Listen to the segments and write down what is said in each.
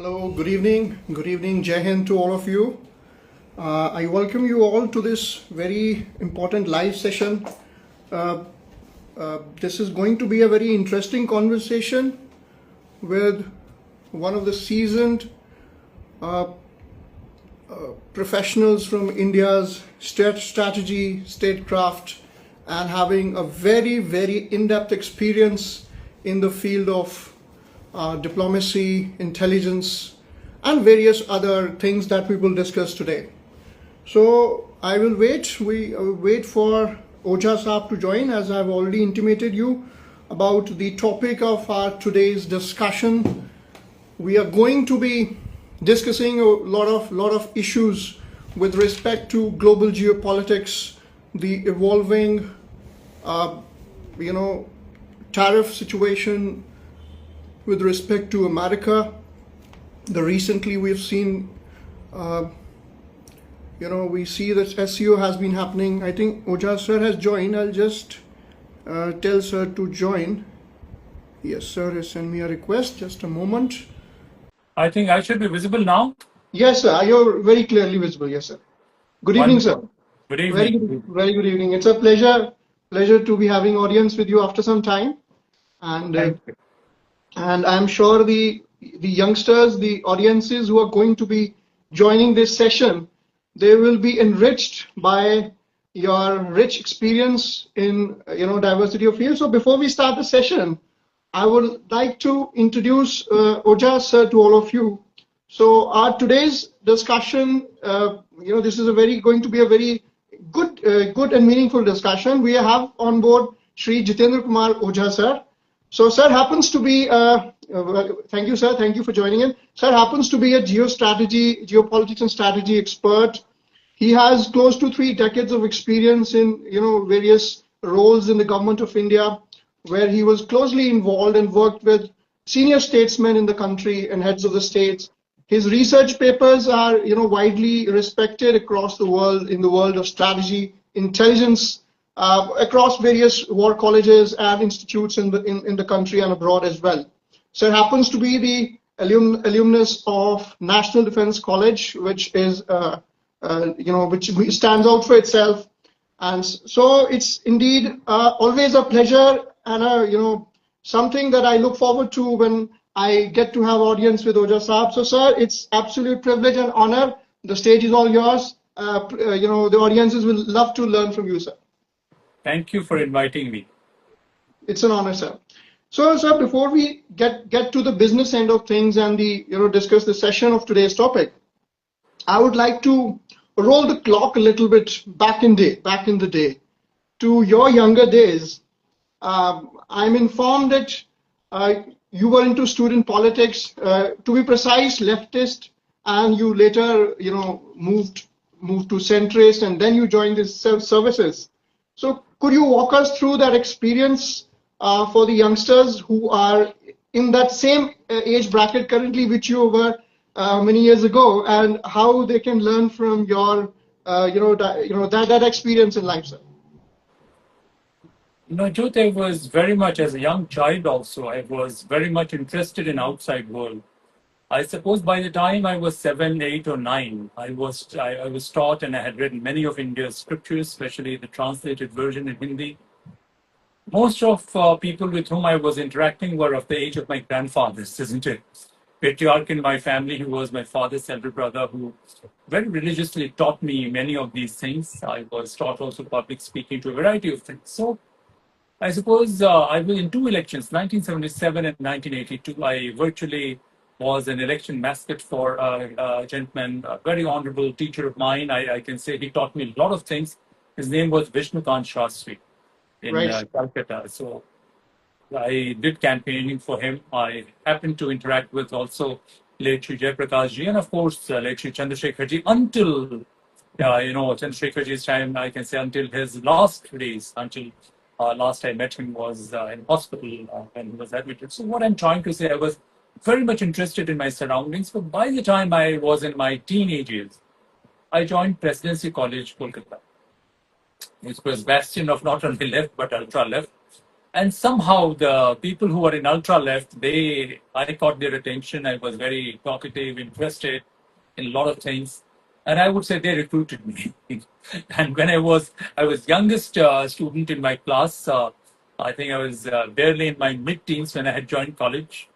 Hello, good evening, Jai Hind to all of you. I welcome you all to this very important live session. This is going to be a very interesting conversation with one of the seasoned professionals from India's strategy, statecraft, and having a very in-depth experience in the field of diplomacy, intelligence, and various other things that we will discuss today. So I will wait. We wait for Ojha Saab to join, as I've already intimated you about the topic of our today's discussion. We are going to be discussing a lot of issues with respect to global geopolitics, the evolving, tariff situation with respect to America. Recently we've seen, we see that SEO has been happening. I think Ojha sir has joined. I'll just tell sir to join. Yes, sir has sent me a request. Just a moment. I think I should be visible now. Yes, sir. You're very clearly visible. Yes, sir. Good evening, sir. Good evening. Very good evening. It's a pleasure to be having audience with you after some time, and I'm sure the youngsters, the audiences who are going to be joining this session, they will be enriched by your rich experience in diversity of fields. So before we start the session, I would like to introduce Ojha sir to all of you. So our today's discussion, this is going to be a very good and meaningful discussion. We have on board Shri Jitendra Kumar Ojha sir. So sir happens to be, thank you sir, thank you for joining in. Sir happens to be a geopolitics and strategy expert. He has close to 3 decades of experience in various roles in the government of India, where he was closely involved and worked with senior statesmen in the country and heads of the states. His research papers are widely respected across the world, in the world of strategy, intelligence, across various war colleges and institutes in the country and abroad as well. Sir happens to be the alumnus of National Defense College, which is which stands out for itself. And so it's indeed always a pleasure and something that I look forward to when I get to have audience with Ojha Saab. So sir, it's absolute privilege and honor. The stage is all yours. The audiences will love to learn from you, sir. Thank you for inviting me. It's an honor, sir. So, sir, before we get to the business end of things and discuss the session of today's topic, I would like to roll the clock a little bit back in the day to your younger days. I'm informed that you were into student politics, to be precise, leftist, and you later, moved to centrist, and then you joined the services. So could you walk us through that experience for the youngsters who are in that same age bracket currently, which you were many years ago, and how they can learn from your, that experience in life, sir? Jyoti, I was very much, as a young child also, I was very much interested in outside world. I suppose by the time I was 7, 8, or 9, I was taught, and I had read many of India's scriptures, especially the translated version in Hindi. Most of people with whom I was interacting were of the age of my grandfathers, isn't it? Patriarch in my family, who was my father's elder brother, who very religiously taught me many of these things. I was taught also public speaking, to a variety of things. So I suppose I was in 2 elections, 1977 and 1982. I virtually was an election mascot for a gentleman, a very honorable teacher of mine. I can say he taught me a lot of things. His name was Vishnukant Shastri in Calcutta. So I did campaigning for him. I happened to interact with also late Shri Jayaprakash ji, and of course late Shri Chandrasekhar ji, until Chandrasekhar ji's time, I can say until his last days, until last I met him was in hospital when he was admitted. So what I'm trying to say, I was very much interested in my surroundings. But by the time I was in my teenage years, I joined Presidency College, Kolkata. It was bastion of not only left but ultra left. And somehow the people who were in ultra left, I caught their attention. I was very talkative, interested in a lot of things, and I would say they recruited me. And when I was youngest student in my class. I think I was barely in my mid-teens when I had joined college.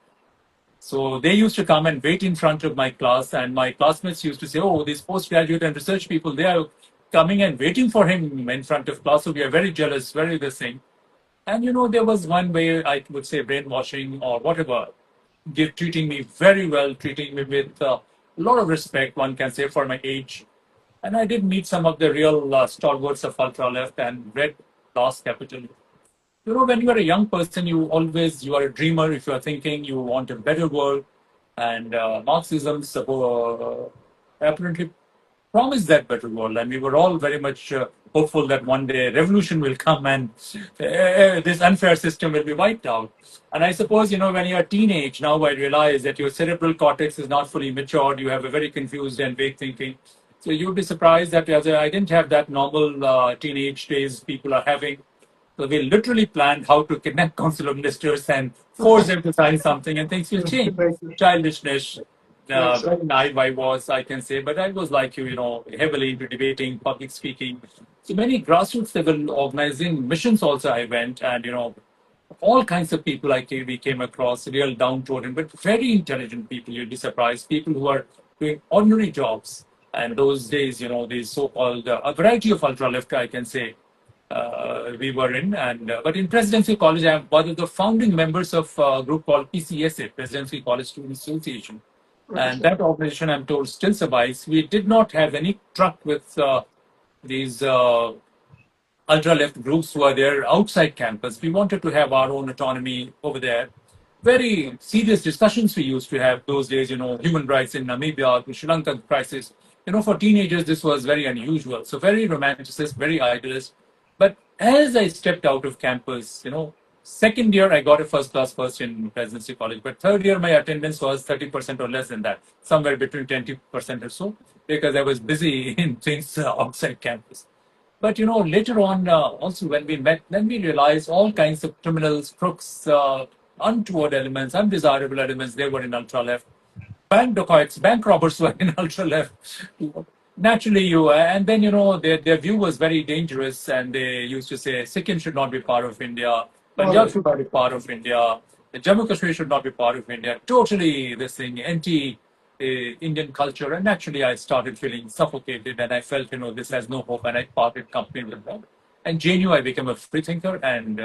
So they used to come and wait in front of my class, and my classmates used to say, "Oh, these postgraduate and research people, they are coming and waiting for him in front of class. So we are very jealous, very this thing." And there was one way I would say brainwashing or whatever, treating me very well, treating me with a lot of respect, one can say, for my age. And I did meet some of the real stalwarts of ultra left and read Last Capital. When you are a young person, you are a dreamer. If you are thinking you want a better world, and Marxism apparently promised that better world, and we were all very much hopeful that one day revolution will come and this unfair system will be wiped out. And I suppose when you're a teenage now, I realize that your cerebral cortex is not fully matured. You have a very confused and vague thinking. So you'd be surprised that I didn't have that normal teenage days people are having. So we literally planned how to kidnap council of ministers and force them to sign something, and things will change. Right. Childishness, Right, sir. very naive I was, I can say, but I was like heavily into debating, public speaking. So many grassroots level organizing missions also I went, and all kinds of people we came across, real downtrodden, but very intelligent people. You'd be surprised. People who are doing ordinary jobs. And those days, these so-called, a variety of ultra-left, I can say, we were in. But in Presidency College, I'm one of the founding members of a group called PCSA, Presidency College Student Association. Right, And sir. that organization, I'm told, still survives. We did not have any truck with these ultra left groups who are there outside campus. We wanted to have our own autonomy over there. Very serious discussions we used to have those days, human rights in Namibia, the Sri Lankan crisis. For teenagers, this was very unusual. So very romanticist, very idealist. But as I stepped out of campus, second year I got a first class first in Presidency College, but third year my attendance was 30% or less than that, somewhere between 20% or so, because I was busy in things outside campus. But later on, also when we met, then we realized all kinds of criminals, crooks, untoward elements, undesirable elements, they were in ultra left. Bank dacoits, bank robbers were in ultra left. Naturally, and then their view was very dangerous, and they used to say Sikkim should not be part of India, All Punjab right. should not be part of India, Jammu Kashmir should not be part of India. Totally this thing, anti Indian culture, and naturally I started feeling suffocated, and I felt this has no hope, and I parted company with them. And JNU, I became a free thinker, and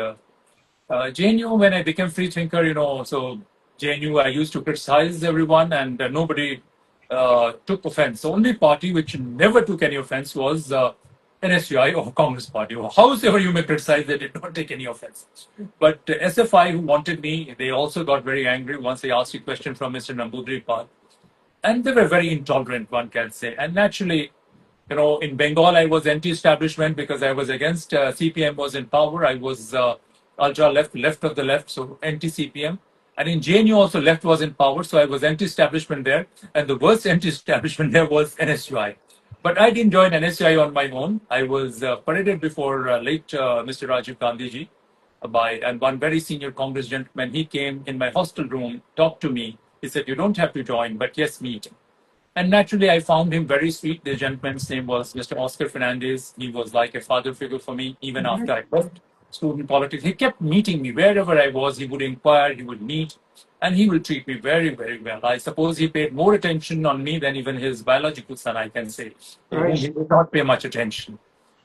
JNU, when I became free thinker, so JNU, I used to criticize everyone, and nobody took offense. The only party which never took any offense was NSUI or Congress Party. Or however you may criticize, they did not take any offense. But SFI, who wanted me, they also got very angry once they asked a question from Mr. Nambudripal. And they were very intolerant, one can say. And naturally, in Bengal, I was anti-establishment because I was against CPM was in power. I was ultra left of the left, so anti-CPM. And in JNU also left was in power, so I was anti-establishment there. And the worst anti-establishment there was NSUI. But I didn't join NSUI on my own. I was paraded before late Mr. Rajiv Gandhi ji and one very senior Congress gentleman. He came in my hostel room, talked to me. He said, "You don't have to join, but yes, meet." And naturally, I found him very sweet. The gentleman's name was Mr. Oscar Fernandez. He was like a father figure for me, even after I left student politics. He kept meeting me wherever I was. He would inquire, he would meet, and he would treat me very, very well. I suppose he paid more attention on me than even his biological son, I can say, to whom Right. he did not pay much attention.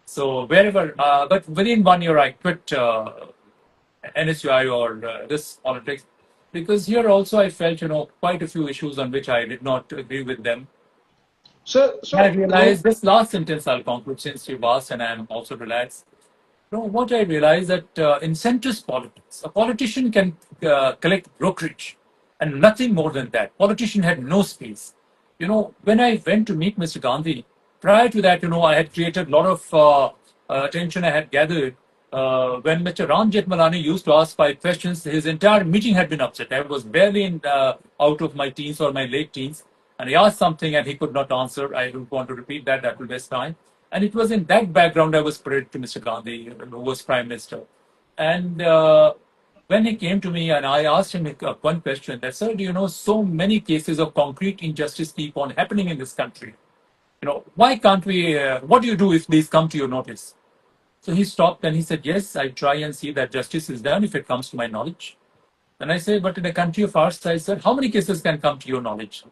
So but within 1 year, I quit NSUI or this politics, because here also I felt, quite a few issues on which I did not agree with them. So, I so realized this last sentence I'll conclude since you've asked, and I'm also relaxed. What I realized that in centrist politics, a politician can collect brokerage and nothing more than that. Politician had no space. When I went to meet Mr. Gandhi, prior to that, I had created a lot of attention I had gathered. When Mr. Ram Jethmalani used to ask 5 questions, his entire meeting had been upset. I was barely out of my teens or my late teens, and he asked something and he could not answer. I don't want to repeat that, that will waste time. And it was in that background I was paraded to Mr. Gandhi, who was Prime Minister. And when he came to me and I asked him one question, that, sir, do you know so many cases of concrete injustice keep on happening in this country? Why can't we, what do you do if these come to your notice? So he stopped and he said, yes, I try and see that justice is done if it comes to my knowledge. And I say, but in a country of our size, sir, how many cases can come to your knowledge?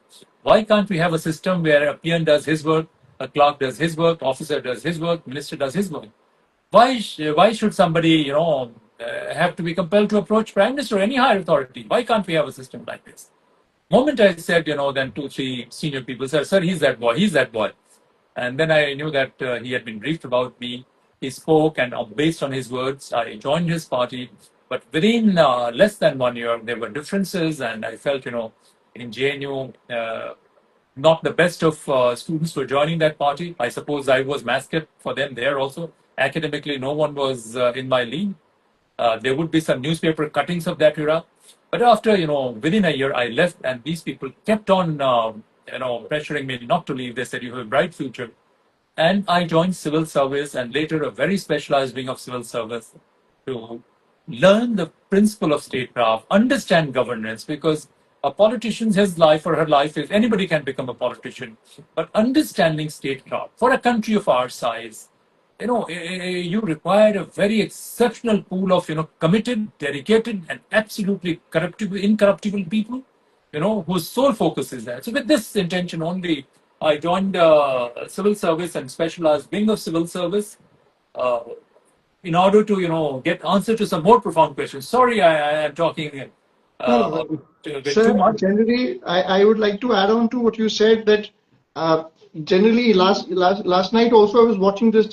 Why can't we have a system where a peon does his work, a clerk does his work, officer does his work, minister does his work? Why should somebody, have to be compelled to approach prime minister or any higher authority? Why can't we have a system like this? Moment I said, then 2, 3 senior people said, sir, he's that boy, he's that boy. And then I knew that he had been briefed about me. He spoke, and based on his words, I joined his party. But within less than 1 year, there were differences, and I felt, in JNU, not the best of students were joining that party. I suppose I was mascot for them there also. Academically, no one was in my league. There would be some newspaper cuttings of that era. But after, within a year, I left, and these people kept on, pressuring me not to leave. They said, you have a bright future. And I joined civil service and later a very specialized wing of civil service to learn the principle of statecraft, understand governance, because a politician's his life or her life is anybody can become a politician. But understanding statecraft for a country of our size, you require a very exceptional pool of, committed, dedicated, and absolutely incorruptible people, whose sole focus is that. So with this intention only, I joined civil service and specialized wing of civil service uh, in order to, get answer to some more profound questions. Sorry, I am talking No, a bit too sir, much. generally, I would like to add on to what you said that uh, generally last night also I was watching this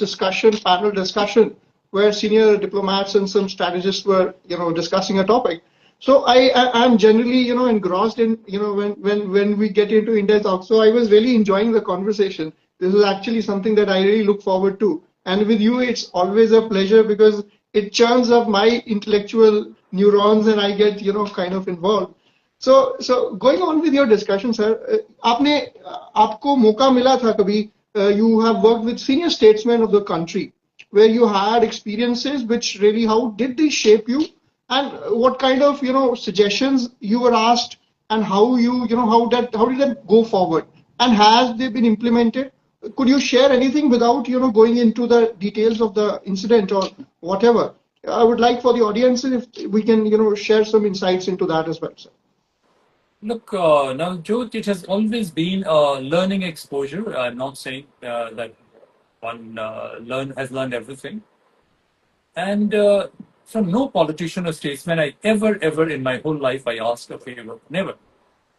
panel discussion, where senior diplomats and some strategists were, discussing a topic. So I'm generally, engrossed in, when we get into India talk. So I was really enjoying the conversation. This is actually something that I really look forward to. And with you, it's always a pleasure because it churns up my intellectual neurons and I get, kind of involved. So going on with your discussion, sir, आपने आपको मौका मिला था कभी you have worked with senior statesmen of the country where you had experiences which really how did they shape you and what kind of suggestions you were asked and how how did that go forward and has they been implemented? Could you share anything without going into the details of the incident or whatever? I would like for the audience if we can share some insights into that as well, sir. Look, now, George, it has always been a learning exposure. I'm not saying that one has learned everything. And from no politician or statesman I ever in my whole life I asked a favor. Never.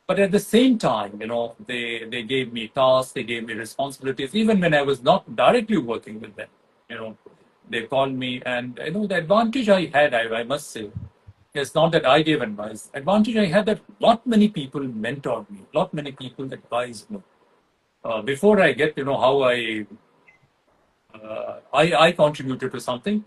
But at the same time, they gave me tasks, they gave me responsibilities, even when I was not directly working with them. They called me, and the advantage I had, I must say, it's not that I gave advice. Advantage I had that lot many people mentored me, lot many people advised me. Before I get, how I contributed to something.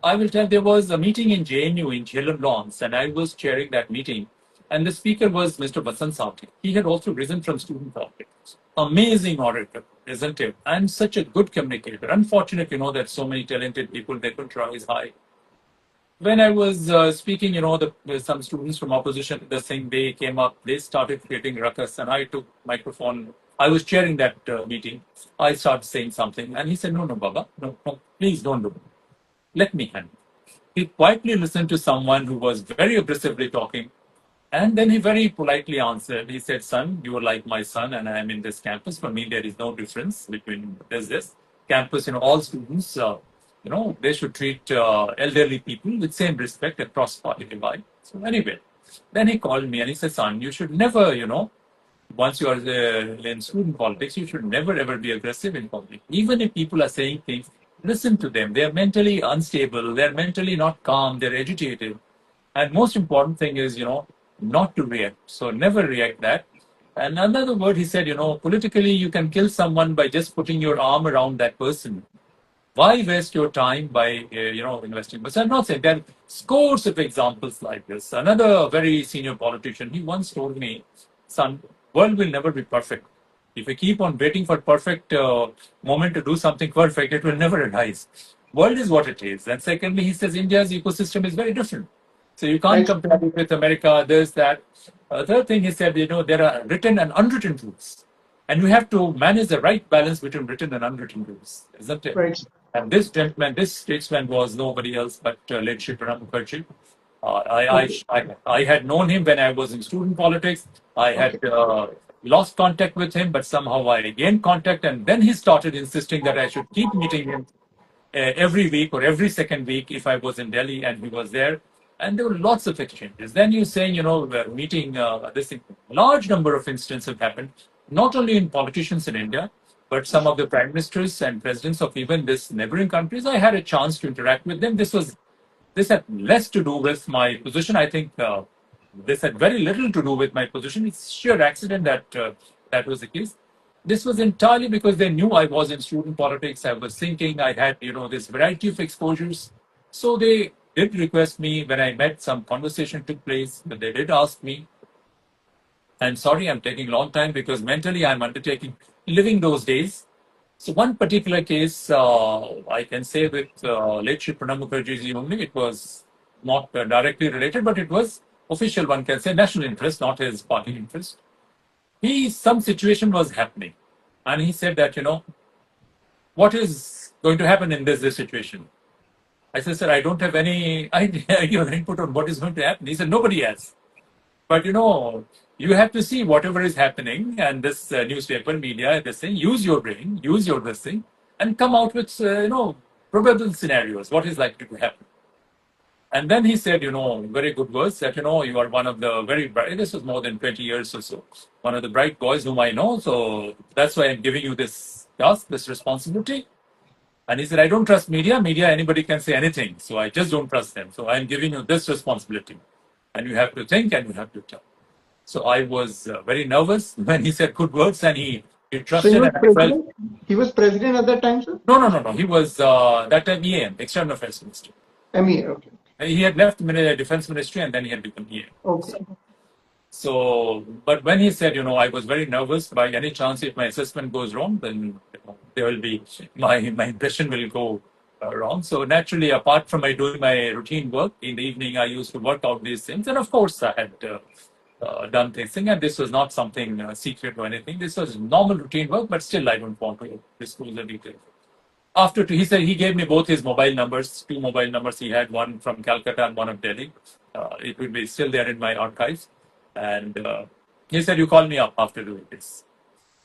I will tell there was a meeting in JNU in Jhelum Lawns, and I was chairing that meeting. And the speaker was Mr. Basant Savdi. He had also risen from student politics. Amazing orator, isn't it? And such a good communicator. Unfortunate, that so many talented people, they couldn't rise high. When I was speaking, some students from opposition the same day came up. They started creating ruckus, and I took microphone. I was chairing that meeting. I started saying something, and he said, "No, no, Baba, no, no, please don't do it. Let me handle." He quietly listened to someone who was very aggressively talking, and then he very politely answered. He said, "Son, you are like my son, and I am in this campus. For me, there is no difference between this campus. All students, they should treat elderly people with same respect across party divide." So anyway, then he called me and he said, "Son, you should never, once you are in student politics, you should never ever be aggressive in public. Even if people are saying things, listen to them. They are mentally unstable. They are mentally not calm. They're agitated. And most important thing is, not to react. So never react that." And another word he said, politically you can kill someone by just putting your arm around that person. Why waste your time by, investing? But I'm not saying there are scores of examples like this. Another very senior politician, he once told me, "Son, world will never be perfect. If we keep on waiting for perfect moment to do something perfect, it will never arise." world is what it is. And secondly, he says India's ecosystem is very different. So you can't Right. compare it with America, this, that. Third thing, he said, there are written and unwritten rules. And we have to manage the right balance between written and unwritten rules, isn't it? Right. And this gentleman, this statesman was nobody else but late Shri Pranab Mukherjee. Okay. I had known him when I was in student politics. I Okay. had lost contact with him, but somehow I gained contact. And then he started insisting that I should keep meeting him every week or every second week if I was in Delhi and he was there. And there were lots of exchanges. Then you're saying, we're meeting this thing. Large number of incidents have happened, not only in politicians in India, but some of the prime ministers and presidents of even this neighboring countries. I had a chance to interact with them. This had less to do with my position. I think this had very little to do with my position. It's sheer accident that that was the case. This was entirely because they knew I was in student politics. I was thinking I had, this variety of exposures. So they did request me when I met, some conversation took place, but they did ask me. And sorry, I'm taking a long time because mentally I'm undertaking living those days. So one particular case, I can say with late Shri Pranab Mukherjee only, it was not directly related, but it was official, one can say, national interest, not his party interest. Some situation was happening. And he said that, what is going to happen in this situation? I said, sir, I don't have any idea, input on what is going to happen. He said, nobody has. But you have to see whatever is happening, and this newspaper, media, this thing, use your brain, use your this thing, and come out with probable scenarios. What is likely to happen? And then he said, very good words that you are one of the very bright. This was more than 20 years or so. One of the bright boys whom I know. So that's why I'm giving you this task, this responsibility. And he said, I don't trust media. Media, anybody can say anything. So I just don't trust them. So I'm giving you this responsibility. And you have to think and you have to tell. So I was very nervous when he said good words and he So he trusted was and I felt. president. He was president at that time, sir. No. He was that time EAM, External Affairs Minister. MEA. Okay. He had left Defense Ministry and then he had become EAM. Okay. So, but when he said, I was very nervous. By any chance, if my assessment goes wrong, then there will be my impression will go wrong. So naturally, apart from doing my routine work in the evening, I used to work out these things, and of course, I had done this thing. And this was not something secret or anything. This was normal routine work, but still, I don't want to disclose the details. He said he gave me both his mobile numbers, two mobile numbers he had, one from Calcutta and one of Delhi. It will be still there in my archives. And he said, you call me up after doing this.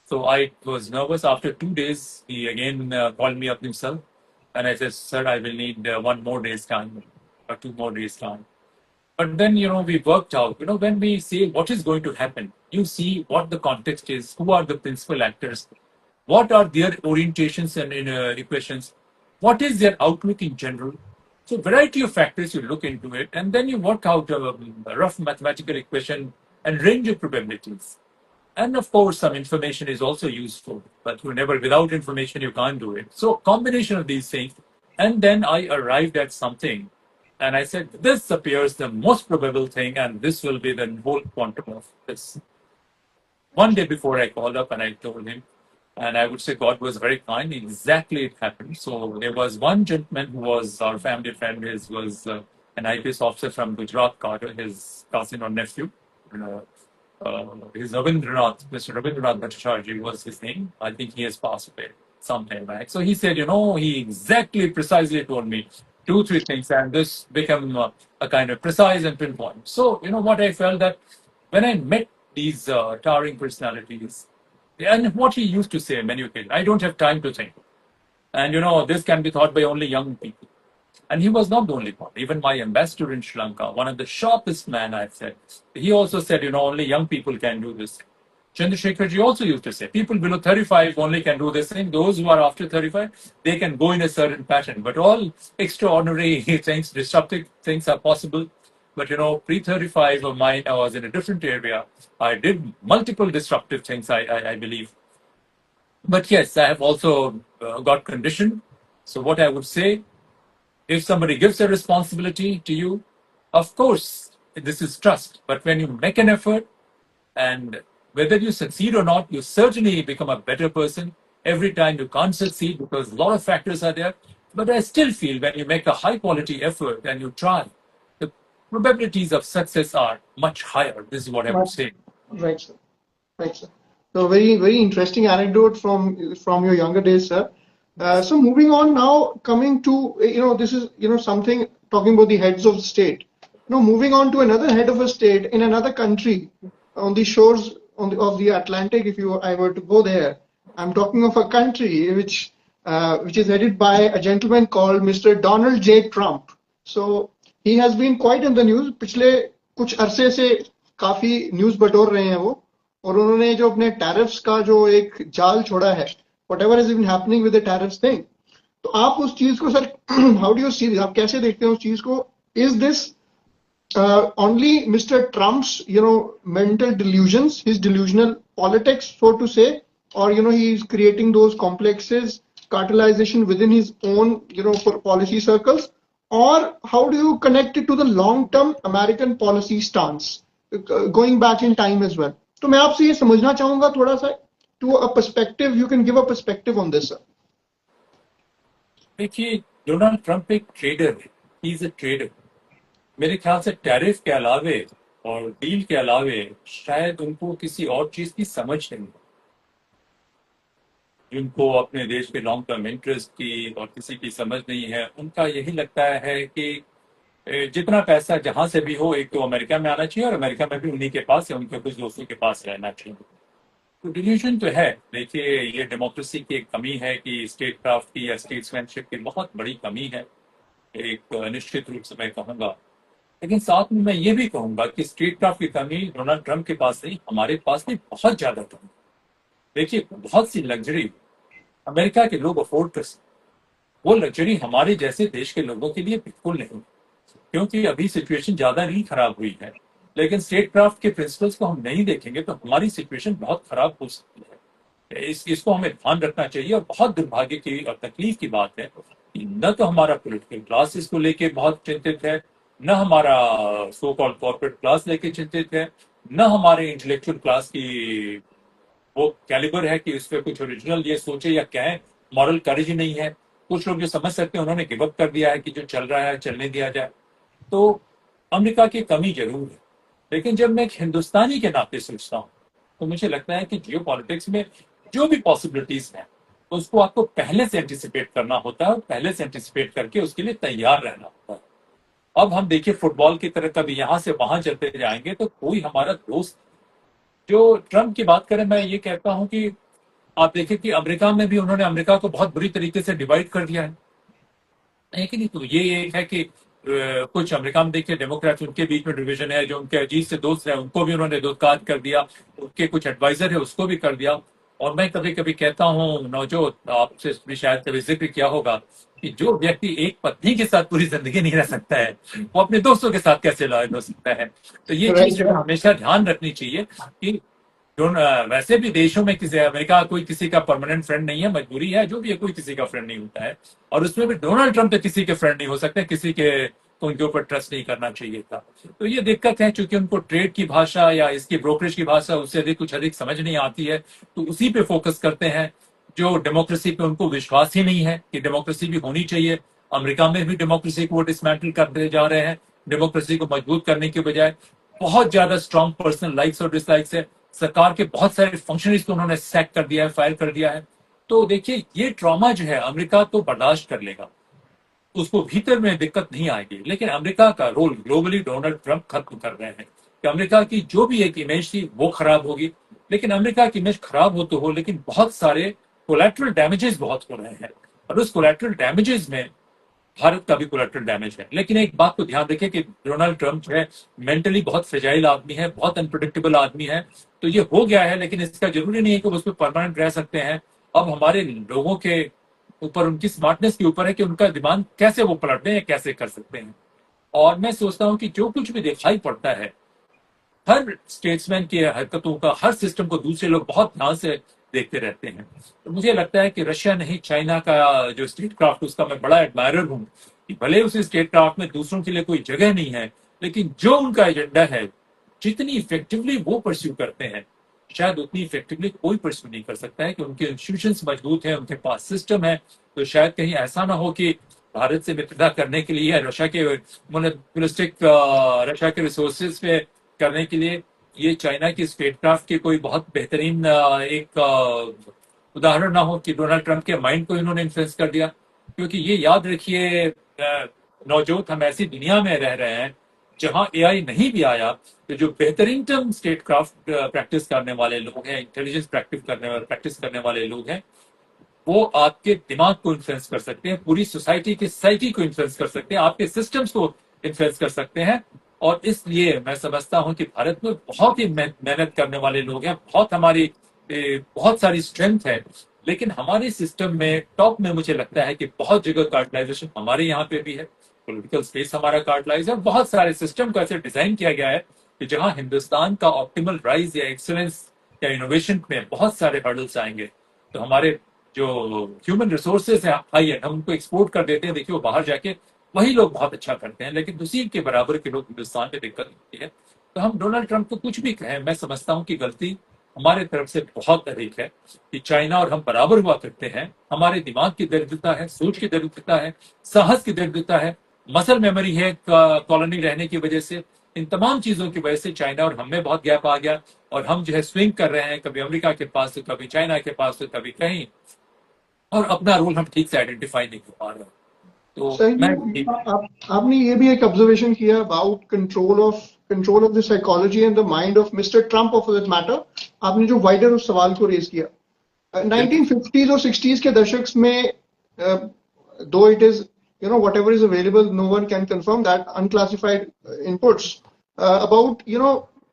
So I was nervous. After 2 days, he again called me up himself. And I said, sir, I will need 1 more day's time or 2 more days' time. But then, we worked out, when we say what is going to happen, you see what the context is, who are the principal actors, what are their orientations and equations, what is their outlook in general. So variety of factors, you look into it, and then you work out a rough mathematical equation and range of probabilities. And of course, some information is also useful, but without information, you can't do it. So combination of these things. And then I arrived at something. And I said, this appears the most probable thing, and this will be the whole quantum of this. One day before I called up and I told him, and I would say God was very kind. Exactly it happened. So there was one gentleman who was our family friend. His was an IPS officer from Gujarat, Carter, his cousin or nephew. His Rabindranath, Mr. Rabindranath Bhattacharjee was his name. I think he has passed away some time back. So he said, he precisely told me 2, 3 things, and this became a kind of precise and pinpoint. So, what I felt that when I met these towering personalities, and what he used to say many occasions, I don't have time to think. And, this can be thought by only young people. And he was not the only one. Even my ambassador in Sri Lanka, one of the sharpest men, I've said, he also said, only young people can do this. Chandrasekharji also used to say, people below 35 only can do this thing. Those who are after 35, they can go in a certain pattern. But all extraordinary things, disruptive things are possible. But, pre-35 of mine, I was in a different area. I did multiple disruptive things, I believe. But yes, I have also got conditioned. So what I would say, if somebody gives a responsibility to you, of course, this is trust. But when you make an effort, and whether you succeed or not, you certainly become a better person. Every time you can't succeed because a lot of factors are there. But I still feel when you make a high quality effort and you try, the probabilities of success are much higher. This is what I would Much. say. Right, sir. Right, sir. So very interesting anecdote from your younger days, sir. So moving on now, coming to this is something talking about the heads of state. Now moving on to another head of a state in another country on the shores of the Atlantic. If I were to go there, I'm talking of a country which is headed by a gentleman called Mr. Donald J. Trump. So he has been quite in the news. पिछले कुछ अरसे से काफी news बटोर रहे हैं वो, और उन्होंने जो अपने टैरिफ्स का जो एक जाल छोड़ा है, whatever has been happening with the tariffs thing, तो आप उस चीज को sir how do you see, आप कैसे देखते हैं उस चीज को? Is this only Mr. Trump's mental delusions, his delusional politics, so to say, or he's creating those complexes, cartelization within his own for policy circles, or how do you connect it to the long term American policy stance going back in time as well? तो मैं आपसे ये समझना चाहूंगा थोड़ा सा, to a perspective, you can give a perspective on this, sir. देखिए, Donald Trump एक ट्रेडर है, ही इज अ ट्रेडर। मेरे ख्याल से टैरिफ के अलावे और डील के अलावे शायद उनको किसी और चीज की समझ नहीं, जिनको अपने देश के लॉन्ग टर्म इंटरेस्ट की और किसी की समझ नहीं है। उनका यही लगता है कि जितना पैसा जहां से भी हो, एक तो अमेरिका में आना चाहिए और अमेरिका में भी उन्हीं के पास या उनके कुछ दोस्तों के पास रहना चाहिए। तो डिल्यूजन तो है। देखिए, ये डेमोक्रेसी की एक कमी है कि स्टेट क्राफ्ट की या स्टेट्समैनशिप की बहुत बड़ी कमी है, एक निश्चित रूप से मैं कहूँगा। लेकिन साथ में मैं ये भी कहूँगा कि स्टेट क्राफ्ट की कमी डोनाल्ड ट्रंप के पास नहीं, हमारे पास भी बहुत ज़्यादा कमी। देखिए, बहुत सी लग्जरी अमेरिका के लोग अफोर्ड कर सकते, वो लग्जरी हमारे जैसे देश के लोगों के लिए बिल्कुल नहीं, क्योंकि अभी सिचुएशन ज़्यादा नहीं खराब हुई है। लेकिन स्टेट क्राफ्ट के प्रिंसिपल्स को हम नहीं देखेंगे तो हमारी सिचुएशन बहुत खराब हो सकती है। इसको हमें ध्यान रखना चाहिए। और बहुत दुर्भाग्य की और तकलीफ की बात है कि न तो हमारा पॉलिटिकल क्लास इसको लेके बहुत चिंतित है, न हमारा सो कॉल्ड कॉर्पोरेट क्लास लेके चिंतित है, न हमारे इंटेलेक्चुअल क्लास की वो कैलिबर है कि इस पर कुछ ओरिजिनल ये सोचे या कहें। मॉरल करेज ही नहीं है। कुछ लोग जो समझ सकते हैं उन्होंने गिव अप कर दिया है कि जो चल रहा है चलने दिया जाए। तो अमेरिका की कमी जरूर है, लेकिन जब मैं एक हिंदुस्तानी के नाते सोचता हूँ तो मुझे लगता है कि जियो पॉलिटिक्स में जो भी पॉसिबिलिटीज हैं उसको आपको पहले से एंटिसिपेट करना होता है और पहले से एंटिसिपेट करके उसके लिए तैयार रहना होता है। अब हम देखिए, फुटबॉल की तरह कभी यहां से वहां चलते जाएंगे तो कोई हमारा दोस्त। जो ट्रंप की बात करें, मैं ये कहता हूं कि आप देखिए कि अमेरिका में भी उन्होंने अमेरिका को बहुत बुरी तरीके से डिवाइड कर दिया है। लेकिन तो ये है कि कुछ अमेरिका में देखिए डेमोक्रेट्स, उनके बीच में डिवीजन है। जो उनके अजीज से दोस्त हैं उनको भी उन्होंने दोस्ताज कर दिया, उनके कुछ एडवाइजर है उसको भी कर दिया। और मैं कभी कभी कहता हूँ नवजोत, आपसे भी शायद कभी जिक्र किया होगा कि जो व्यक्ति एक पत्नी के साथ पूरी जिंदगी नहीं रह सकता है वो अपने दोस्तों के साथ कैसे लॉयल हो सकता है। तो ये चीज जो है हमेशा ध्यान रखनी चाहिए कि वैसे भी देशों में किसी अमेरिका कोई किसी का परमानेंट फ्रेंड नहीं है, मजबूरी है, जो भी है, कोई किसी का फ्रेंड नहीं होता है। और उसमें भी डोनाल्ड ट्रंप तो किसी के फ्रेंड नहीं हो सकते, किसी के तो उनके ऊपर ट्रस्ट नहीं करना चाहिए था। तो ये दिक्कत है, क्योंकि उनको ट्रेड की भाषा या इसकी ब्रोकरेज की भाषा उससे अधिक कुछ अधिक समझ नहीं आती है, तो उसी पे फोकस करते हैं। जो डेमोक्रेसी पे उनको विश्वास ही नहीं है कि डेमोक्रेसी भी होनी चाहिए। अमेरिका में भी डेमोक्रेसी को वो डिसमेंटल करते जा रहे हैं। डेमोक्रेसी को मजबूत करने के बजाय बहुत ज्यादा स्ट्रॉन्ग पर्सनल लाइक्स और डिसलाइक्स है। सरकार के बहुत सारे फंक्शनरीज को उन्होंने सैक कर दिया है, फायर कर दिया है। तो देखिए, ये ट्रॉमा जो है अमेरिका तो बर्दाश्त कर लेगा, उसको भीतर में दिक्कत नहीं आएगी। लेकिन अमेरिका का रोल ग्लोबली डोनाल्ड ट्रंप खत्म कर रहे हैं कि अमेरिका की जो भी एक इमेज थी वो खराब होगी। लेकिन अमेरिका की इमेज खराब हो तो हो, लेकिन बहुत सारे कोलैटरल डैमेजेस बहुत हो रहे हैं, और उस कोलैटरल डैमेजेस में भारत का भी कोलैटरल डैमेज है। लेकिन एक बात को ध्यान रखें कि डोनाल्ड ट्रंप जो है मेंटली बहुत फ्रेजाइल आदमी है, बहुत अनप्रिडिक्टेबल आदमी है। तो ये हो गया है, लेकिन इसका जरूरी नहीं है कि वो उस पर परमानेंट रह सकते हैं। अब हमारे लोगों के ऊपर, उनकी स्मार्टनेस के ऊपर है कि उनका दिमाग कैसे वो पलटते हैं, कैसे कर सकते हैं। और मैं सोचता हूँ कि जो कुछ भी दिखाई पड़ता है, हर स्टेट्समैन की हरकतों का, हर सिस्टम को दूसरे लोग बहुत ध्यान से देखते रहते हैं। तो मुझे लगता है कि रशिया नहीं, चाइना का जो स्टेट क्राफ्ट उसका मैं बड़ा एडमायरर हूँ कि भले उस स्टेट क्राफ्ट में दूसरों के लिए कोई जगह नहीं है, लेकिन जो उनका एजेंडा है जितनी इफेक्टिवली वो परस्यू करते हैं, शायद उतनी इफेक्टिवली कोई परस्यू नहीं कर सकता है कि उनके इंस्टीट्यूशंस मजबूत हैं, उनके पास सिस्टम है। तो शायद कहीं ऐसा ना हो कि भारत से मित्रता करने के लिए, रशिया के मोनोपोलिस्टिक रशिया के रिसोर्सेज पे करने के लिए ये चाइना की स्पेसक्राफ्ट की कोई बहुत बेहतरीन एक उदाहरण ना हो कि डोनाल्ड ट्रंप के माइंड को इन्होंने इन्फ्लुएंस कर दिया। क्योंकि ये याद रखिए नौजोत, हम ऐसी दुनिया में रह रहे हैं जहां एआई नहीं भी आया तो जो बेहतरीन टर्म स्टेट क्राफ्ट प्रैक्टिस करने वाले लोग हैं, इंटेलिजेंस प्रैक्टिस करने वाले लोग हैं, वो आपके दिमाग को इन्फ्लुएंस कर सकते हैं, पूरी सोसाइटी की साइकी को इन्फ्लुएंस कर सकते हैं, आपके सिस्टम्स को इन्फ्लुएंस कर सकते हैं। और इसलिए मैं समझता हूं कि भारत में बहुत ही मेहनत करने वाले लोग हैं, बहुत सारी स्ट्रेंथ है, लेकिन हमारे सिस्टम में टॉप में मुझे लगता है कि बहुत जगह कार्टलाइजेशन हमारे यहाँ पे भी है, पॉलिटिकल स्पेस हमारा कार्टलाइज है, बहुत सारे सिस्टम को ऐसे डिजाइन किया गया है कि जहां हिंदुस्तान का ऑप्टिमल राइज या एक्सेलेंस या इनोवेशन में बहुत सारे हर्डल्स आएंगे। तो हमारे जो ह्यूमन रिसोर्सेज है हाई एंड, हम उनको एक्सपोर्ट कर देते हैं, देखिए वो बाहर जाके वही लोग बहुत अच्छा करते हैं, लेकिन उसी के बराबर के लोग हिंदुस्तान में दिक्कत होती है। तो हम डोनाल्ड ट्रंप को कुछ भी कहें, मैं समझता हूं कि गलती हमारे तरफ से बहुत अधिक है कि चाइना और हम बराबर हुआ करते हैं। हमारे दिमाग की दरिद्रता है, सोच की दरिद्रता है, साहस की दरिद्रता है, मसल मेमोरी है कॉलोनी रहने की वजह से। इन तमाम चीजों की वजह से चाइना और हम में बहुत गैप आ गया, और हम जो है स्विंग कर रहे हैं, कभी अमेरिका के पास तो कभी चाइना के पास तो कभी कहीं, और अपना रोल हम ठीक से आइडेंटिफाई नहीं कर पा रहे। तो सर आपने ये भी एक ऑब्जर्वेशन किया about control of the psychology and the mind of mister Trump of that matter. आपने जो वाइडर उस सवाल को रेज किया, 1950s और 60s के दशक में, दो it is whatever is available, no one can confirm that, unclassified inputs about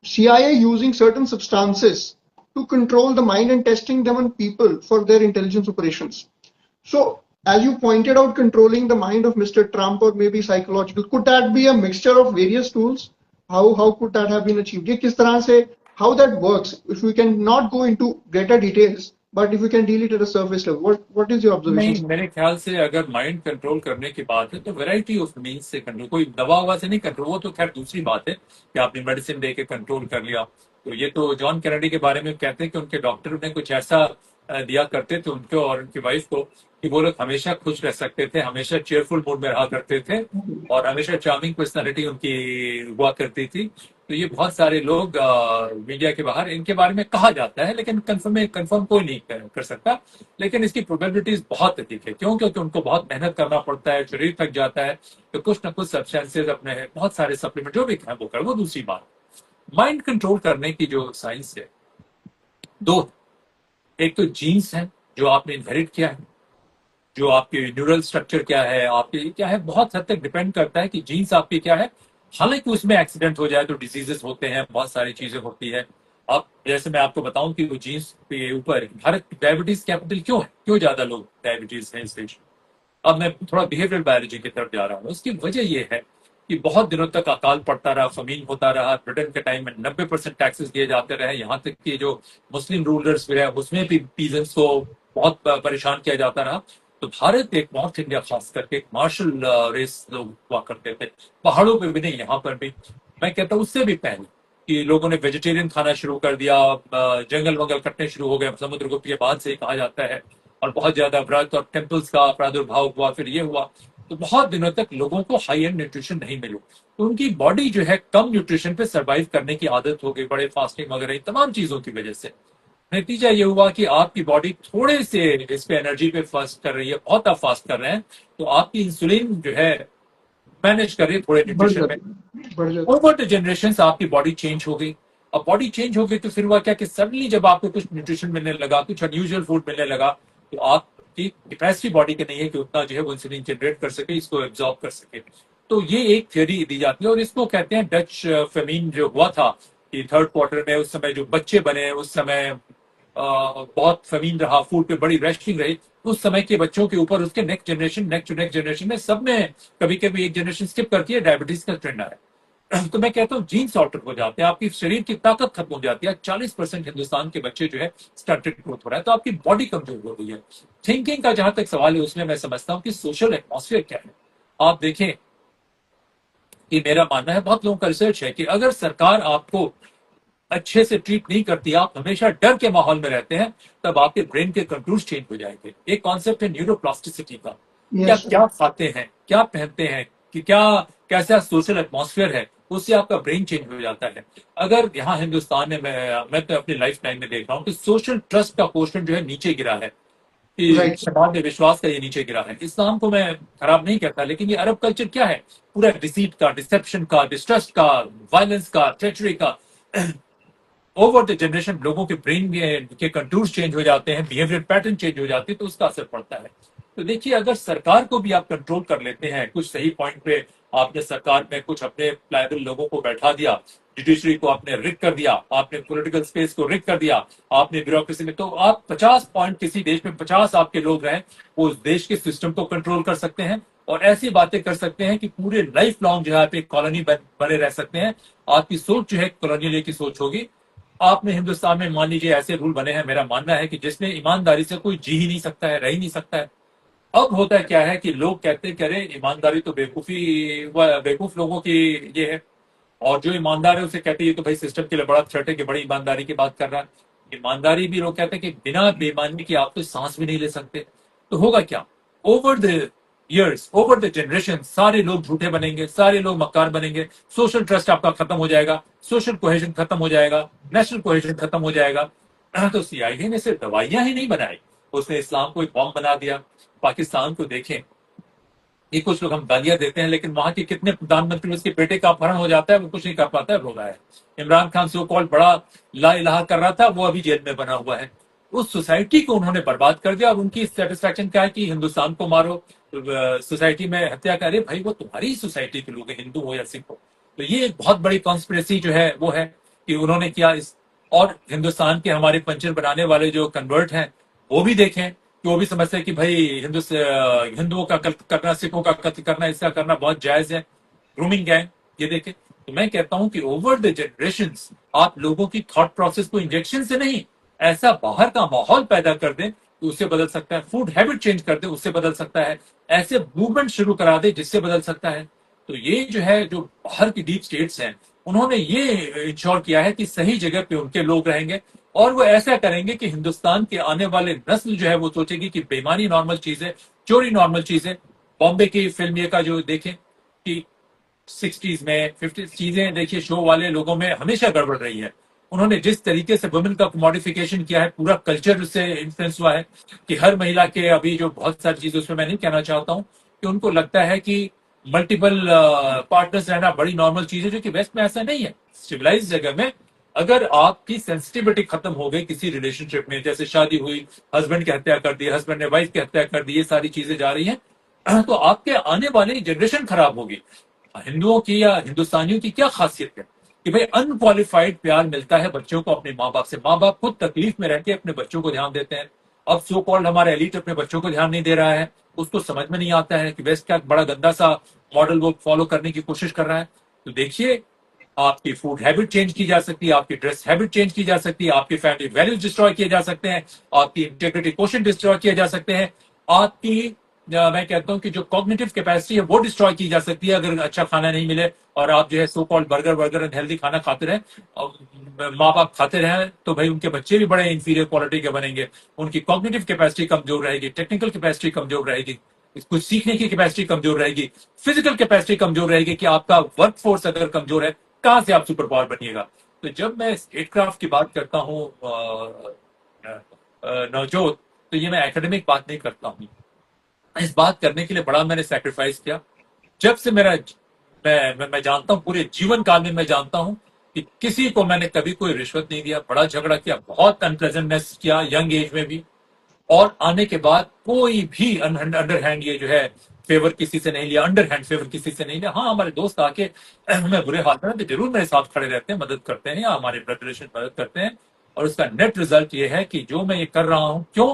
CIA using certain substances to control the mind and testing them on people for their intelligence operations. So as you pointed out, controlling the mind of Mr. Trump, or maybe psychological, could that be a mixture of various tools? How could that have been achieved? ये किस तरह से, how that works? If we can not go into greater details, but if we can deal it at a surface level, what is your observation? नहीं, मेरे ख्याल से अगर mind control करने की बात है तो वैरायटी ऑफ मीन्स से कंट्रोल, कोई दवा ववा से नहीं कंट्रोल, वो तो खैर दूसरी बात है कि आपने मेडिसिन दे के कंट्रोल कर लिया। तो ये तो जॉन कैनेडी के बारे में कहते हैं कि उनके डॉक्टर ने कुछ ऐसा दिया करते थे उनको और उनकी वाइफ को कि वो लोग हमेशा खुश रह सकते थे, हमेशा चेयरफुल मूड में रहा करते थे, और हमेशा चार्मिंग पर्सनालिटी उनकी हुआ करती थी। तो ये बहुत सारे लोग मीडिया के बाहर इनके बारे में कहा जाता है, लेकिन कंफर्म कोई नहीं कर सकता। लेकिन इसकी प्रोबेबिलिटीज बहुत अधिक है। क्यों? क्योंकि उनको बहुत मेहनत करना पड़ता है, शरीर थक जाता है, तो कुछ ना कुछ सब्सटेंसेज अपने बहुत सारे सप्लीमेंट जो भी खाएं वो कर, वो दूसरी बात। माइंड कंट्रोल करने की जो साइंस है, दो, एक तो जीन्स है जो आपने इनहेरिट किया है, जो आपके न्यूरल स्ट्रक्चर क्या है, आपके क्या है, बहुत हद तक डिपेंड करता है कि जीन्स आपकी क्या है। हालांकि उसमें एक्सीडेंट हो जाए तो डिजीजेस होते हैं, बहुत सारी चीजें होती है। अब जैसे मैं आपको बताऊं कि वो जीन्स के ऊपर, भारत डायबिटीज कैपिटल क्यों है, क्यों ज्यादा लोग डायबिटीज है इस देश। अब मैं थोड़ा बिहेवियरल बायोलॉजी की तरफ जा रहा हूँ। उसकी वजह यह है कि बहुत दिनों तक अकाल पड़ता रहा, फमीन होता रहा, ब्रिटेन के टाइम में 90% टैक्सेस दिए जाते रहे, यहाँ तक कि जो मुस्लिम रूलर्स रहे उसमें भी पीजेंट्स को बहुत परेशान किया जाता रहा। तो भारत एक नॉर्थ इंडिया खास करके एक मार्शल रेस लोग हुआ करते थे, पहाड़ों पे भी नहीं, यहाँ पर भी। मैं कहता हूँ उससे भी पहले कि लोगों ने वेजिटेरियन खाना शुरू कर दिया, जंगल वंगल कटने शुरू हो गए, समुद्रगुप्त के बाद से ही कहा जाता है, और बहुत ज्यादा व्रत और टेम्पल्स का प्रादुर्भाव हुआ, फिर ये हुआ। तो बहुत दिनों तक लोगों को हाई एंड न्यूट्रिशन नहीं मिला, तो उनकी बॉडी जो है कम न्यूट्रिशन पे सर्वाइव करने की आदत हो गई, बड़े फास्टिंग वगैरह तमाम चीजों की वजह से। नतीजा ये हुआ कि आपकी बॉडी थोड़े से इस पे एनर्जी पे फास्ट कर रही है, बहुत आप फास्ट कर रहे हैं, तो आपकी इंसुलिन जो है मैनेज कर रही है थोड़े न्यूट्रिशन में। ओवर द जनरेशन आपकी बॉडी चेंज हो गई। अब बॉडी चेंज हो गई तो फिर हुआ क्या कि सडनली जब आपको कुछ न्यूट्रिशन मिलने लगा, कुछ अनयूजुअल फूड मिलने लगा, तो आपकी कैपेसिटी बॉडी की नहीं है कि उतना जो है वो इंसुलिन जनरेट कर सके, इसको एब्जॉर्ब कर सके। तो ये एक थ्योरी दी जाती है, और इसको कहते हैं डच फेमीन जो हुआ था कि थर्ड क्वार्टर में, उस समय जो बच्चे बने, उस समय बहुत फमीन रहा, फूड पे बड़ी रेस्टिंग रही, उस समय के बच्चों के ऊपर उसके नेक्स्ट जनरेशन में सब में कभी कभी एक जनरेशन स्किप करती है, डायबिटीज का ट्रेंड आया। तो मैं कहता हूँ जीन्स ऑल्टर हो जाते हैं, आपकी शरीर की ताकत खत्म हो जाती है। 40% हिंदुस्तान के बच्चे जो है स्टंटेड ग्रोथ हो रहा है, तो आपकी बॉडी कमजोर हो गई है। थिंकिंग का जहां तक सवाल है, उसमें मैं समझता हूँ कि सोशल एटमॉस्फेयर क्या है। आप देखें कि मेरा मानना है, बहुत लोगों का रिसर्च है कि अगर सरकार आपको अच्छे से ट्रीट नहीं करती, आप हमेशा डर के माहौल में रहते हैं, तब आपके ब्रेन के कंटूर्स चेंज हो जाएंगे। एक कॉन्सेप्ट है न्यूरोप्लास्टिसिटी का, कि आप Yes, sir. क्या खाते हैं, क्या पहनते हैं, कि क्या कैसा सोशल एटमॉस्फेयर है, उससे आपका ब्रेन चेंज हो जाता है। अगर यहाँ हिंदुस्तान में मैं तो अपनी लाइफ टाइम में देख रहा हूँ कि सोशल ट्रस्ट का पोर्शन जो है नीचे गिरा है, कि Right, sir. समाज में विश्वास का ये नीचे गिरा है। इस्लाम को मैं खराब नहीं कहता, लेकिन ये अरब कल्चर क्या है, पूरा डिसीट का, डिसेप्शन का, डिस्ट्रस्ट का, वायलेंस का, ट्रेचरी का। ओवर द जनरेशन लोगों के ब्रेन के कंटूर्स चेंज हो जाते हैं, बिहेवियर पैटर्न चेंज हो जाते हैं, तो उसका असर पड़ता है। तो देखिए, अगर सरकार को भी आप कंट्रोल कर लेते हैं कुछ सही पॉइंट पे, आपने सरकार में कुछ अपने प्लायबल लोगों को बैठा दिया, जुडिशरी को आपने रिक कर दिया, आपने पॉलिटिकल स्पेस को रिक कर दिया, आपने ब्यूरोक्रेसी में, तो आप 50 पॉइंट किसी देश में 50 आपके लोग रहे, वो उस देश के सिस्टम को कंट्रोल कर सकते हैं और ऐसी बातें कर सकते हैं कि पूरे लाइफ लॉन्ग जो है आप एक कॉलोनी बने रह सकते हैं। आपकी सोच जो है कॉलोनियल की सोच होगी। आपने हिंदुस्तान में मान लीजिए ऐसे रूल बने हैं, मेरा मानना है कि जिसमें ईमानदारी से कोई जी ही नहीं सकता है, रह ही नहीं सकता है। अब होता है क्या है कि लोग कहते हैं कि अरे ईमानदारी तो बेवकूफ लोगों की ये है, और जो ईमानदार है उसे कहते हैं ये तो भाई सिस्टम के लिए बड़ा थ्रेट है कि बड़ी ईमानदारी की बात कर रहा है। ईमानदारी भी लोग कहते हैं कि बिना बेईमानी के आप तो सांस भी नहीं ले सकते। तो होगा क्या, over the years, over the generation, सारे लोग झूठे बनेंगे, सारे लोग मक्कार बनेंगे, सोशल ट्रस्ट आपका खत्म हो जाएगा, सोशल कोहेजन खत्म हो जाएगा, नेशनल कोहेजन खत्म हो जाएगा। तो सीआईए ने सिर्फ दवाइयां ही नहीं बनाई, उसने इस्लाम को एक बॉम्ब बना दिया। पाकिस्तान को देखें, ये कुछ लोग हम गालियां देते हैं, लेकिन वहां के कितने प्रधानमंत्री, उसके बेटे का अपहरण हो जाता है, वो कुछ नहीं कर पाता है, रो रहा है। इमरान खान सो कॉल्ड बड़ा ला इलाहा कर रहा था, वो अभी जेल में बना हुआ है। उस सोसाइटी को उन्होंने बर्बाद कर दिया, और उनकी सेटिस्फेक्शन क्या है कि हिंदुस्तान को मारो, सोसाइटी में हत्या करे। भाई वो तुम्हारी सोसाइटी के लोग हैं, हिंदू हो या सिख हो। तो ये एक बहुत बड़ी कॉन्स्पिरेसी जो है वो है कि उन्होंने किया इस। और हिंदुस्तान के हमारे पंचर बनाने वाले जो कन्वर्ट हैं, वो भी देखें कि वो भी समझते हैं कि भाई हिंदुओं का कत्ल करना, सिखों का कत्ल करना, इसका करना बहुत जायज है, ग्रूमिंग गैंग, ये देखें। तो मैं कहता हूं कि ओवर द जनरेशन आप लोगों की थॉट प्रोसेस को इंजेक्शन से नहीं, ऐसा बाहर का माहौल पैदा कर दें तो उससे बदल सकता है। फूड हैबिट चेंज कर दे, उससे बदल सकता है। ऐसे मूवमेंट शुरू करा दे जिससे बदल सकता है। तो ये जो है, जो बाहर की डीप स्टेट्स हैं, उन्होंने ये इंश्योर किया है कि सही जगह पे उनके लोग रहेंगे, और वो ऐसा करेंगे कि हिंदुस्तान के आने वाले नस्ल जो है वो सोचेगी कि बेईमानी नॉर्मल चीज है, चोरी नॉर्मल चीज है। बॉम्बे की फिल्म ये का जो देखें कि 60s में 50 चीजें देखिए, शो वाले लोगों में हमेशा गड़बड़ रही है। उन्होंने जिस तरीके से वुमेन का मॉडिफिकेशन किया है, पूरा कल्चर उससे इन्फ्लुएंस हुआ है कि हर महिला के अभी जो बहुत सारी चीजें, उसमें मैं नहीं कहना चाहता हूँ कि उनको लगता है कि मल्टीपल पार्टनर्स रहना बड़ी नॉर्मल चीज है, जो कि वेस्ट में ऐसा नहीं है। सिविलाइज जगह में अगर आपकी सेंसिटिविटी खत्म हो गई किसी रिलेशनशिप में, जैसे शादी हुई, हस्बैंड की हत्या कर दी, हस्बैंड ने वाइफ की हत्या कर दी, ये सारी चीजें जा रही हैं, तो आपके आने वाली जनरेशन खराब होगी। हिंदुओं की या हिंदुस्तानियों की क्या खासियत है कि भाई अनक्वालिफाइड प्यार मिलता है बच्चों को अपने माँ बाप से, माँ बाप खुद तकलीफ में रह के अपने बच्चों को ध्यान देते हैं। अब सो कॉल्ड हमारा एलिट अपने बच्चों को ध्यान नहीं दे रहा है, उसको समझ में नहीं आता है कि वेस्ट का बड़ा गंदा सा मॉडल वो फॉलो करने की कोशिश कर रहा है। तो देखिए, आपकी फूड हैबिट चेंज की जा सकती है, आपकी ड्रेस हैबिट चेंज की जा सकती है, आपकी फैमिली वैल्यूज डिस्ट्रॉय किए जा सकते हैं, आपकी इंटेग्रिटी क्वेश्चन डिस्ट्रॉय किए जा सकते हैं, आपकी मैं कहता हूं कि जो कॉग्निटिव कैपेसिटी है वो डिस्ट्रॉय की जा सकती है अगर अच्छा खाना नहीं मिले, और आप जो है सो कॉल्ड बर्गर वर्गर अनहेल्दी खाना खाते रहे, माँ बाप खाते रहे, तो भाई उनके बच्चे भी बड़े इंफीरियर क्वालिटी के बनेंगे। उनकी कॉग्निटिव कैपेसिटी कमजोर रहेगी, टेक्निकल कैपेसिटी कमजोर रहेगी, कुछ सीखने की कैपेसिटी कमजोर रहेगी, फिजिकल कैपेसिटी कमजोर रहेगी। कि आपका वर्क फोर्स अगर कमजोर है, कहां से आप सुपर पावर बनिएगा। तो जब मैं स्टेटक्राफ्ट की बात करता हूँ नवजोत, तो ये मैं एकेडमिक बात नहीं करता हूँ। इस बात करने के लिए बड़ा मैंने सेक्रीफाइस किया। जब से मेरा मैं जानता हूं, पूरे जीवन काल में मैं जानता हूं कि किसी को मैंने कभी कोई रिश्वत नहीं दिया, बड़ा झगड़ा किया, बहुत अनप्लेजेंटनेस किया यंग एज में भी, और आने के बाद कोई भी अंडरहैंड ये जो है फेवर किसी से नहीं लिया, अंडरहैंड फेवर किसी से नहीं लिया। हाँ, हमारे दोस्त आके मैं बुरे हाल में तो जरूर मेरे साथ खड़े रहते हैं, मदद करते हैं, या हमारे ब्लड रिलेशन मदद करते हैं, और उसका नेट रिजल्ट ये है कि जो मैं ये कर रहा हूं, क्यों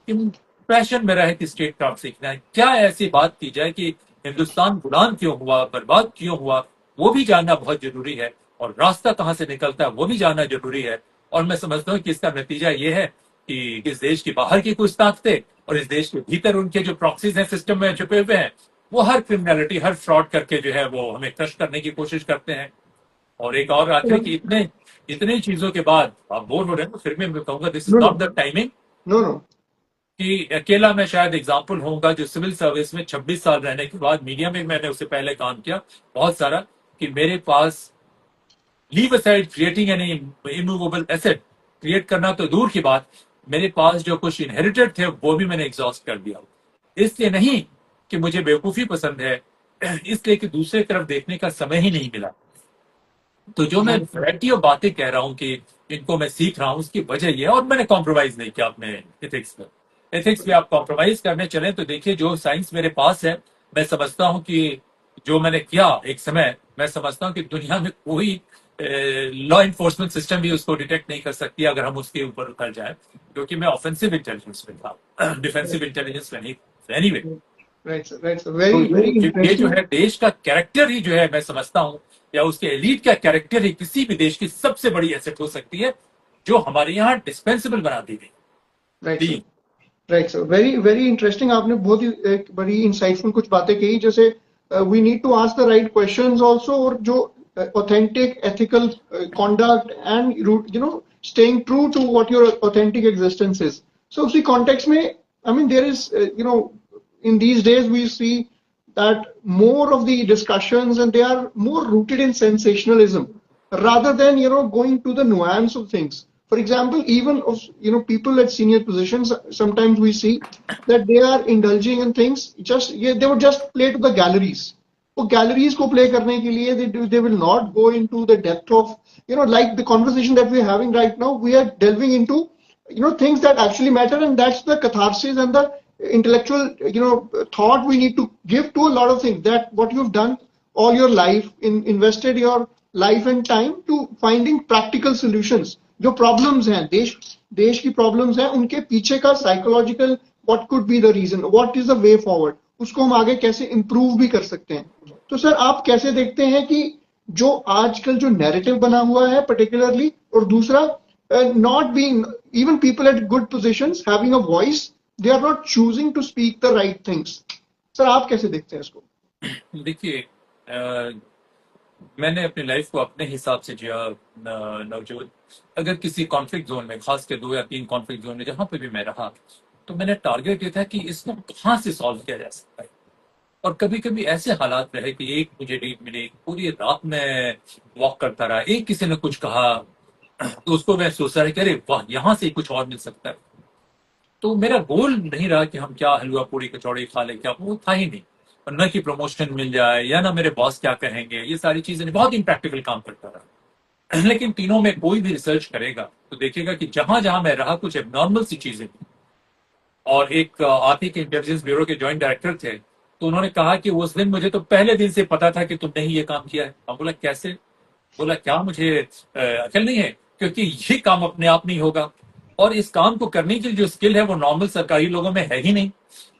कि पैशन मेरा है कि स्टेट क्राफ्ट सीखना है। क्या ऐसी बात की जाए कि हिंदुस्तान गुलाम क्यों हुआ, बर्बाद क्यों हुआ, वो भी जानना बहुत जरूरी है, और रास्ता कहां से निकलता है वो भी जानना जरूरी है। और मैं समझता हूँ कि इसका नतीजा ये है कि इस देश के बाहर की कुछ ताकतें और इस देश के भीतर उनके जो प्रॉक्सीज हैं, सिस्टम में छुपे हुए हैं, वो हर क्रिमिनलिटी, हर फ्रॉड करके जो है वो हमें क्रश करने की कोशिश करते हैं। और एक और आखिरी कि इतने इतने चीजों के बाद आप बोर हो रहे हैं तो फिर मैं कहूंगा this is no no not the timing no no कि अकेला मैं शायद एग्जाम्पल होऊंगा जो सिविल सर्विस में 26 साल रहने के बाद मीडिया में मैंने उससे पहले काम किया बहुत सारा कि मेरे पास leave aside creating an immovable asset create करना तो दूर की बात मेरे पास जो कुछ इनहेरिटेड थे वो भी मैंने एग्जॉस्ट कर दिया इसलिए नहीं कि मुझे बेवकूफी पसंद है इसलिए कि दूसरे तरफ देखने का समय ही नहीं मिला तो जो मैं वैरायटी ऑफ बातें कह रहा हूं कि इनको मैं सीख रहा हूं उसकी वजह यह है और मैंने कॉम्प्रोमाइज नहीं किया अपने एथिक्स में एथिक्स में आप कॉम्प्रोमाइज करने चले तो देखिए जो साइंस मेरे पास है मैं समझता हूं कि जो मैंने किया एक समय मैं समझता हूं कि दुनिया में कोई लॉ इन्फोर्समेंट सिस्टम भी उसको डिटेक्ट नहीं कर सकती अगर हम उसके ऊपर उतर जाए क्योंकि मैं ऑफेंसिव इंटेलिजेंस में था डिफेंसिव इंटेलिजेंस में नहीं एनीवे राइट सर तो वेरी वेरी ये जो इंटरेस्टिंग है देश का कैरेक्टर ही जो है मैं समझता हूं या उसके एलीट का कैरेक्टर ही किसी भी देश की सबसे बड़ी एसेट हो सकती है जो हमारे यहाँ डिस्पेंसिबल बना दी गई right sir right sir very very interesting आपने बहुत ही एक बड़ी इंसाइटफुल कुछ बातें कही जैसे we need to ask the right questions also और जो authentic ethical conduct and staying true to what your authentic existence is so उसी context में I mean there is in these days we see that more of the discussions and they are more rooted in sensationalism rather than going to the nuance of things for example even of people at senior positions sometimes we see that they are indulging in things just they would just play to the galleries वो galleries को play करने के लिए they will not go into the depth of like the conversation that we're having right now we are delving into things that actually matter and that's the catharsis and the intellectual thought we need to give to a lot of things that what you've done all your life invested your life and time to finding practical solutions जो problems हैं देश की problems हैं उनके पीछे का psychological what could be the reason what is the way forward उसको हम आगे कैसे improve भी कर सकते हैं तो सर आप कैसे देखते हैं कि जो आजकल जो नैरेटिव बना हुआ है पर्टिकुलरली और दूसरा not being even people at good positions having a voice they are not choosing to speak the right things sir आप कैसे देखते हैं इसको देखिए मैंने अपनी लाइफ को अपने हिसाब से जिया नवजोत अगर किसी कॉन्फ्लिक्ट जोन में खास के 2 या 3 कॉन्फ्लिक्ट जोन में जहां पे भी मैं रहा तो मैंने टारगेट ये था कि इसको कहाँ से सॉल्व किया जा सकता है और कभी कभी ऐसे हालात रहे कि एक मुझे लीड मिली पूरी रात में वॉक करता रहा एक किसी ने कुछ कहा तो उसको मैं सोच रहा कि अरे वाह यहाँ से कुछ और मिल सकता है तो मेरा गोल नहीं रहा कि हम क्या हलवा पूरी कचौड़ी खा ले क्या वो था ही नहीं और न कि प्रमोशन मिल जाए या ना मेरे बॉस क्या कहेंगे ये सारी चीजें बहुत इम्प्रैक्टिकल काम करता रहा लेकिन तीनों में कोई भी रिसर्च करेगा तो देखेगा कि जहां जहां मैं रहा कुछ एबनॉर्मल सी चीजें और एक आप ही के इंटेलिजेंस ब्यूरो के ज्वाइंट डायरेक्टर थे तो उन्होंने कहा कि उस दिन मुझे तो पहले दिन से पता था कि तुमने ही ये काम किया है हम बोला कैसे बोला क्या मुझे अकल नहीं है क्योंकि ये काम अपने आप नहीं होगा और इस काम को करने की जो स्किल है वो नॉर्मल सरकारी लोगों में है ही नहीं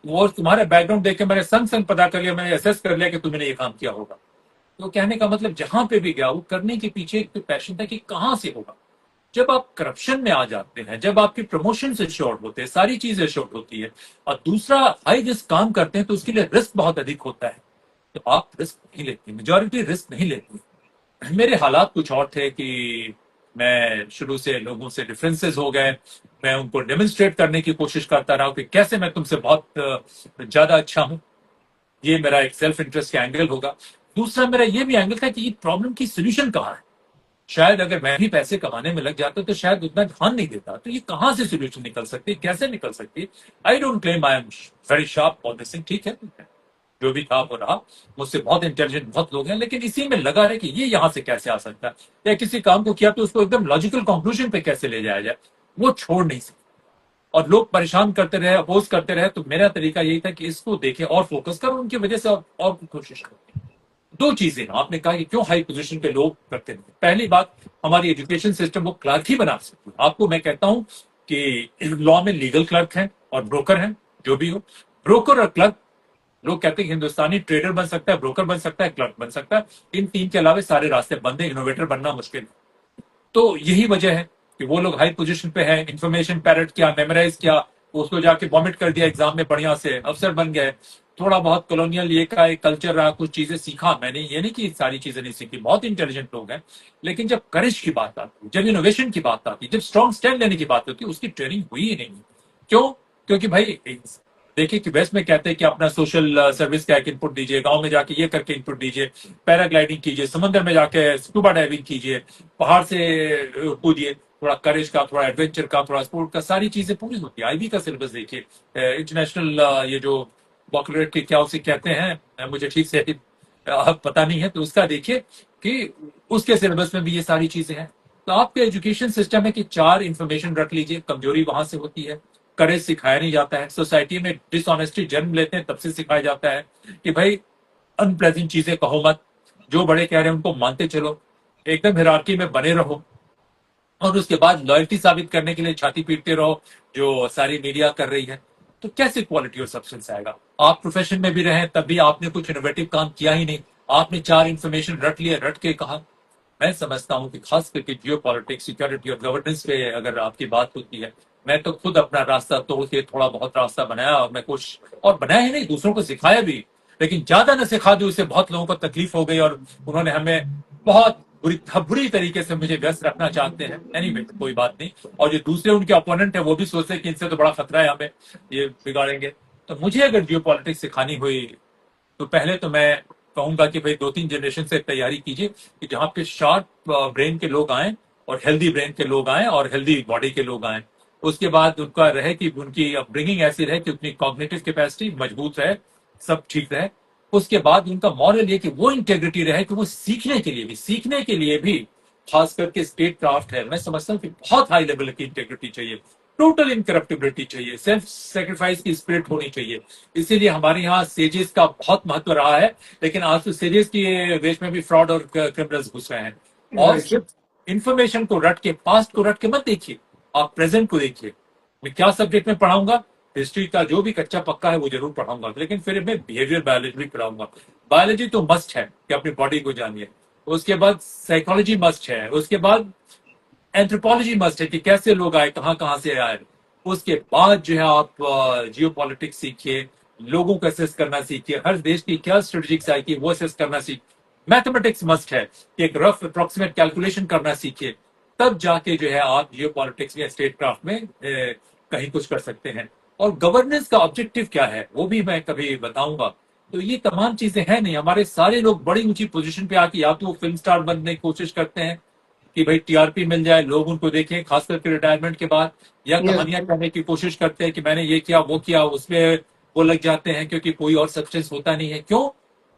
वो तुम्हारा बैकग्राउंड देख के मैंने संग संग पता कर लिया मैंने असेस कर लिया कि तुमने ये काम किया होगा तो कहने का मतलब जहां पे भी गया वो करने के पीछे एक पैशन था कि कहां से होगा जब आप करप्शन में आ जाते हैं जब आपकी प्रमोशन से शॉर्ट होते हैं सारी चीजें शॉर्ट होती है और दूसरा हाई रिस्क काम करते हैं तो उसके लिए रिस्क बहुत अधिक होता है तो आप रिस्क नहीं लेते मेजोरिटी रिस्क नहीं लेती मेरे हालात कुछ और थे कि मैं शुरू से लोगों से डिफरेंसेस हो गए मैं उनको डेमोन्स्ट्रेट करने की कोशिश करता रहा कि कैसे मैं तुमसे बहुत ज्यादा अच्छा हूं ये मेरा एक सेल्फ इंटरेस्ट का एंगल होगा दूसरा मेरा ये भी एंगल था कि ये प्रॉब्लम की सोल्यूशन कहाँ है शायद अगर मैं भी पैसे कमाने में लग जाता तो शायद उतना ध्यान नहीं देता तो ये कहां से सोल्यूशन निकल सकती है कैसे निकल सकती है I don't claim I am very sharp on this thing ठीक है जो भी था वो रहा मुझसे बहुत इंटेलिजेंट बहुत लोग हैं लेकिन इसी में लगा रहे कि ये यहाँ से कैसे आ सकता है या किसी काम को किया तो उसको एकदम लॉजिकल कंक्लूजन पे कैसे ले जाया जाए वो छोड़ नहीं सकते और लोग परेशान करते रहे अपोज करते रहे तो मेरा तरीका यही था कि इसको देखें और फोकस करो उनकी वजह से और कोशिश करें 2 चीजें आपने कहा कि क्यों हाई पोजीशन पे लोग करते हैं पहली बात हमारी एजुकेशन सिस्टम वो क्लर्क ही बना सकती है आपको मैं कहता हूं कि लॉ में लीगल क्लर्क हैं और ब्रोकर हैं जो भी हो ब्रोकर और क्लर्क लोग कहते हैं हिंदुस्तानी ट्रेडर बन सकता है ब्रोकर बन सकता है क्लर्क बन सकता है इन 3 के अलावा सारे रास्ते बंद है इनोवेटर बनना मुश्किल तो यही वजह है कि वो लोग हाई पोजीशन पे है इंफॉर्मेशन पैरेट किया मेमोराइज किया उसको जाके वॉमिट कर दिया एग्जाम में बढ़िया से अफसर बन गए थोड़ा बहुत कॉलोनियल ये का एक कल्चर रहा, कुछ चीजें सीखा मैंने, ये नहीं कि सारी चीजें नहीं सीखी, बहुत इंटेलिजेंट लोग हैं, लेकिन जब करेज की बात आती, जब इनोवेशन की बात आती, जब स्ट्रॉन्ग स्टैंड लेने की बात होती, उसकी ट्रेनिंग हुई ही नहीं। क्यों? क्योंकि भाई देखिए कि वेस्ट में कहते हैं कि अपना सोशल सर्विस का एक इनपुट दीजिए, गांव में जाके ये करके इनपुट दीजिए, पैराग्लाइडिंग कीजिए, समुद्र में जाके स्कूबा डाइविंग कीजिए, पहाड़ से कूदिए, थोड़ा करेज का, थोड़ा एडवेंचर का, थोड़ा स्पोर्ट का, सारी चीजें पूरी होती है। आईबी का सिलेबस देखिए, इंटरनेशनल ये जो बॉकलेट के क्या उसे कहते हैं, मुझे ठीक से पता नहीं है, तो उसका देखिए कि उसके सिलेबस में भी ये सारी चीजें हैं। तो आपके एजुकेशन सिस्टम है कि 4 इंफॉर्मेशन रख लीजिए, कमजोरी वहां से होती है, करेज सिखाया नहीं जाता है, सोसाइटी में डिसऑनेस्टी जन्म लेते हैं तब से सिखाया जाता है कि भाई अनप्लेजेंट चीजें कहो मत, जो बड़े कह रहे हैं उनको मानते चलो, एकदम हिरार्की में बने रहो, और उसके बाद लॉयल्टी साबित करने के लिए छाती पीटते रहो, जो सारी मीडिया कर रही है। तो कैसे क्वालिटी और सब्सटेंस आएगा? आप प्रोफेशन में भी रहे तब भी आपने कुछ इनोवेटिव काम किया ही नहीं, आपने 4 इंफॉर्मेशन रट लिया, रट के कहा। मैं समझता हूं कि खास करके जियो पॉलिटिक्स, सिक्योरिटी और गवर्नेंस पे अगर आपकी बात होती है, मैं तो खुद अपना रास्ता तोड़ के थोड़ा बहुत रास्ता बनाया, और मैं कुछ और बनाया ही नहीं, दूसरों को सिखाया भी, लेकिन ज्यादा न सिखा दी, उससे बहुत लोगों को तकलीफ हो गई और उन्होंने हमें बहुत बुरी तरीके से मुझे व्यस्त रखना चाहते हैं। एनीवे, कोई बात नहीं। और जो दूसरे उनके अपोनेंट है वो भी सोचते हैं कि इनसे तो बड़ा खतरा है, हमें ये बिगाड़ेंगे। तो मुझे अगर जियो पॉलिटिक्स सिखानी हुई तो पहले तो मैं कहूंगा कि भाई 2-3 जनरेशन से तैयारी कीजिए कि जहां पे शार्प ब्रेन के लोग आए, और हेल्दी ब्रेन के लोग आए, और हेल्दी बॉडी के लोग आए। उसके बाद उनका रहे कि उनकी अपब्रिंगिंग ऐसी रहे कि उनकी कॉग्निटिव कैपेसिटी मजबूत रहे, सब ठीक रहे। उसके बाद उनका मॉरल ये कि वो इंटेग्रिटी रहे कि वो सीखने के लिए भी खास करके स्टेट क्राफ्ट है, मैं समझता हूँ कि बहुत हाई लेवल की इंटेग्रिटी चाहिए, टोटल इनकरप्टिबिलिटी चाहिए, सेल्फ सेक्रीफाइस की स्पिरिट होनी चाहिए। इसीलिए हमारे यहाँ सेजेस का बहुत महत्व रहा है, लेकिन आज तो सेजेस की वेश में भी फ्रॉड और क्रिमिनल्स घुस रहे हैं। और Right. सिर्फ इंफॉर्मेशन को रट के, पास्ट को रट के मत देखिए, आप प्रेजेंट को देखिए। मैं क्या सब्जेक्ट में पढ़ाऊंगा? हिस्ट्री का जो भी कच्चा पक्का है वो जरूर पढ़ाऊंगा, लेकिन फिर मैं बिहेवियर बायोलॉजी भी पढ़ाऊंगा। बायोलॉजी तो मस्ट है कि अपनी बॉडी को जानिए, उसके बाद साइकोलॉजी मस्ट है, उसके बाद एंथ्रोपोलॉजी मस्ट है कि कैसे लोग आए, कहाँ कहाँ से आए। उसके बाद जो है आप जियो पॉलिटिक्स सीखिए, लोगों को असेस करना सीखिए, हर देश की क्या स्ट्रेटेजिक्स आएगी वो असेस करना सीखिए। मैथमेटिक्स मस्ट है कि एक रफ अप्रोक्सीमेट कैलकुलेशन करना सीखिए, तब जाके जो है आप जियो पॉलिटिक्स या स्टेट क्राफ्ट में कहीं कुछ कर सकते हैं। और गवर्नेंस का ऑब्जेक्टिव क्या है वो भी मैं कभी बताऊंगा। तो ये तमाम चीजें हैं नहीं, हमारे सारे लोग बड़ी ऊंची पोजीशन पे आके या तो फिल्म स्टार बनने की कोशिश करते हैं कि भाई टीआरपी मिल जाए, लोग उनको देखें, खास करके रिटायरमेंट के बाद, या Yes. कहानियां कहने की कोशिश करते हैं कि मैंने ये किया वो किया, उसमें वो लग जाते हैं, क्योंकि कोई और सब्सटेंस होता नहीं है। क्यों?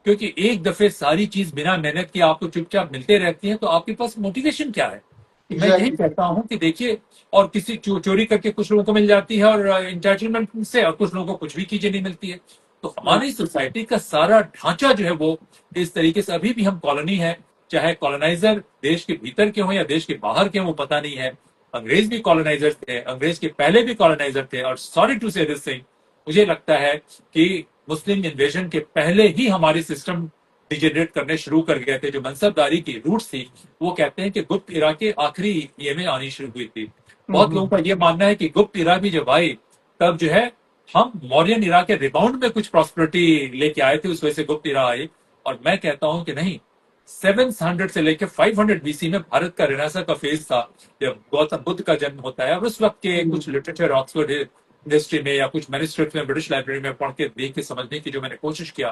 क्योंकि एक दफे सारी चीज बिना मेहनत के आपको चुपचाप मिलते रहती है, तो आपके पास मोटिवेशन क्या है? मैं यही Exactly. कहता हूं कि देखिए, और किसी चोरी करके कुछ लोगों को मिल जाती है, और इंटैचमेंट से, और कुछ लोगों को कुछ भी चीजें नहीं मिलती है। तो Right. हमारी सोसाइटी का सारा ढांचा जो है वो इस तरीके से, अभी भी हम कॉलोनी है, चाहे कॉलोनाइजर देश के भीतर के हों या देश के बाहर के हों, वो पता नहीं है। अंग्रेज भी कॉलोनाइजर थे, अंग्रेज के पहले भी कॉलोनाइजर थे, और sorry to say this thing, मुझे लगता है कि मुस्लिम इन्वेजन के पहले ही हमारे सिस्टम डिजेनरेट करने शुरू कर गए थे। जो मनसबदारी की रूट्स थी, वो कहते हैं कि गुप्त इरा के आखिरी ये में आनी शुरू हुई थी। बहुत लोगों का ये मानना है कि गुप्त इरा भी जब आई, तब जो है हम मौर्यन इरा के रिबाउंड में कुछ प्रॉस्पेरिटी लेके आए थे, उस वजह से गुप्त इरा आई। और मैं कहता हूं कि नहीं, 700 से लेकर 500 बीसी में भारत का रेनेसां का फेज था, जब गौतम बुद्ध का जन्म होता है। और उस वक्त के कुछ लिटरेचर ऑक्सफोर्ड हिस्ट्री में या कुछ मैन्युस्क्रिप्ट में ब्रिटिश लाइब्रेरी में पढ़ के देख के समझने की जो मैंने कोशिश किया,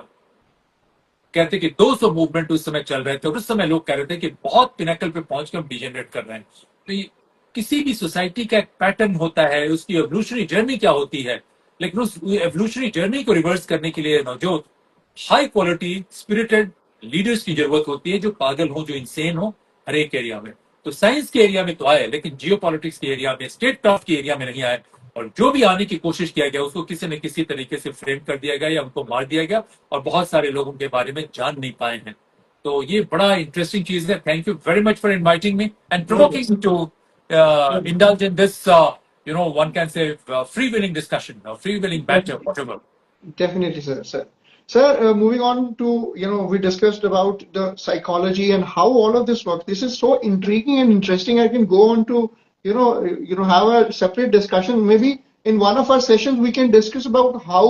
कहते कि 200 मूवमेंट उस समय चल रहे थे, और उस समय लोग कह रहे थे कि बहुत पिनकल पे पहुंच के हम डिजेनरेट कर रहे हैं। तो ये किसी भी सोसाइटी का एक पैटर्न होता है, उसकी एवोल्यूशनरी जर्नी क्या होती है, लेकिन उस एवोल्यूशनरी जर्नी को रिवर्स करने के लिए जो हाई क्वालिटी स्पिरिटेड लीडर्स की जरूरत होती है, जो पागल हो, जो इंसेन हो, हर एक एरिया में। तो साइंस के एरिया में तो आए, लेकिन जियो पॉलिटिक्स के एरिया में, स्टेट क्राफ्ट के एरिया में नहीं आए। और जो भी आने की कोशिश किया गया, उसको किसी न किसी तरीके से फ्रेम कर दिया गया या उनको मार दिया गया, और बहुत सारे लोग उनके बारे में जान नहीं पाए हैं। तो ये बड़ा इंटरेस्टिंग चीज है। Thank you very much for inviting me and provoking to indulge in this, one can say free willing discussion, free willing banter, whatever. Definitely, sir. Sir, moving on to, we discussed about the psychology and how all of this works. This is so intriguing and interesting. I can go on to, have a separate discussion. Maybe in one of our sessions, we can discuss about how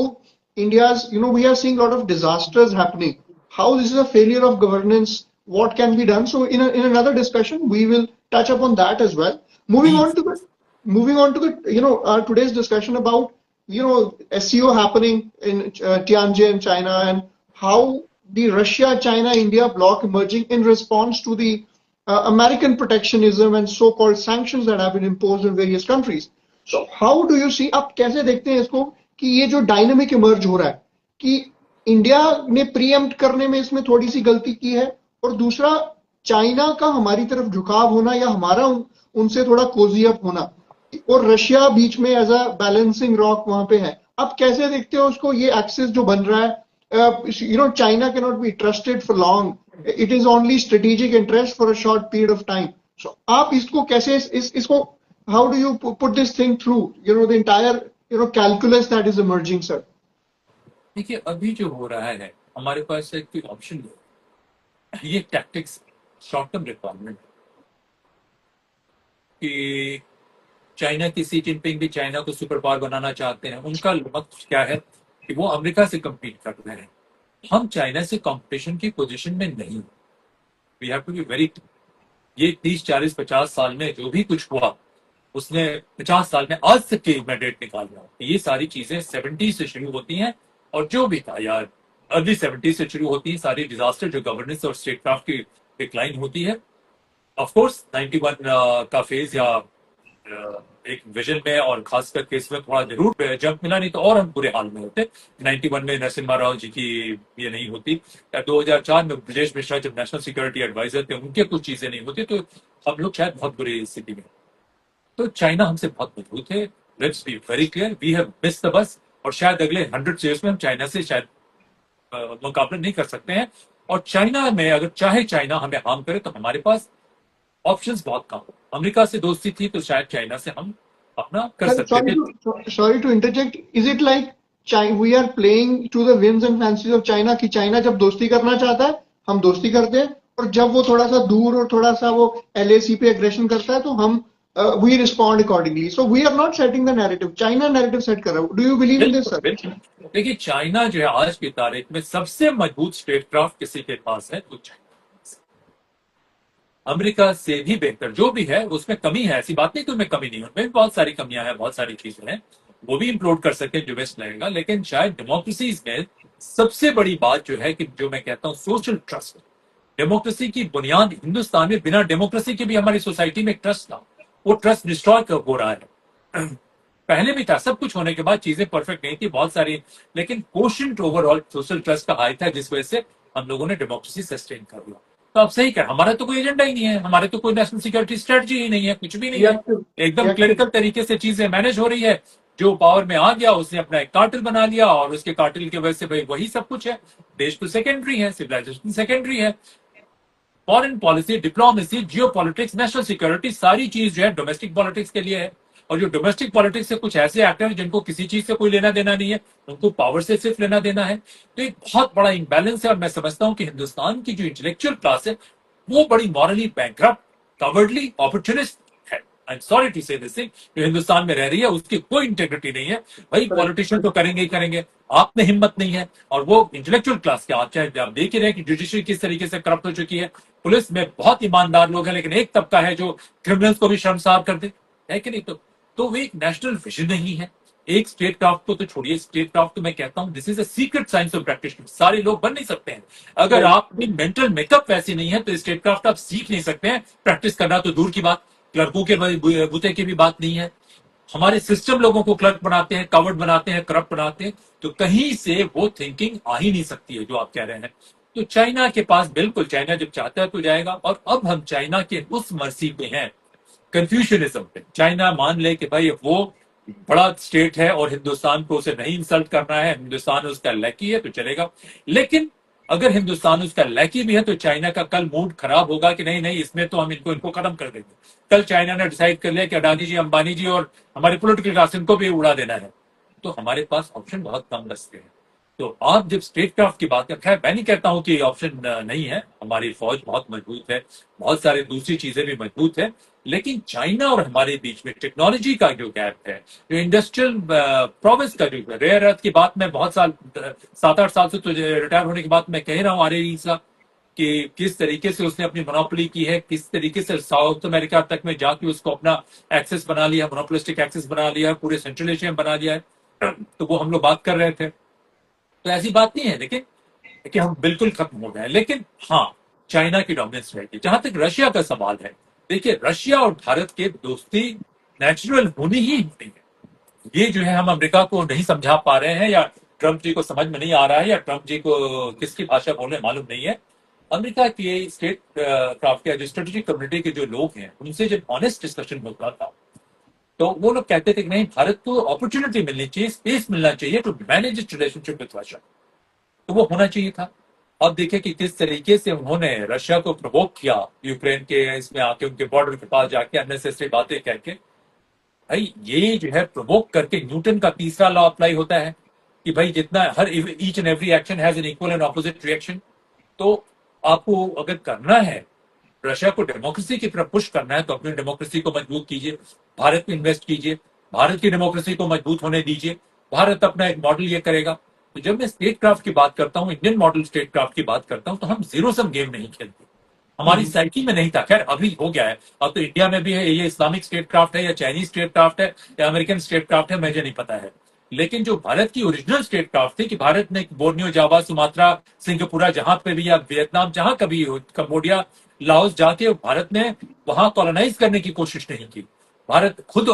India's, we are seeing a lot of disasters happening. How this is a failure of governance, what can be done? So in another discussion, we will touch upon that as well. Moving on Please. to the today's discussion about SCO happening in Tianjin, China, and how the Russia-China-India bloc emerging in response to the American protectionism and so-called sanctions that have been imposed in various countries. So how do you see, आप कैसे देखते हैं इसको कि ये जो dynamic emerge हो रहा है कि इंडिया ने प्रीएम्प्ट करने में इसमें थोड़ी सी गलती की है, और दूसरा चाइना का हमारी तरफ झुकाव होना या हमारा उनसे थोड़ा कोजी अप होना, और रशिया बीच में एज अ बैलेंसिंग रॉक वहां पे है. आप कैसे देखते हो उसको, ये एक्सेस जो बन रहा है? China cannot be trusted for long. It is only strategic interest for a short period of time. So आप इसको कैसे इसको how do you put this thing through, the entire calculus that is emerging, sir? देखिए, अभी जो हो रहा है, हमारे पास एक कोई ऑप्शन नहीं. ये टैक्टिक्स, शॉर्ट टर्म रिक्वायरमेंट कि चाइना की सी जिनपिंग भी चाइना को सुपर पावर बनाना चाहते हैं. उनका मकसद क्या है कि वो अमेरिका से compete कर रहे हैं. हम चाइना से कंपटीशन की पोजीशन में नहीं. We have to be very, ये 30, 40, 50 साल में जो भी कुछ हुआ, उसने 50 साल में आज तक की मैं डेट निकाल रहा हूँ. ये सारी चीजें 70 से शुरू होती हैं, और जो भी था यार अर्ली 70 से शुरू होती है. सारी डिजास्टर जो गवर्नेंस और स्टेट क्राफ्ट की डिक्लाइन होती है. ऑफ कोर्स 91 का फेज या एक विजन में और खास करके इसमें थोड़ा जरूर जंप मिला, नहीं तो और हम बुरे हाल में होते. 91 में नरसिम्हा राव जी की ये नहीं होती, या 2004 में ब्रजेश मिश्रा जब नेशनल सिक्योरिटी एडवाइजर थे, उनके कुछ चीजें नहीं होती, तो हम लोग शायद बहुत बुरी स्थिति में. तो चाइना हमसे बहुत मजबूत है. Let's be very clear, we have missed the bus, और शायद अगले 100 ईयर्स में हम चाइना से शायद मुकाबला नहीं कर सकते हैं. और चाइना में अगर चाहे चाइना हमें हार्म करे, तो हमारे पास ऑप्शंस बहुत कम. अमेरिका से दोस्ती थी तो शायद चाइना से हम अपना कर सकते थे. Sorry to interject. Is it like we are playing to the whims and fancies of China कि चाइना जब दोस्ती करना चाहता है हम दोस्ती करते हैं, और जब वो थोड़ा सा दूर और थोड़ा सा वो LAC पे एग्रेशन करता है तो हम we respond accordingly. So we are not setting the narrative. China narrative set कर रहा है. Do you believe in this, sir? देखिए, चाइना जो है आज की तारीख में सबसे मजबूत स्टेट क्राफ्ट किसी के पास है तो चाइना. अमेरिका से भी बेहतर जो भी है, उसमें कमी है, ऐसी बात नहीं कि उनमें कमी नहीं है, उनमें बहुत सारी कमियां हैं, बहुत सारी चीजें हैं, वो भी इंप्लोड कर सकते हैं जो वेस्ट लगेगा. लेकिन शायद डेमोक्रेसीज में सबसे बड़ी बात जो है कि जो मैं कहता हूं सोशल ट्रस्ट. डेमोक्रेसी की बुनियाद हिंदुस्तान में, बिना डेमोक्रेसी के भी हमारी सोसाइटी में एक ट्रस्ट था, वो ट्रस्ट डिस्ट्रॉय हो रहा है. पहले भी था, सब कुछ होने के बाद चीजें परफेक्ट नहीं थी बहुत सारी, लेकिन कोशेंट ओवरऑल सोशल ट्रस्ट का हाई था, जिस वजह से हम लोगों ने डेमोक्रेसी सस्टेन कर लिया. तो आप सही कह, हमारा तो कोई एजेंडा ही नहीं है, हमारे तो कोई नेशनल सिक्योरिटी स्ट्रेटजी ही नहीं है, कुछ भी नहीं है. एकदम क्लिनिकल तरीके से चीजें मैनेज हो रही है. जो पावर में आ गया उसने अपना एक कार्टेल बना लिया, और उसके कार्टेल की वजह से भाई वही सब कुछ है. देश तो सेकेंडरी है, सिविलाइजेशन सेकेंडरी है. फॉरेन पॉलिसी, डिप्लोमेसी, जियो पॉलिटिक्स, नेशनल सिक्योरिटी, सारी चीज जो है डोमेस्टिक पॉलिटिक्स के लिए है. और जो डोमेस्टिक पॉलिटिक्स से कुछ ऐसे एक्टर हैं जिनको किसी चीज से कोई लेना देना नहीं है, उनको पावर से सिर्फ लेना देना है. तो एक बहुत बड़ा इम्बैलेंस है. और मैं समझता हूं कि हिंदुस्तान की जो इंटेलेक्चुअल क्लास है वो बड़ी मॉरली बैंकरप्ट, कवर्डली, अपॉर्चुनिस्ट है. आई am sorry to say this thing. जो हिंदुस्तान में रह रही है उसकी कोई इंटेग्रिटी नहीं है. भाई पॉलिटिशियन तो करेंगे ही करेंगे, आप में हिम्मत नहीं है. और वो इंटेलेक्चुअल क्लास के, आप चाहे आप देख ही रहे कि जुडिशरी किस तरीके से करप्ट हो चुकी है. पुलिस में बहुत ईमानदार लोग हैं, लेकिन एक तबका है जो क्रिमिनल्स को भी शर्मसार कर दे, है कि नहीं? तो वो एक नेशनल विजन नहीं है. एक स्टेट क्राफ्ट को तो छोड़िए, स्टेट क्राफ्ट तो मैं कहता हूं this is a secret science of practice. सारे लोग बन नहीं सकते हैं. अगर आपकी मेंटल मेकअप वैसी नहीं है तो स्टेट क्राफ्ट आप सीख नहीं सकते हैं. प्रैक्टिस करना तो दूर की बात, क्लर्कों के बूते की भी बात नहीं है. हमारे सिस्टम लोगों को क्लर्क बनाते हैं, कवर्ड बनाते हैं, करप्ट बनाते हैं. तो कहीं से वो थिंकिंग आ ही नहीं सकती है जो आप कह रहे हैं. तो चाइना के पास बिल्कुल, चाइना जब चाहता है तो जाएगा. और अब हम चाइना के उस मर्जी पे हैं, कंफ्यूशनिज्म पे. चाइना मान ले कि भाई वो बड़ा स्टेट है और हिंदुस्तान को उसे नहीं इंसल्ट करना है, हिंदुस्तान उसका लैकी है तो चलेगा. लेकिन अगर हिंदुस्तान उसका लैकी भी है तो चाइना का कल मूड खराब होगा कि नहीं नहीं, इसमें तो हम इनको खत्म कर देंगे. कल चाइना ने डिसाइड कर लिया कि अडानी जी, अंबानी जी और हमारे पोलिटिकल क्लास, इनको भी उड़ा देना है. तो हमारे पास ऑप्शन बहुत कम बचते हैं. तो आप जब स्टेट क्राफ्ट की बात कर, खैर मैं नहीं कहता हूं कि ऑप्शन नहीं है. हमारी फौज बहुत मजबूत है, बहुत सारी दूसरी चीजें भी मजबूत है. लेकिन चाइना और हमारे बीच में टेक्नोलॉजी का जो गैप है, जो इंडस्ट्रियल प्रोग्रेस का जो रेयर अर्थ की बात मैं बहुत साल 7-8 साल से तो रिटायर होने के बाद मैं कह रहा हूँ आरे ईसा कि किस तरीके से उसने अपनी मोनोपोली की है, किस तरीके से साउथ अमेरिका तक में जाके उसको अपना एक्सेस बना लिया, मोनोपोलिस्टिक एक्सेस बना लिया है, पूरे सेंट्रल एशिया में बना लिया है। तो वो हम लोग बात कर रहे थे, तो ऐसी बात नहीं है लेकिन कि हम बिल्कुल खत्म हो गए, लेकिन हाँ चाइना की डोमिनेंस रहेगी। जहां तक रशिया का सवाल है, देखिए रशिया और भारत के दोस्ती नेचुरल होनी ही होनी है। ये जो है हम अमेरिका को नहीं समझा पा रहे हैं, या ट्रंप जी को समझ में नहीं आ रहा है, या ट्रंप जी को किसकी भाषा बोलने मालूम नहीं है। अमेरिका के स्टेट क्राफ्ट या जो स्ट्रेटेजिक कम्युनिटी के जो लोग हैं, उनसे जब ऑनेस्ट डिस्कशन होता था तो वो लोग कहते थे कि नहीं, भारत को अपॉर्चुनिटी मिलनी चाहिए, स्पेस मिलना चाहिए to manage its relationship with Russia. तो वो होना चाहिए था। अब देखें कि किस तरीके से उन्होंने रशिया को प्रवोक किया, यूक्रेन के इसमें आके उनके बॉर्डर के पास जाके अननेसेसरी बातें कह के। भाई ये जो है प्रवोक करके न्यूटन का तीसरा लॉ अप्लाई होता है कि भाई जितना हर each and every action has an equal and opposite reaction. तो आपको अगर करना है रशिया को डेमोक्रेसी की तरफ पुश करना है, तो अपनी डेमोक्रेसी को मजबूत कीजिए, भारत में इन्वेस्ट कीजिए, भारत की डेमोक्रेसी को मजबूत होने दीजिए, भारत अपना एक मॉडल ये करेगा। तो जब मैं स्टेट क्राफ्ट की बात करता हूँ, इंडियन मॉडल स्टेट क्राफ्ट की बात करता हूँ, तो हम जीरो सम गेम नहीं खेलते। हमारी साइकी में नहीं था, खैर अभी हो गया है। अब तो इंडिया में भी है, ये इस्लामिक स्टेट क्राफ्ट है या चाइनीज स्टेट क्राफ्ट है या अमेरिकन स्टेट क्राफ्ट है, मुझे नहीं पता है। लेकिन जो भारत की ओरिजिनल स्टेट क्राफ्ट थी कि भारत ने बोर्नियो, जावा, सुमात्रा, सिंगापुरा, जहां पे भी, या वियतनाम, जहां कभी हो, कंबोडिया, लाओस जाके भारत ने वहां कॉलोनाइज करने की कोशिश नहीं की। भारत खुद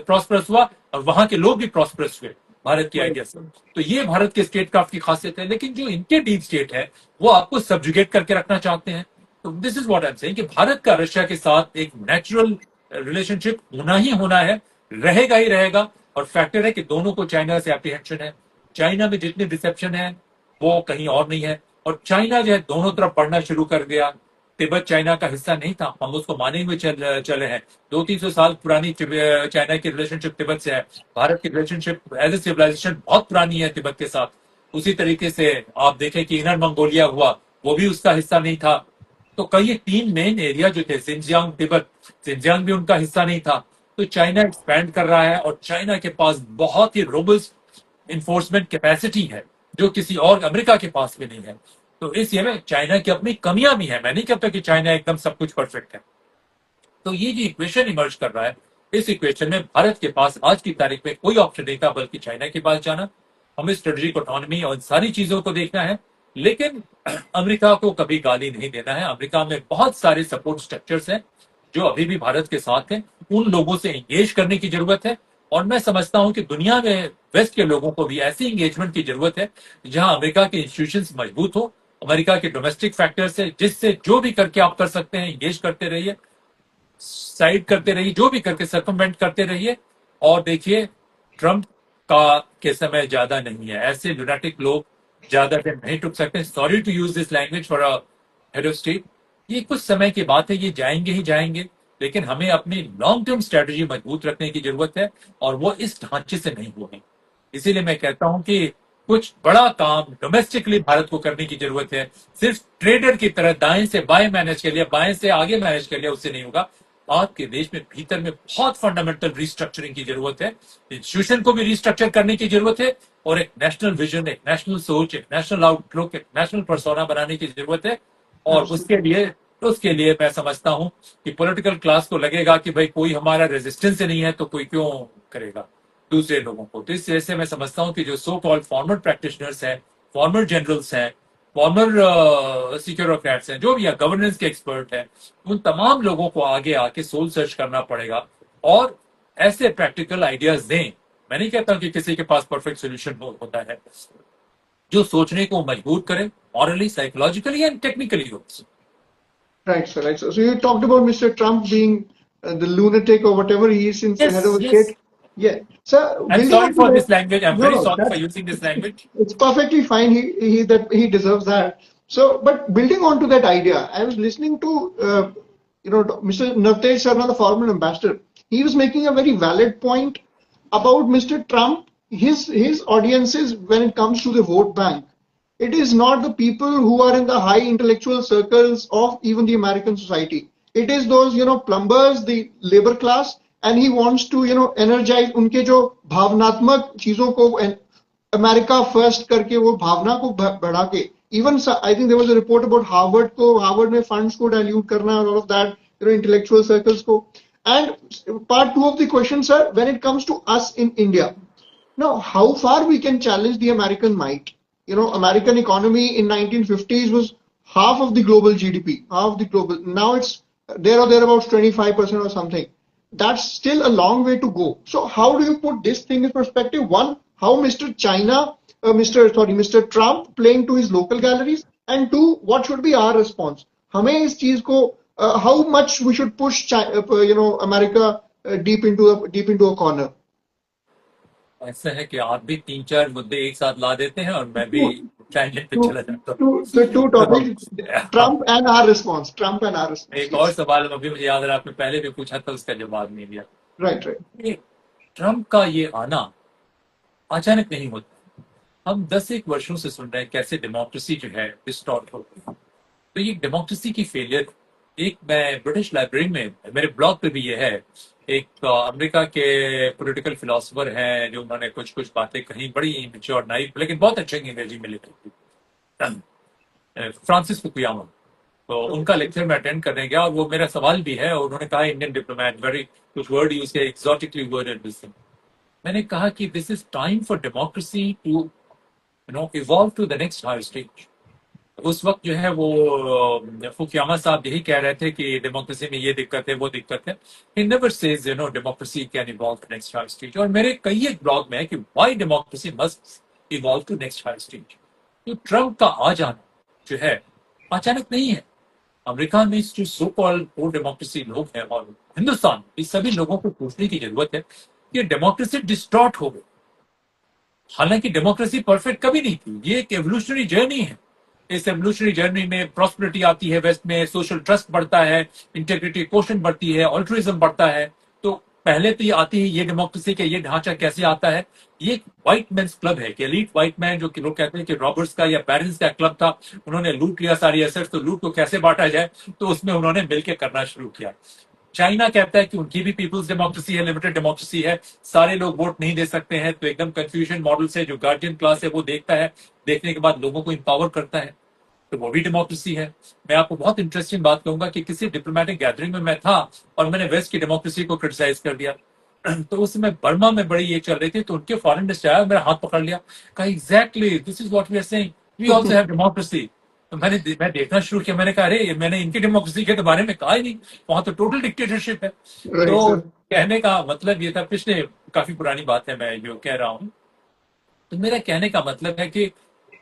प्रॉस्परस हुआ और वहां के लोग भी प्रॉस्परस हुए भारत की आइडिया से। तो ये भारत के स्टेट क्राफ्ट की खासियत है। लेकिन जो इनके डीप स्टेट है, वो आपको सब्जुगेट करके रखना चाहते हैं। तो this is what I am saying कि भारत का रशिया के साथ एक नेचुरल रिलेशनशिप होना ही होना है, रहेगा ही रहेगा। और फैक्टर है कि दोनों को चाइना से एप्रीहेंशन है। चाइना में जितनी डिसेप्शन है वो कहीं और नहीं है। और चाइना जो है दोनों तरफ बढ़ना शुरू कर दिया। तिब्बत चाइना का हिस्सा नहीं था, हम उसको माने हुए चले हैं। 200-300 साल पुरानी चाइना की रिलेशनशिप तिब्बत से है। भारत की रिलेशनशिप एज ए सिविलाइजेशन बहुत पुरानी है तिब्बत के साथ। उसी तरीके से आप देखें कि इनर मंगोलिया हुआ, वो भी उसका हिस्सा नहीं था। तो कई 3 मेन एरिया जो थे, सिंजियांग, तिब्बत, सिंजियांग भी उनका हिस्सा नहीं था। तो चाइना एक्सपैंड कर रहा है और चाइना के पास बहुत ही रोबस्ट इन्फोर्समेंट कैपेसिटी है जो किसी और अमेरिका के पास भी नहीं है। तो इस ये में चाइना की अपनी कमियां भी है। मैं नहीं कहता कि चाइना एकदम सब कुछ परफेक्ट है। तो ये जो इक्वेशन इमर्ज कर रहा है, इस इक्वेशन में भारत के पास आज की तारीख में कोई ऑप्शन नहीं था बल्कि चाइना के पास जाना। हमें स्ट्रेटेजिक ऑटोनॉमी और सारी चीजों को देखना है, लेकिन अमेरिका को कभी गाली नहीं देना है। अमेरिका में बहुत सारे सपोर्ट स्ट्रक्चर्स हैं जो अभी भी भारत के साथ हैं। उन लोगों से एंगेज करने की जरूरत है। और मैं समझता हूं कि दुनिया में वेस्ट के लोगों को भी ऐसी एंगेजमेंट की जरूरत है जहां अमेरिका के इंस्टीट्यूशंस मजबूत हो, अमेरिका के डोमेस्टिक फैक्टर से, जिससे जो भी करके आप कर सकते हैं एंगेज करते रहिए, साइड करते रहिए, जो भी करके सर्कमवेंट करते रहिए। और देखिए ट्रंप का के समय ज्यादा नहीं है, ऐसे लुनाटिक लोग ज्यादा टाइम नहीं टुक सकते। Sorry to use this language for a head of state. ये कुछ समय की बात है, ये जाएंगे ही जाएंगे। लेकिन हमें अपनी लॉन्ग टर्म स्ट्रेटजी मजबूत रखने की जरूरत है और वो इस ढांचे से नहीं होगी। इसीलिए मैं कहता हूं कि कुछ बड़ा काम डोमेस्टिकली भारत को करने की जरूरत है। सिर्फ ट्रेडर की तरह दाएं से बाएं मैनेज कर लिया, बाएं से आगे मैनेज कर लिया, उससे नहीं होगा। आपके देश में भीतर में बहुत फंडामेंटल रिस्ट्रक्चरिंग की जरूरत है। इंस्टीट्यूशन को भी रिस्ट्रक्चर करने की जरूरत है और एक नेशनल विजन, एक नेशनल सोच, एक नेशनल आउटलुक, एक नेशनल पर्सोना बनाने की जरूरत है। और उसके लिए मैं समझता हूं कि पॉलिटिकल क्लास को लगेगा कि भाई कोई हमारा रेजिस्टेंस नहीं है तो कोई क्यों करेगा दूसरे लोगों को। तो इस वजह से मैं समझता हूं कि जो सो कॉल्ड फॉर्मर प्रैक्टिशनर्स हैं, फॉर्मर जनरल्स हैं, फॉर्मर सिक्योरोक्रेट्स हैं, जो भी गवर्नेंस के एक्सपर्ट हैं, उन तमाम लोगों को आगे आके सोल सर्च करना पड़ेगा और ऐसे प्रैक्टिकल आइडियाज दें। मैं नहीं कहता कि किसी के पास परफेक्ट सोल्यूशन होता है, जो सोचने को मजबूर करे, मॉरली, साइकोलॉजिकली एंड टेक्निकली हो। Right, sir. Right. So you talked about Mr. Trump being the lunatic or whatever he is since the head of the Yes. state. Yeah. So I'm building sorry on to for this that, language. I'm no, very no, sorry for that's using this language. it's perfectly fine. He deserves that. So, but building on to that idea, I was listening to Mr. Navtej Sharma, the former ambassador. He was making a very valid point about Mr. Trump. His audiences when it comes to the vote bank, it is not the people who are in the high intellectual circles of even the American society. it is those, plumbers, the labor class, and he wants to, energize उनके जो भावनात्मक चीजों को America first करके वो भावना को बढ़ा के, even I think there was a report about Harvard में फंड्स को डाइल्यूट करना और all of that, intellectual circles को. And part two of the question, sir, when it comes to us in India, now how far we can challenge the American might? American economy in 1950s was half of the global GDP, half of the global. Now it's there or thereabouts 25% or something. That's still a long way to go. So how do you put this thing in perspective? One, how Mr. Trump playing to his local galleries, and two, what should be our response? हमें इस चीज को how much we should push America deep into a corner? ऐसा है कि आप भी 3-4 मुद्दे एक साथ ला देते हैं और मैं भी टैंजेंट पे चला जाता हूँ. Two topics, Trump and our response. एक और सवाल अभी मुझे याद है, आपने पहले भी पूछा था, उसका जवाब नहीं दिया. Right. ट्रम्प का ये आना अचानक नहीं होता. हम 10-1 वर्षों से सुन रहे हैं कैसे डेमोक्रेसी जो है डिस्टॉर्ट हो गई. तो ये डेमोक्रेसी की फेलियर, एक मैं ब्रिटिश लाइब्रेरी में, मेरे ब्लॉग पे भी ये है, एक अमेरिका के पॉलिटिकल फिलोसोफर हैं जो उन्होंने कुछ बातें कही, बड़ी इमेच्योर नाइफ लेकिन बहुत अच्छी अंग्रेजी में लिखी थी, फ्रांसिस फुकुयामा. तो उनका लेक्चर मैं अटेंड करने गया और वो मेरा सवाल भी है, और उन्होंने कहा इंडियन डिप्लोमेट, वेरी कुछ वर्ड यूज किया, एक्सोटिकली वर्डेड दिस थिंग. मैंने कहा कि this is time for democracy to evolve to the next higher stage. उस वक्त जो है वो फुकुयामा साहब यही कह रहे थे कि डेमोक्रेसी में ये दिक्कत है, वो दिक्कत है. He never says democracy can evolve to next higher stage. और मेरे कई एक ब्लॉग में है कि why democracy must evolve to next higher stage. तो ट्रम्प का आ जाना जो है अचानक नहीं है. अमेरिका में जो सो कॉल्ड प्रो डेमोक्रेसी लोग हैं और हिंदुस्तान, इस सभी लोगों को पूछने की जरूरत है कि डेमोक्रेसी डिस्टॉर्ट हो गई. हालांकि डेमोक्रेसी परफेक्ट कभी नहीं थी. ये एक एवोल्यूशनरी जर्नी है. इस एवोल्यूशनरी जर्नी में प्रॉस्पेरिटी आती है, वेस्ट में सोशल ट्रस्ट बढ़ता है, इंटेग्रिटी क्वेश्चन बढ़ती है, ऑल्ट्रिज्म बढ़ता है. तो पहले तो ये आती है, ये डेमोक्रेसी का ये ढांचा कैसे आता है. ये एक व्हाइट मैन्स क्लब है कि एलीट व्हाइट मैन, जो कि लोग कहते हैं कि रॉबर्ट्स का या बैरन्स का क्लब था, उन्होंने लूट लिया सारी एसेट्स, तो लूट को कैसे बांटा जाए, तो उसमें उन्होंने मिलकर करना शुरू किया. चाइना कहता है कि उनकी भी पीपल्स डेमोक्रेसी है, लिमिटेड डेमोक्रेसी है, सारे लोग वोट नहीं दे सकते हैं. तो एकदम कंफ्यूजन मॉडल से जो गार्जियन क्लास है वो देखता है, देखने के बाद लोगों को इंपावर करता है, तो वो भी डेमोक्रेसी है. मैं आपको बहुत इंटरेस्टिंग बात कहूंगा कि किसी डिप्लोमेटिक गैदरिंग में मैं था और मैंने वेस्ट की डेमोक्रेसी को क्रिटिसाइज कर दिया. तो उस समय बर्मा में बड़ी ये चल रही थी, तो उनके फॉरेन मिनिस्टर आया, मेरा हाथ पकड़ लिया, कहा exactly this is what we are saying, we also have democracy. तो मैं देखना शुरू किया, मैंने कहा अरे मैंने इनकी डेमोक्रेसी के बारे में कहा ही नहीं, वहां तो टोटल डिक्टेटरशिप है. तो कहने का मतलब ये था, पिछले काफी पुरानी बात है मैं जो कह रहा हूँ. तो मेरा कहने का मतलब है कि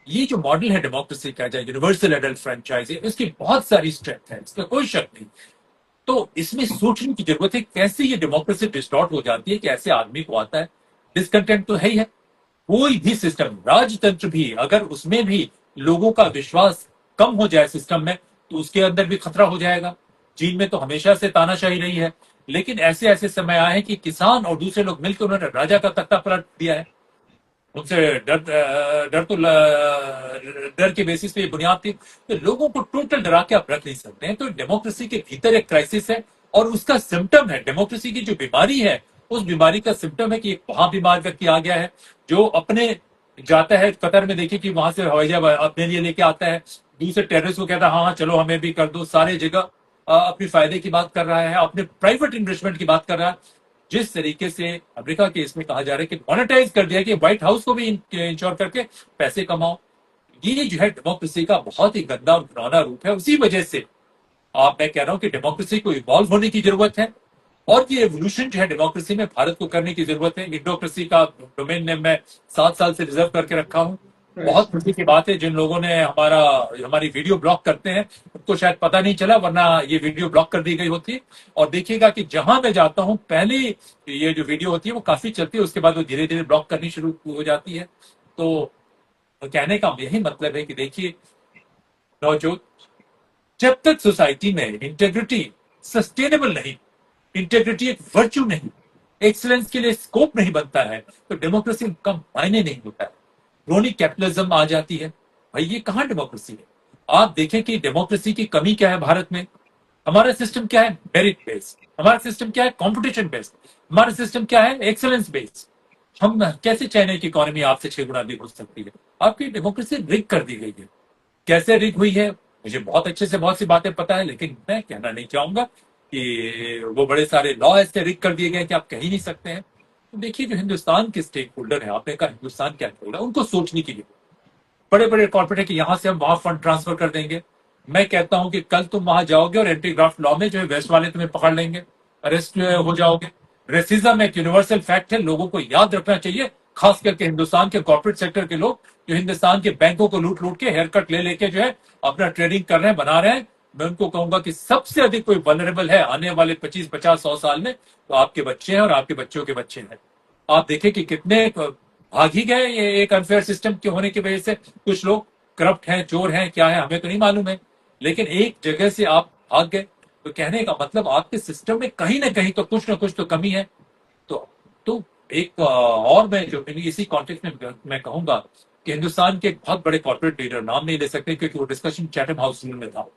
ये जो मॉडल है डेमोक्रेसी का, चाहे यूनिवर्सल एडल्ट फ्रेंचाइज, इसकी बहुत सारी स्ट्रेंथ है, इसका कोई शक नहीं. तो इसमें सोचने की जरूरत है कैसे ये डेमोक्रेसी डिस्टॉर्ट हो जाती है, कैसे आदमी को आता है डिसकंटेंट. तो है ही है. कोई भी सिस्टम, राजतंत्र भी, अगर उसमें भी लोगों का विश्वास कम हो जाए सिस्टम में, तो उसके अंदर भी खतरा हो जाएगा. चीन में तो हमेशा से तानाशाही रही है, लेकिन ऐसे ऐसे समय आए हैं कि किसान और दूसरे लोग मिलकर उन्होंने राजा का तख्ता पलट दिया है. उनसे डर के बेसिस पे बुनियाद थी. तो लोगों को टोटल डरा के आप रख नहीं सकते हैं. तो डेमोक्रेसी के भीतर एक क्राइसिस है और उसका सिम्टम है, डेमोक्रेसी की जो बीमारी है, उस बीमारी का सिम्टम है कि एक महाबीमार व्यक्ति आ गया है जो अपने जाता है कतर में, देखिए कि वहां से हवाई जहाज अपने लिए लेके आता है, दूसरे टेररिस्ट को कहता है हाँ चलो हमें भी कर दो, सारे जगह अपनी फायदे की बात कर रहा है, अपने प्राइवेट इन्वेस्टमेंट की बात कर रहा है. जिस तरीके से अमेरिका के इसमें कहा जा रहा है कि मॉनेटाइज कर दिया कि व्हाइट हाउस को भी इंश्योर करके पैसे कमाओ, ये जो है डेमोक्रेसी का बहुत ही गंदा और पुराना रूप है. उसी वजह से मैं कह रहा हूं कि डेमोक्रेसी को इवॉल्व होने की जरूरत है और ये एवोल्यूशन जो है डेमोक्रेसी में भारत को करने की जरूरत है. इंडोक्रेसी का डोमेन ने मैं 7 साल से रिजर्व करके रखा हूं. बहुत खुशी की बात है, जिन लोगों ने हमारी वीडियो ब्लॉक करते हैं उनको शायद पता नहीं चला, वरना ये वीडियो ब्लॉक कर दी गई होती. और देखिएगा कि जहां मैं जाता हूं पहले ये जो वीडियो होती है वो काफी चलती है, उसके बाद वो धीरे धीरे ब्लॉक करनी शुरू हो जाती है. तो कहने का यही मतलब है कि देखिए नवजोत, जब तक सोसाइटी में इंटेग्रिटी सस्टेनेबल नहीं, इंटेग्रिटी एक वर्च्यू नहीं, एक्सीलेंस के लिए स्कोप नहीं बनता है, तो डेमोक्रेसी का मायने नहीं होता है. क्रोनिक कैपिटलिज्म आ जाती है. भाई ये कहां डेमोक्रेसी है. आप देखें कि डेमोक्रेसी की कमी क्या है भारत में. हमारा सिस्टम क्या है? Merit based. हमारा सिस्टम क्या है? Competition based. हमारा सिस्टम क्या है? Excellence based. हम कैसे चाइना की इकोनॉमी आपसे 6 गुना अधिक हो सकती है? आपकी डेमोक्रेसी रिग कर दी गई है। कैसे रिग हुई है मुझे बहुत अच्छे से बहुत सी बातें पता है, लेकिन मैं कहना नहीं चाहूंगा कि वो बड़े सारे लॉ ऐसे रिग कर दिए गए कि आप कह ही नहीं सकते हैं। तो देखिए, जो हिंदुस्तान के स्टेक होल्डर है, आपने कहा हिंदुस्तान क्या खेल रहा है, उनको सोचने के लिए बड़े बड़े कॉर्पोरेट है कि यहां से हम वहां फंड ट्रांसफर कर देंगे। मैं कहता हूं कि कल तुम वहां जाओगे और एंटी ग्राफ्ट लॉ में जो है वेस्ट वाले तुम्हें पकड़ लेंगे, अरेस्ट हो जाओगे। रेसिज्म एक यूनिवर्सल फैक्ट है, लोगों को याद रखना चाहिए, खास करके हिंदुस्तान के कॉर्पोरेट सेक्टर के लोग जो हिंदुस्तान के बैंकों को लूट लूट के हेयर कट ले लेके जो है अपना ट्रेडिंग कर रहे हैं, बना रहे हैं। मैं उनको कहूंगा कि सबसे अधिक कोई वनरेबल है आने वाले 25, 50, 100 साल में, तो आपके बच्चे हैं और आपके बच्चों के बच्चे हैं। आप देखें कि कितने भाग ही गए ये एक अनफेयर सिस्टम के होने की वजह से। कुछ लोग करप्ट हैं, चोर हैं, क्या है हमें तो नहीं मालूम है, लेकिन एक जगह से आप भाग गए, तो कहने का मतलब आपके सिस्टम में कहीं ना कहीं तो कुछ ना कुछ तो कमी है। तो एक और मैं जो इसी कॉन्टेक्स्ट में मैं कहूंगा कि हिंदुस्तान के एक बहुत बड़े कॉर्पोरेट लीडर, नाम नहीं ले सकते क्योंकि वो डिस्कशन चैथम हाउस में था,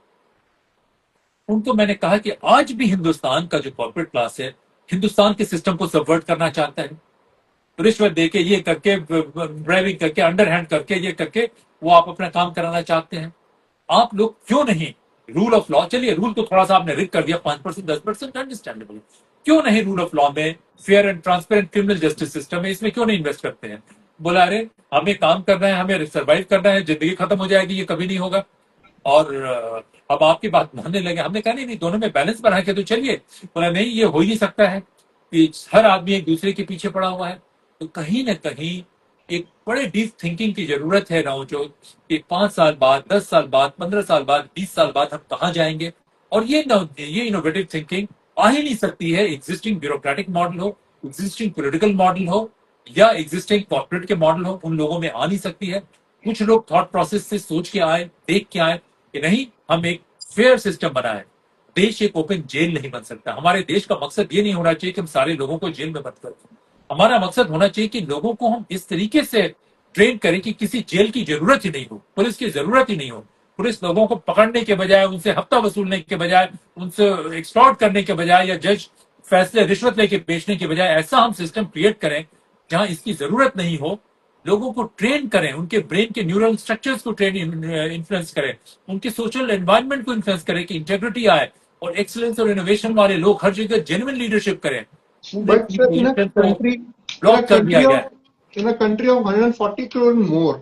उनको मैंने कहा कि आज भी हिंदुस्तान का जो कॉर्पोरेट क्लास है हिंदुस्तान के सिस्टम को सबवर्ट करना चाहता है। रिश्वत देके, ये करके, ड्राइविंग करके, अंडरहैंड करके, ये करके वो आप अपना काम कराना चाहते हैं। आप लोग क्यों नहीं रूल ऑफ लॉ, चलिए रूल तो थोड़ा सा आपने रिक कर दिया, 5%, 10%, अंडरस्टैंडेबल। क्यों नहीं रूल ऑफ लॉ में, fair and transparent criminal justice system है, इसमें क्यों नहीं इन्वेस्ट करते हैं? बोला अरे हमें काम करना है, हमें सर्वाइव करना है, जिंदगी खत्म हो जाएगी, ये कभी नहीं होगा। और अब आपकी बात मानने लगे। हमने कहा नहीं नहीं, दोनों में बैलेंस बना के तो चलिए। बोला नहीं, ये हो ही नहीं सकता है कि हर आदमी एक दूसरे के पीछे पड़ा हुआ है। तो कहीं ना कहीं एक बड़े डीप थिंकिंग की जरूरत है राउचो, कि 5 साल बाद, 10 साल बाद, 15 साल बाद, 20 साल बाद हम कहाँ जाएंगे। और ये इनोवेटिव थिंकिंग आ ही नहीं सकती है एग्जिस्टिंग ब्यूरोक्रेटिक मॉडल हो, एग्जिस्टिंग पॉलिटिकल मॉडल हो, या एग्जिस्टिंग कॉर्पोरेट के मॉडल हो, उन लोगों में आ नहीं सकती है। कुछ लोग थॉट प्रोसेस से सोच के आए, देख के आए कि नहीं, हम एक फेयर सिस्टम बनाए। देश एक ओपन जेल नहीं बन सकता। हमारे देश का मकसद ये नहीं होना चाहिए कि हम सारे लोगों को जेल में बंद करें। हमारा मकसद होना चाहिए कि लोगों को हम इस तरीके से ट्रेन करें कि किसी जेल की जरूरत ही नहीं हो, पुलिस की जरूरत ही नहीं हो। पुलिस लोगों को पकड़ने के बजाय, उनसे हफ्ता वसूलने के बजाय, उनसे एक्सटॉर्ट करने के बजाय, या जज फैसले रिश्वत लेके बेचने के बजाय ऐसा हम सिस्टम क्रिएट करें जहां इसकी जरूरत नहीं हो। लोगों को ट्रेन करें, उनके ब्रेन के न्यूरल स्ट्रक्चर्स को ट्रेन इन्फ्लुएंस करें, उनके सोशल एनवायरनमेंट को इन्फ्लुएंस करें कि इंटेग्रिटी आए, और एक्सीलेंस और इनोवेशन वाले लोग हर जगह जेन्युइन लीडरशिप करें। But sir, in a block कर दिया country गया of है। in a country of 140 crore more,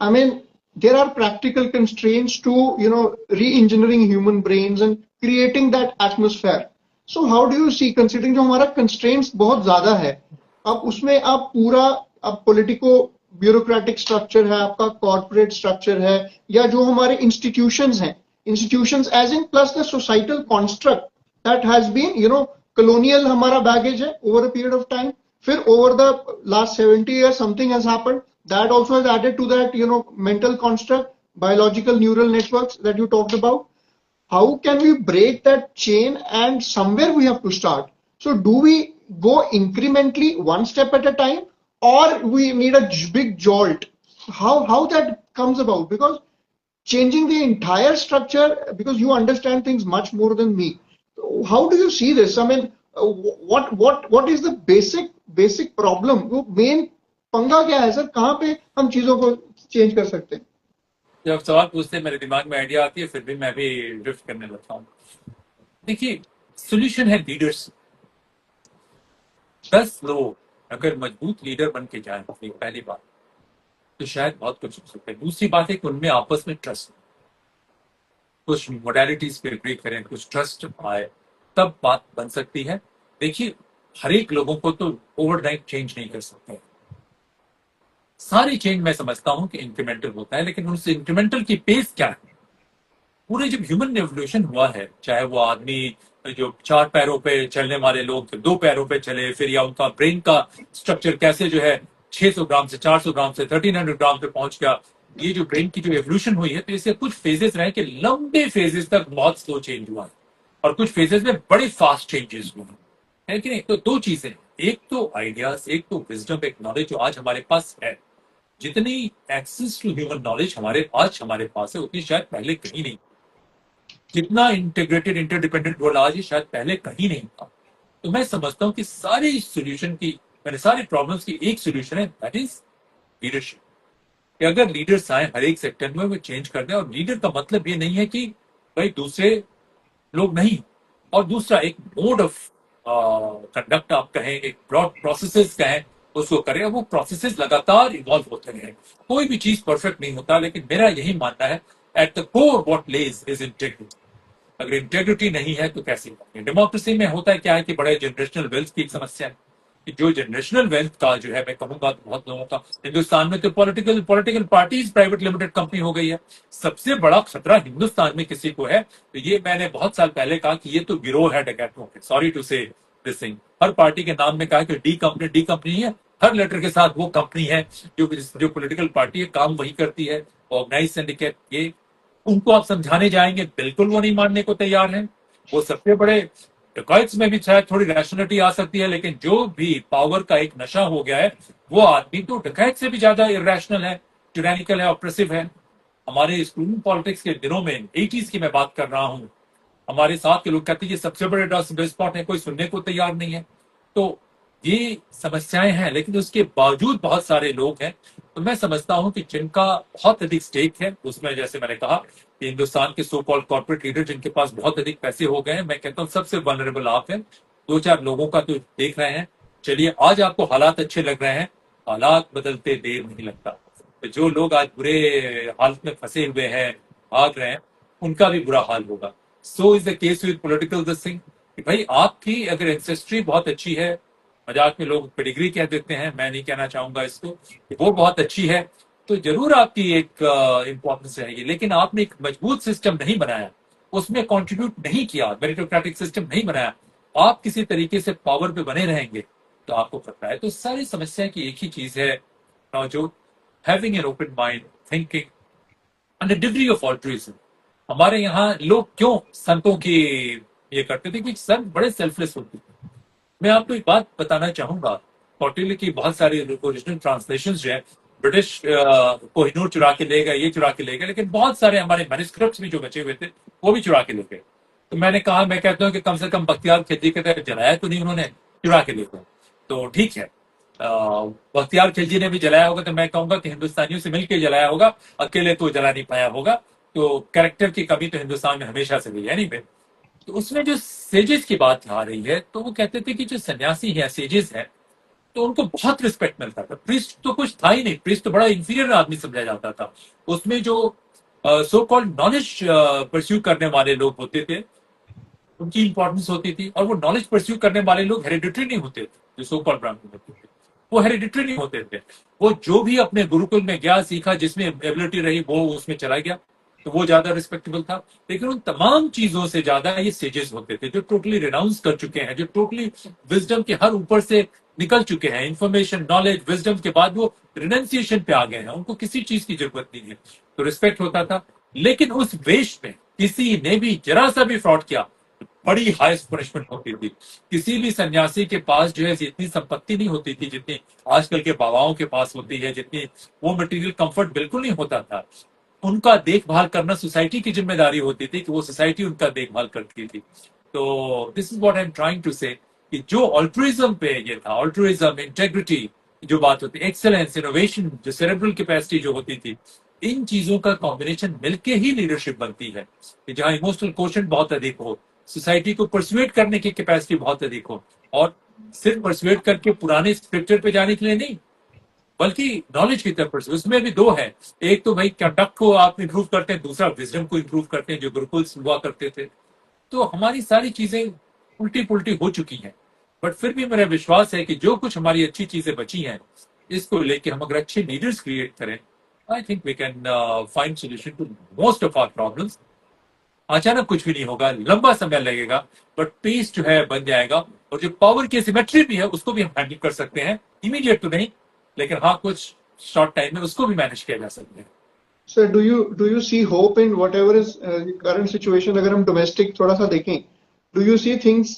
I mean, there are practical constraints to re-engineering human brains and creating that atmosphere. So how do you see, considering जो हमारा constraints बहुत ज्यादा है, अब उसमें आप पूरा, अब politico bureaucratic structure है, आपका corporate structure है, या जो हमारे institutions हैं, institutions as in plus the societal construct that has been colonial हमारा baggage है over a period of time. फिर over the last 70 years something has happened that also has added to that mental construct, biological neural networks that you talked about. How can we break that chain? And somewhere we have to start. So do we go incrementally one step at a time, or we need a big jolt? How that comes about? Because changing the entire structure, because you understand things much more than me, how do you see this? I mean, what is the basic problem? वो main पंगा क्या है sir, कहाँ पे हम चीजों को change कर सकते हैं? जब सवाल पूछते हैं मेरे दिमाग में आइडिया आती है, फिर भी मैं भी ड्रिफ्ट करने लगता हूँ। देखिए, सोल्यूशन है लीडर्स। 10 लोग अगर मजबूत लीडर बन के जाए, पहली बात तो शायद बहुत कुछ हो सकता है। दूसरी बात है कि उनमें आपस में ट्रस्ट, कुछ मोडालिटीज पे एग्री करें, कुछ ट्रस्ट आए, तब बात बन सकती है। देखिए, हर एक लोगों को तो ओवरनाइट चेंज नहीं कर सकते। सारी चेंज मैं समझता हूं कि इंक्रीमेंटल होता है, लेकिन उस इंक्रीमेंटल की पेस क्या है? पूरे जब ह्यूमन रेवोल्यूशन हुआ है, चाहे वो आदमी जो 4 पैरों पे चलने वाले लोग 2 पैरों पे चले, फिर या उनका ब्रेन का स्ट्रक्चर कैसे जो है 600 ग्राम से 400 ग्राम से 1300 ग्राम पे पहुंच गया, ये जो ब्रेन की जो एवोल्यूशन हुई है, तो इसके कुछ फेजेस रहे कि लंबे फेजेस तक बहुत स्लो चेंज हुआ है, और कुछ फेजेस में बड़े फास्ट चेंजेस हुए है कि नहीं। तो दो चीजें, एक तो आइडियाज, एक तो विजडम, एक नॉलेज जो आज हमारे पास है। जितनी एक्सेस टू ह्यूमन नॉलेज हमारे पास है, उतनी शायद पहले कहीं नहीं। जितना इंटीग्रेटेड इंटरडिपेंडेंट वर्ल्ड आज है शायद पहले कहीं नहीं था। तो मैं समझता हूँ कि सारी सोल्यूशन की, मैंने सारी प्रॉब्लम्स की एक सोल्यूशन है, दैट इज लीडरशिप। कि अगर लीडर्स आए हर एक सेक्टर में वो चेंज कर दें, और लीडर का मतलब ये नहीं है कि भाई दूसरे लोग नहीं, और दूसरा एक मोड ऑफ कंडक्ट आप कहें, एक ब्रॉड प्रोसेसेस कहें, उसको करें। वो प्रोसेसेस लगातार इवॉल्व होते रहे। कोई भी चीज परफेक्ट नहीं होता, लेकिन मेरा यही मानना है at the core what lies is integrity. अगर इंटेग्रिटी नहीं है तो कैसे होंगे। डेमोक्रेसी में होता है क्या है कि बड़े जनरेशनल वेल्थ की एक समस्या है कि जो जनरेशनल वेल्थ का जो है, मैं कहूंगा तो बहुत लोगों का हिंदुस्तान में तो political political parties private limited company हो गई है। सबसे बड़ा खतरा हिंदुस्तान में किसी को है तो ये मैंने बहुत साल पहले कहा कि ये तो गिरोह है डकैतों के। Sorry to say this thing. Her party के नाम में कहा कि डी कंपनी है, हर लेटर के साथ वो कंपनी है जो पॉलिटिकल पार्टी है, काम वही करती है। ऑर्गेनाइज सिंडिकेट, ये उनको आप समझाने जाएंगे बिल्कुल वो नहीं मानने को तैयार हैं। वो सबसे बड़े डकैत्स में भी शायद थोड़ी रैशनलिटी आ सकती है, लेकिन जो भी पावर का एक नशा हो गया है वो आदमी तो डकैत से भी ज्यादा इरेशनल है, टिरानिकल है, ऑप्रेसिव है। हमारे स्कूल पॉलिटिक्स के दिनों में 80s की मैं बात कर रहा हूँ, हमारे साथ के लोग कहते हैं ये सबसे बड़े स्पॉट है, कोई सुनने को तैयार नहीं है। तो ये समस्याएं हैं, लेकिन उसके बावजूद बहुत सारे लोग हैं। तो मैं समझता हूं कि जिनका बहुत अधिक स्टेक है उसमें, जैसे मैंने कहा कि हिंदुस्तान के सो कॉल्ड कॉर्पोरेट लीडर जिनके पास बहुत अधिक पैसे हो गए हैं, मैं कहता हूं सबसे वनरेबल आप हैं। दो चार लोगों का तो देख रहे हैं। चलिए, आज आपको हालात अच्छे लग रहे हैं, हालात बदलते देर नहीं लगता। तो जो लोग आज बुरे हालत में फंसे हुए हैं, भाग रहे हैं, उनका भी बुरा हाल होगा। So is the case with political this thing कि भाई आपकी अगर एंसेस्ट्री बहुत अच्छी है, मजाक में लोग पेडिग्री कह देते हैं, मैं नहीं कहना चाहूंगा इसको, कि वो बहुत अच्छी है, तो जरूर आपकी एक इंपॉर्टेंस रहेगी। लेकिन आपने एक मजबूत सिस्टम नहीं बनाया, उसमें कंट्रीब्यूट नहीं किया, मेरिटोक्रेटिक सिस्टम नहीं बनाया, आप किसी तरीके से पावर पे बने रहेंगे तो आपको खतरा है। तो सारी समस्या की एक ही चीज है, जो having an open mind, thinking and a degree of altruism. हमारे यहाँ लोग क्यों संतों की ये करते थे कि संत बड़े सेल्फलेस होते थे। मैं आपको एक बात बताना चाहूंगा, कौटिल्य की बहुत सारी ओरिजिनल ट्रांसलेशन जो है, ब्रिटिश कोहिनूर चुरा के ले गए, ये चुरा के ले गए, लेकिन बहुत सारे हमारे मैन्युस्क्रिप्ट्स भी जो बचे हुए थे वो भी चुरा के ले गए। तो मैंने कहा, मैं कहता हूँ कि कम से कम बख्तियार खिलजी के तरह जलाया तो नहीं उन्होंने, चुरा के ले गए तो ठीक है। बख्तियार खिलजी ने भी जलाया होगा तो मैं कहूंगा कि हिंदुस्तानियों से मिलकर जलाया होगा, अकेले तो जला नहीं पाया होगा। तो कैरेक्टर की कमी तो हिंदुस्तान में हमेशा से रही है नहीं। तो उसमें जो सेजेस की बात आ रही है, तो वो कहते थे कि जो सन्यासी है, सेजेस है, तो उनको बहुत रिस्पेक्ट मिलता था। प्रीस्ट तो कुछ था ही नहीं, प्रीस्ट तो बड़ा इंफीरियर आदमी समझा जाता था। उसमें जो सो कॉल्ड नॉलेज परस्यू करने वाले लोग होते थे उनकी इंपॉर्टेंस होती थी, और वो नॉलेज परस्यू करने वाले लोग हेरिडिटरी नहीं होते थे। जो सो कॉल्ड ब्राह्मण होते थे वो हेरिडिटरी नहीं होते थे। वो जो भी अपने गुरुकुल में गया, सीखा, जिसमें एबिलिटी रही वो उसमें चला गया, तो वो ज्यादा रिस्पेक्टेबल था। लेकिन उन तमाम चीजों से ज्यादा ये सेजेस होते थे जो टोटली रिनाउंस कर चुके हैं, जो टोटली विजडम के हर ऊपर से निकल चुके हैं। इंफॉर्मेशन, नॉलेज, विजडम के बाद वो रिनाउंसिएशन पे आ गए हैं, उनको किसी चीज की जरूरत नहीं है। तो रिस्पेक्ट होता था। लेकिन उस वेश में किसी ने भी जरा सा भी फ्रॉड किया, बड़ी हाईएस्ट पनिशमेंट होती थी। किसी भी सन्यासी के पास जो है इतनी संपत्ति नहीं होती थी जितनी आजकल के बाबाओं के पास होती है, जितनी वो मटेरियल कंफर्ट बिल्कुल नहीं होता था। उनका देखभाल करना सोसाइटी की जिम्मेदारी होती थी कि वो सोसाइटी उनका देखभाल करती थी। तो this is what I am trying to say कि जो ऑल्ट्रुइज्म पे ये था, ऑल्ट्रुइज्म, इंटेग्रिटी जो बात होती, एक्सेलेंस, इनोवेशन, जो सेरेब्रल कैपेसिटी जो होती थी, इन चीजों का कॉम्बिनेशन मिलके ही लीडरशिप बनती है। कि जहां इमोशनल क्वोशंट बहुत अधिक हो, सोसाइटी को परसुएट करने की कैपेसिटी बहुत अधिक हो, और सिर्फ परसुएट करके पुराने स्क्रिप्चर पे जाने के लिए नहीं, बल्कि नॉलेज की तरफ से। उसमें भी दो है, एक तो भाई कंडक्ट को आप इंप्रूव करते हैं, दूसरा विजडम को इंप्रूव करते हैं, जो गुरुकुल हुआ करते थे। तो हमारी सारी चीजें उल्टी पुल्टी हो चुकी हैं। बट फिर भी मेरा विश्वास है कि जो कुछ हमारी अच्छी चीजें बची हैं, इसको लेके हम अगर अच्छे लीडर्स क्रिएट करें, I think we can find solution to most of our problems. अचानक कुछ भी नहीं होगा, लंबा समय लगेगा, बट पेस जो है बन जाएगा। और जो पावर की सिमेट्री भी है उसको भी हम हैंडल कर सकते हैं, इमीडिएट तो नहीं, लेकिन हाँ कुछ शॉर्ट टाइम में उसको भी मैनेज किया जा सकता है। Sir, do you see hope in whatever is current situation? अगर हम domestic थोड़ा सा देखें, do you see things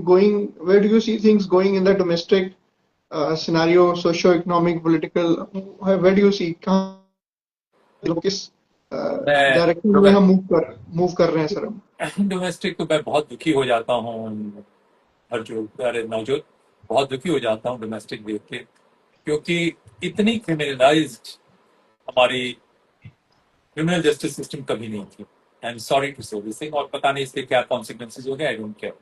going? Where do you see things going in the domestic scenario, socio-economic, political? Where do you see कहाँ किस मैं direction में हम मूव कर रहे हैं सर हम? डोमेस्टिक तो मैं बहुत दुखी हो जाता हूँ, हर जो अरे नवजोत, बहुत दुखी हो जाता हूँ डोमेस्टिक देख के, क्योंकि इतनी क्रिमिनलाइज्ड हमारी क्रिमिनल जस्टिस सिस्टम कभी नहीं थी। I am sorry to say this thing, और पता नहीं इसके क्या कॉन्सिक्वेंसेज हो गए, आई डोंट केयर।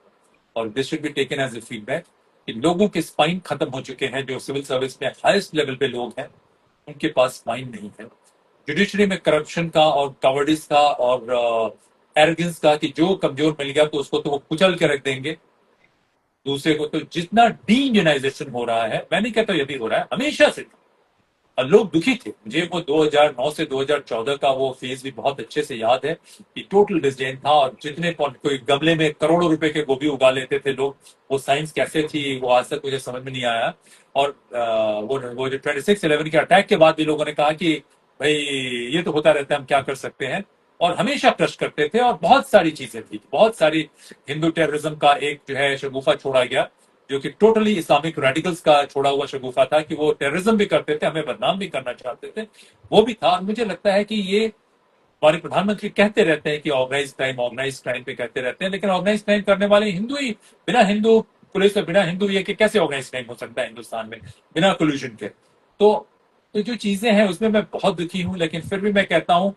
और this should be taken as a feedback कि लोगों के स्पाइन खत्म हो चुके हैं, जो सिविल सर्विस में हाईएस्ट लेवल पे लोग हैं उनके पास स्पाइन नहीं है। जुडिशरी में करप्शन का और कवर्डिस का और एरोगेंस का, कि जो कमजोर मिल गया तो उसको तो वो कुचल के रख देंगे, दूसरे को तो जितना डी इंडियनाइजेशन हो रहा है, मैं नहीं कहता ये भी हो रहा है, हमेशा से और लोग दुखी थे। मुझे वो 2009 से 2014 का वो फेज भी बहुत अच्छे से याद है कि टोटल डिसडेन था, और जितने कोई गमले में करोड़ों रुपए के गोभी उगा लेते थे लोग, वो साइंस कैसे थी वो आज तक मुझे समझ में नहीं आया। और वो जो 26/11 के अटैक के बाद भी लोगों ने कहा कि भाई ये तो होता रहता है, हम क्या कर सकते हैं, और हमेशा क्रश करते थे। और बहुत सारी चीजें थी, बहुत सारी, हिंदू टेररिज्म का एक जो है शगुफा छोड़ा गया, जो कि टोटली इस्लामिक रेडिकल्स का छोड़ा हुआ शगुफा था, कि वो टेररिज्म भी करते थे, हमें बदनाम भी करना चाहते थे, वो भी था। और मुझे लगता है कि ये हमारे प्रधानमंत्री कहते रहते हैं कि ऑर्गेनाइज क्राइम पे कहते रहते हैं, लेकिन ऑर्गेनाइज क्राइम करने वाले हिंदू ही, बिना हिंदू पुलिस और बिना हिंदू ये कि कैसे ऑर्गेनाइज क्राइम हो सकता है हिंदुस्तान में बिना कोल्यूशन के। तो तो जो चीजें हैं उसमें मैं बहुत दुखी हूं, लेकिन फिर भी मैं कहता हूं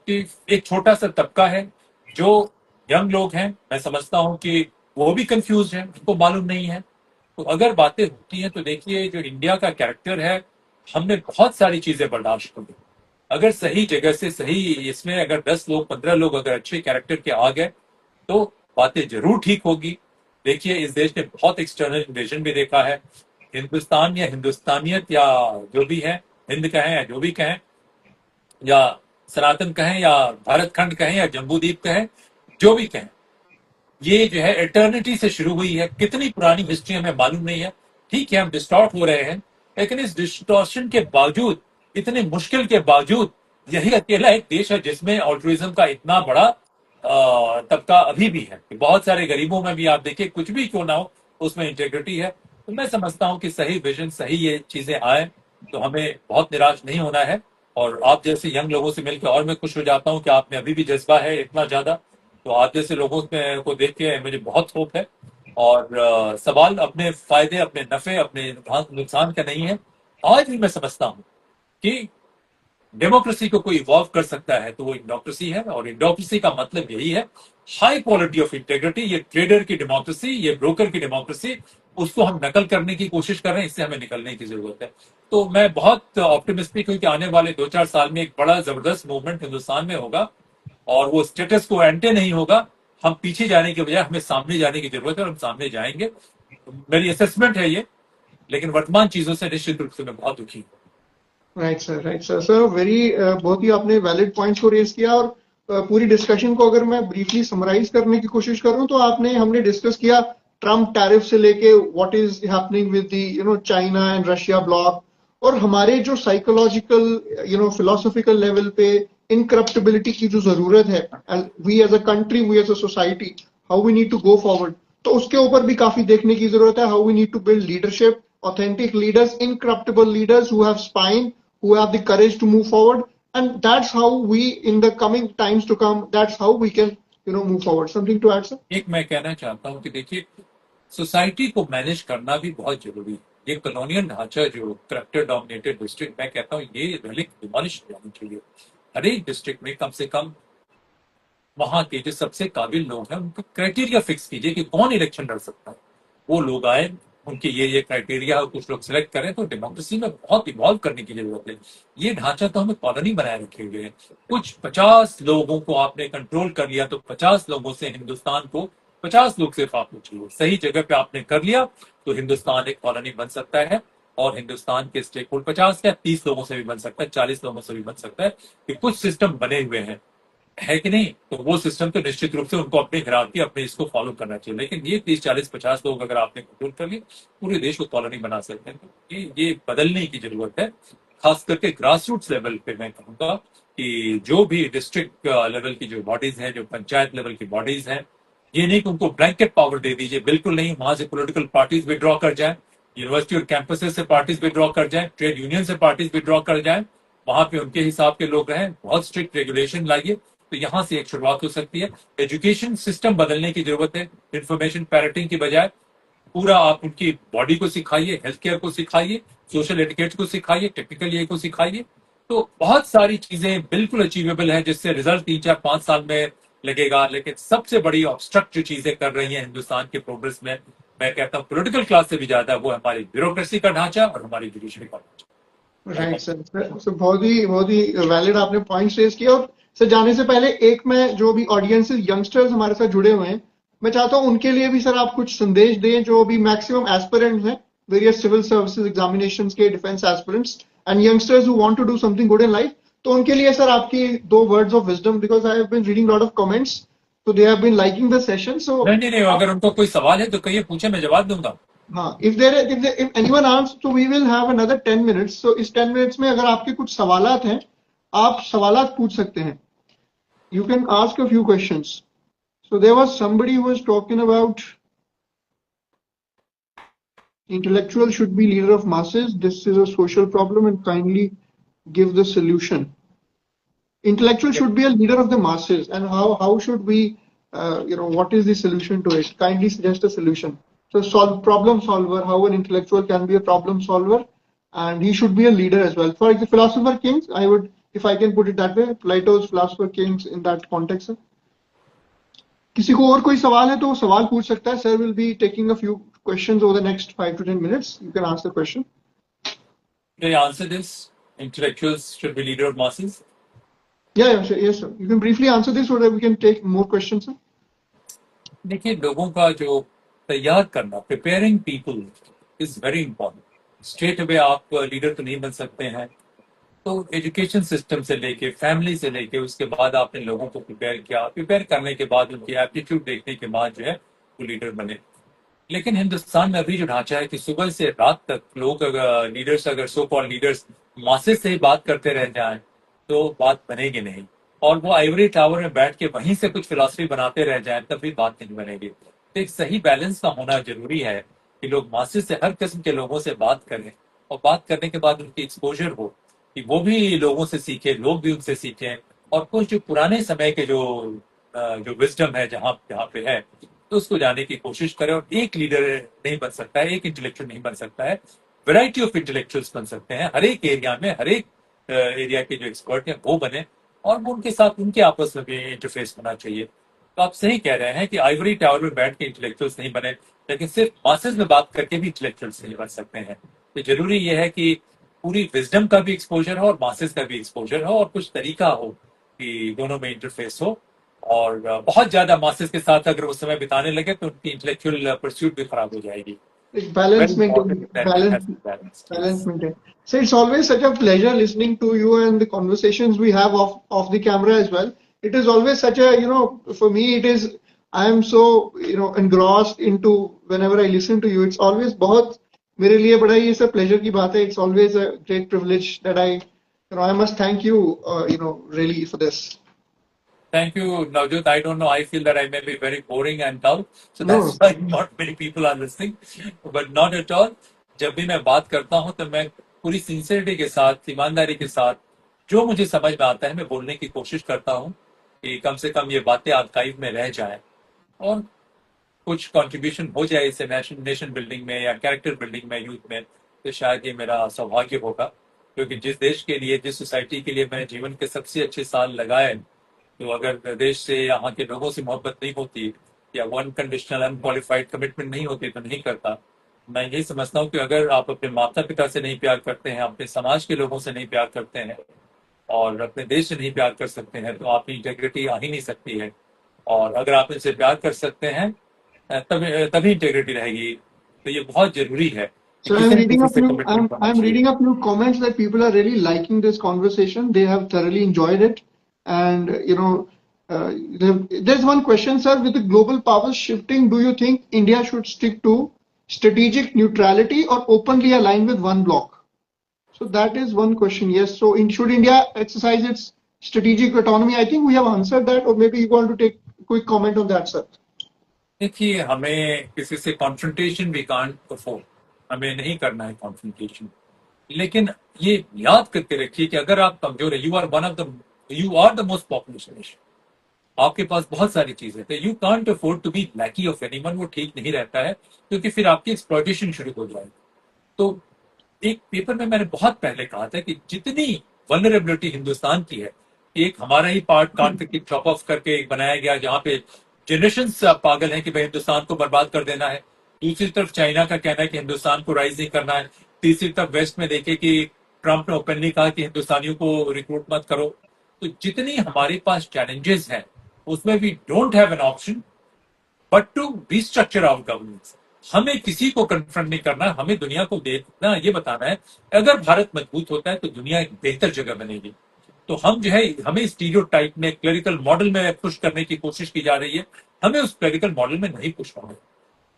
कि एक छोटा सा तबका है जो यंग लोग हैं, मैं समझता हूं कि वो भी कंफ्यूज है, उनको मालूम नहीं है। तो अगर बातें होती हैं तो देखिए, जो इंडिया का कैरेक्टर है, हमने बहुत सारी चीजें बर्दाश्त कर ली। अगर सही जगह से सही इसमें अगर 10 लोग 15 लोग अगर अच्छे कैरेक्टर के आ गए तो बातें जरूर ठीक होगी। देखिए, इस देश ने बहुत एक्सटर्नल इन्वेजन भी देखा है। हिंदुस्तान या हिंदुस्तानियत या जो भी है, हिंद कहें या जो भी कहें, या सनातन कहें या भारत खंड कहें या जम्बूद्वीप कहें, जो भी कहें, ये जो है एटर्निटी से शुरू हुई है। कितनी पुरानी हिस्ट्री हमें मालूम नहीं है। ठीक है, हम डिस्टॉर्ट हो रहे हैं, लेकिन इस डिस्टॉर्शन के बावजूद, इतने मुश्किल के बावजूद, यही अकेला एक देश है जिसमें ऑल्ट्रुइज्म का इतना बड़ा तबका अभी भी है। बहुत सारे गरीबों में भी आप देखिए, कुछ भी क्यों ना हो, उसमें इंटेग्रिटी है। तो मैं समझता हूं कि सही विजन, सही ये चीजें आए तो हमें बहुत निराश नहीं होना है। और आप जैसे यंग लोगों से मिलकर और मैं खुश हो जाता हूं कि आप में अभी भी जज्बा है इतना ज्यादा। तो आप जैसे लोगों में को देख के मुझे बहुत होप है। और सवाल अपने फायदे, अपने नफे, अपने नुकसान का नहीं है। आज भी मैं समझता हूं कि डेमोक्रेसी को कोई इवॉल्व कर सकता है तो वो इंडोक्रेसी है, और इंडोक्रेसी का मतलब यही है, हाई क्वालिटी ऑफ इंटेग्रिटी। ये ट्रेडर की डेमोक्रेसी, ये ब्रोकर की डेमोक्रेसी, उसको हम नकल करने की कोशिश कर रहे हैं, इससे हमें निकलने की जरूरत है। तो मैं बहुत ऑप्टिमिस्टिक हूं कि आने वाले 2-4 साल में एक बड़ा जबरदस्त मूवमेंट हिंदुस्तान में होगा, और वो स्टेटस को एंटे नहीं होगा। हम पीछे जाने के बजाय हमें सामने जाने की जरूरत है, और हम सामने जाएंगे। तो मेरी असेसमेंट है ये, लेकिन वर्तमान चीजों से निश्चित रूप से मैं बहुत दुखी हूँ। Right sir, right sir. Sir very बहुत ही आपने वैलिड पॉइंट्स को रेज किया। और पूरी डिस्कशन को अगर मैं ब्रीफली समराइज करने की कोशिश करूं तो हमने डिस्कस किया ट्रम्प टैरिफ से लेके what is happening with the China and Russia block, और हमारे जो साइकोलॉजिकल फिलोसॉफिकल लेवल पे इनकरप्टिबिलिटी की जो जरूरत है, we as a country, we as a society, how we need to go forward, तो उसके ऊपर भी काफी देखने की जरूरत है। How we need to build leadership, authentic leaders, incorruptible leaders who have spine, who have the courage to move forward. And that's how we, in the coming times to come, that's how we can, move forward. Something to add, sir? एक मैं कहना चाहता हूँ कि देखिए, society को manage करना भी बहुत जरूरी है। ये कॉलोनियल ढांचा जो करप्टेड डोमिनेटेड डिस्ट्रिक्ट, मैं कहता हूँ ये रिलिक डिमोलिश हो जानी चाहिए। हर एक डिस्ट्रिक्ट में कम से कम वहां के जो सबसे काबिल लोग हैं उनको क्राइटेरिया फिक्स कीजिए कि कौन इलेक्शन लड़ सकता है। वो लोग आए, उनके ये क्राइटेरिया कुछ लोग सिलेक्ट करें, तो डेमोक्रेसी में बहुत इवॉल्व करने की जरूरत है। ये ढांचा तो हमें कॉलोनी बनाए रखे हुए है। कुछ 50 लोगों को आपने कंट्रोल कर लिया, तो 50 लोगों से हिंदुस्तान को, 50 लोग सिर्फ आपको चाहिए, सही जगह पे आपने कर लिया तो हिंदुस्तान एक कॉलोनी बन सकता है। और हिंदुस्तान के स्टेक होल्डर 50 या 30 लोगों से भी बन सकता है, 40 लोगों से भी बन सकता है, कि कुछ सिस्टम बने हुए हैं, है कि नहीं। तो वो सिस्टम तो निश्चित रूप से उनको अपनी हिरारकी, अपने इसको फॉलो करना चाहिए। लेकिन ये 30, 40, 50 लोग अगर आपने कंट्रोल कर लिए, पूरे देश को कॉलोनी बना सकते हैं। तो ये बदलने की जरूरत है, खास करके ग्रास रूट्स लेवल पे। मैं कहूँगा कि जो भी डिस्ट्रिक्ट लेवल की जो बॉडीज हैं, जो पंचायत लेवल की बॉडीज हैं, ये नहीं कि उनको ब्लैंकेट पावर दे दीजिए, बिल्कुल नहीं। वहां से पॉलिटिकल पार्टीज विड्रॉ कर जाए, यूनिवर्सिटी और कैंपसेस से पार्टीज विड्रॉ कर जाए, ट्रेड यूनियन से पार्टीज विड्रॉ कर जाए, वहां पे उनके हिसाब के लोग रहें। बहुत स्ट्रिक्ट रेगुलेशन लाइए, तो यहाँ से एक शुरुआत हो सकती है। एजुकेशन सिस्टम बदलने की जरूरत है। इंफॉर्मेशन पैरेटिंग की बजाय पूरा आप उनकी बॉडी को सिखाइए, हेल्थ केयर को सिखाइए, सोशल एटिकेट को सिखाइए, टेक्निकल ये को सिखाइए। तो बहुत सारी चीजें बिल्कुल अचीवेबल है, जिससे रिजल्ट 3 4 5 साल में लगेगा। लेकिन सबसे बड़ी ऑब्स्ट्रक्ट जो चीजें कर रही हैं हिंदुस्तान के प्रोग्रेस में, मैं कहता हूँ पॉलिटिकल क्लास से भी ज्यादा, वो हमारी ब्यूरोक्रेसी का ढांचा और हमारी जुडिशरी का ढांचा। राइट सर, सर बहुत ही वैलिड आपने पॉइंट्स रेज किया। और सर जाने से पहले एक मैं जो भी ऑडियंस यंगस्टर्स हमारे साथ जुड़े हुए हैं, मैं चाहता हूं उनके लिए भी सर आप कुछ संदेश दें, जो भी मैक्सिमम एस्पिरेंट्स हैं वेरियस सिविल सर्विसेज एग्जामिनेशंस के, defence aspirants and youngsters who want to do something good in life. तो उनके लिए सर आपकी दो words of wisdom, because I have been reading lot of comments, so they have been liking the session. So नहीं, अगर उनको कोई सवाल है तो कहिए, पूछे, मैं जवाब दूंगा। हाँ, if anyone asks, so we will have another 10 minutes. So इस 10 minutes में अगर आपके कुछ सवालात हैं, आप सवालात पूछ सकते हैं. You can ask a few questions. So there was somebody who was talking about intellectual should be leader of masses. This is a social problem and kindly give the solution. Intellectual should be a leader of the masses, and how should we, what is the solution to it? Kindly suggest a solution. So problem solver, how an intellectual can be a problem solver, and he should be a leader as well. For the philosopher kings, I would, if I can put it that way, Plato's philosopher kings in that context. किसी को और कोई सवाल है तो वो सवाल पूछ सकता है. Sir will be taking a few questions over the next 5 to 10 minutes. You can ask the question. Can I answer this? Intellectuals should be leader of masses. Yeah, sure. Yes, sir. You can briefly answer this so that we can take more questions, sir. देखिए, लोगों का जो तैयार करना, preparing people is very important. Straight away आप leader तो नहीं बन सकते हैं, तो एजुकेशन सिस्टम से लेके, फैमिली से लेके, उसके बाद आपने लोगों को प्रिपेयर किया, प्रिपेयर करने के बाद उनकी एप्टीट्यूड देखने के बाद जो है वो लीडर बने। लेकिन हिंदुस्तान में अभी जो ढांचा है कि सुबह से रात तक लोग, अगर लीडर्स, अगर सो कॉल्ड लीडर्स मासेस से ही बात करते रह जाएं तो बात बनेगी नहीं, और वो आइवरी टावर में बैठ के वहीं से कुछ फिलॉसफी बनाते रह जाएं तब भी बात नहीं बनेगी। तो एक सही बैलेंस का होना जरूरी है कि लोग मासेस से, हर किस्म के लोगों से बात करें, और बात करने के बाद उनकी एक्सपोजर हो कि वो भी लोगों से सीखे, लोग भी उनसे सीखें, और कुछ जो पुराने समय के जो विजडम है जहाँ जहाँ पे है, तो उसको जाने की कोशिश करें। और एक लीडर नहीं बन सकता है, एक इंटेलेक्चुअल नहीं बन सकता है, वैरायटी ऑफ इंटेलेक्चुअल्स बन सकते हैं। हर एक एरिया में, हर एक एरिया के जो एक्सपर्ट हैं वो बने, और वो उनके साथ, उनके आपस में भी इंटरफेस होना चाहिए। तो आप सही कह रहे हैं कि आइवरी टावर में बैठ के इंटेलेक्चुअल्स नहीं बने, लेकिन सिर्फ मासेस में बात करके भी इंटेलेक्चुअल्स नहीं बन सकते हैं। तो जरूरी ये है कि पूरी विजडम का भी एक्सपोजर हो और मासेस का भी एक्सपोजर हो, और कुछ तरीका हो कि दोनों में इंटरफेस हो। और बहुत ज्यादा मासेस के साथ अगर वो समय बिताने लगे तो उनकी इंटेलेक्चुअल परस्यूट भी खराब हो जाएगी। Balance maintain. Balance maintain. So it's always such a pleasure listening to you and the conversations we have off the camera as well. It is always such a, for me it is, I am so, engrossed into whenever I listen to you. It's always बहुत मेरे लिए बड़ा ही सब pleasure की बात है. It's always a great privilege that I must thank you, really for this. Thank you, Navjot. I don't know. I feel that I may be very boring and dull, so that's why not many people are listening. But not at all. जब भी मैं बात करता हूँ तो मैं पूरी sincerity के साथ, ईमानदारी के साथ, जो मुझे समझ में आता है मैं बोलने की कोशिश करता हूँ कि कम से कम ये बातें आर्काइव में रह जाएं, और कुछ कंट्रीब्यूशन हो जाए इसे नेशन बिल्डिंग में या कैरेक्टर बिल्डिंग में यूथ में, तो शायद ये मेरा सौभाग्य होगा। क्योंकि जिस देश के लिए, जिस सोसाइटी के लिए मैंने जीवन के सबसे अच्छे साल लगाए, तो अगर देश से, यहाँ के लोगों से मोहब्बत नहीं होती, या वन कंडीशनल अनक्वालिफाइड कमिटमेंट नहीं होती, तो नहीं करता। मैं यही समझता हूँ कि अगर आप अपने माता पिता से नहीं प्यार करते हैं, अपने समाज के लोगों से नहीं प्यार करते हैं, और अपने देश से नहीं प्यार कर सकते हैं, तो आपकी इंटेग्रिटी आ ही नहीं सकती है। और अगर आप इनसे प्यार कर सकते हैं तभी इंटेग्रिटी रहेगी। तो ये बहुत जरूरी है। So I'm reading a few comments that people are really liking this conversation. They have thoroughly enjoyed it. And, there's one question, sir. With the global powers shifting, do you think India should stick to strategic neutrality or openly align with one bloc? So that is one question. Yes. So should India exercise its strategic autonomy? I think we have answered that, or maybe you want to take a quick comment on that, sir. देखिए, हमें किसी से confrontation we can't afford, हमें नहीं करना है confrontation. लेकिन ये याद करके रखिए कि अगर आप कमजोर है, you are the most popular nation, आपके पास बहुत सारी चीजें, तो you can't afford to be lackey of anyone, वो ठीक नहीं रहता है, क्योंकि फिर आपकी एक्सप्लॉयटेशन शुरू हो जाएगी। तो एक पेपर में मैंने बहुत पहले कहा था कि जितनी वल्नरेबिलिटी हिंदुस्तान की है, एक हमारा ही पार्ट काट करके चॉप ऑफ करके एक बनाया गया जहां पे जनरेशन पागल है कि भाई हिंदुस्तान को बर्बाद कर देना है। दूसरी तरफ चाइना का कहना है कि हिंदुस्तान को राइज नहीं करना है। तीसरी तरफ वेस्ट में देखे कि ट्रंप ने ओपनली कहा कि हिंदुस्तानियों को रिक्रूट मत करो। तो जितनी हमारे पास चैलेंजेस हैं, उसमें we don't have an option but to restructure our governance. हमें किसी को कन्फ्रंट नहीं करना, हमें दुनिया को देखना, ये बताना है अगर भारत मजबूत होता है तो दुनिया एक बेहतर जगह बनेगी। तो हम जो है, हमें स्टीरियोटाइप में क्लरिकल मॉडल में पुश करने की कोशिश की जा रही है, हमें उस क्लरिकल मॉडल में नहीं पुश होना।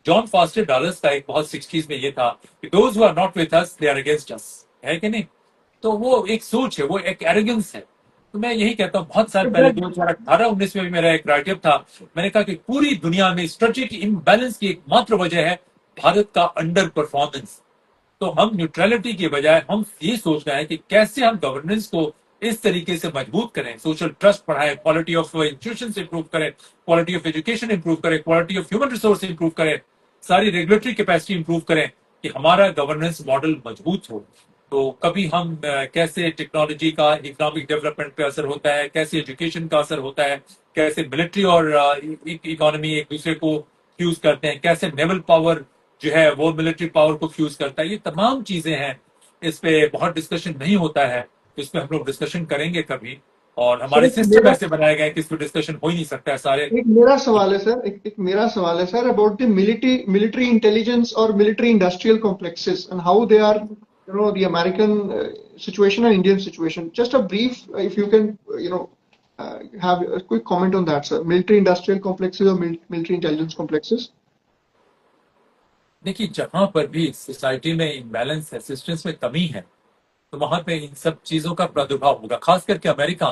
जॉन फॉस्टर डॉलर्स का एक बहुत 60s में ये था कि those who are not with us they are against us, है कि नहीं? तो वो एक सोच है, वो एक एरोगेंस है। तो मैं यही कहता हूँ, बहुत साल पहले 2018-19 में भी मेरा एक राइटअप था, मैंने कहा कि पूरी दुनिया में स्ट्रेटेजिक इम्बैलेंस की एकमात्र वजह है भारत का अंडर परफॉर्मेंस। तो हम न्यूट्रलिटी के बजाय हम ये सोचना है कि कैसे हम गवर्नेंस को इस तरीके से मजबूत करें, सोशल ट्रस्ट बढ़ाएं, क्वालिटी ऑफ इंस्टीट्यूशन इंप्रूव करें, क्वालिटी ऑफ एजुकेशन इंप्रूव करें, quality of human resource improve करें, सारी रेगुलेटरी कैपेसिटी इंप्रूव करें कि हमारा गवर्नेंस मॉडल मजबूत हो। तो कभी हम कैसे टेक्नोलॉजी का इकोनॉमिक डेवलपमेंट पे असर होता है, कैसे एजुकेशन का असर होता है, कैसे मिलिट्री और इकोनॉमी एक दूसरे को फ्यूज करते हैं, कैसे नेवल पावर जो है वो मिलिट्री पावर को फ्यूज करता है, ये तमाम चीजें हैं। इस पे बहुत डिस्कशन नहीं होता है, इस पे हम लोग डिस्कशन करेंगे कभी। और सर हमारे एक सिस्टम मेरा ऐसे बनाए गए हैं कि इस पे डिस्कशन हो ही नहीं सकता है सारे। एक मेरा सवाल है सर, एक मेरा सवाल है sir about the military intelligence और military industrial complexes and how they are, you know, the American situation and Indian situation. Just a brief, if you can, have a quick comment on that, sir. Military industrial complexes or military intelligence complexes. देखिए, जहां पर भी society में imbalance है, assistance में कमी है, तो वहां पे इन सब चीजों का प्रादुर्भाव होगा। खास करके अमेरिका,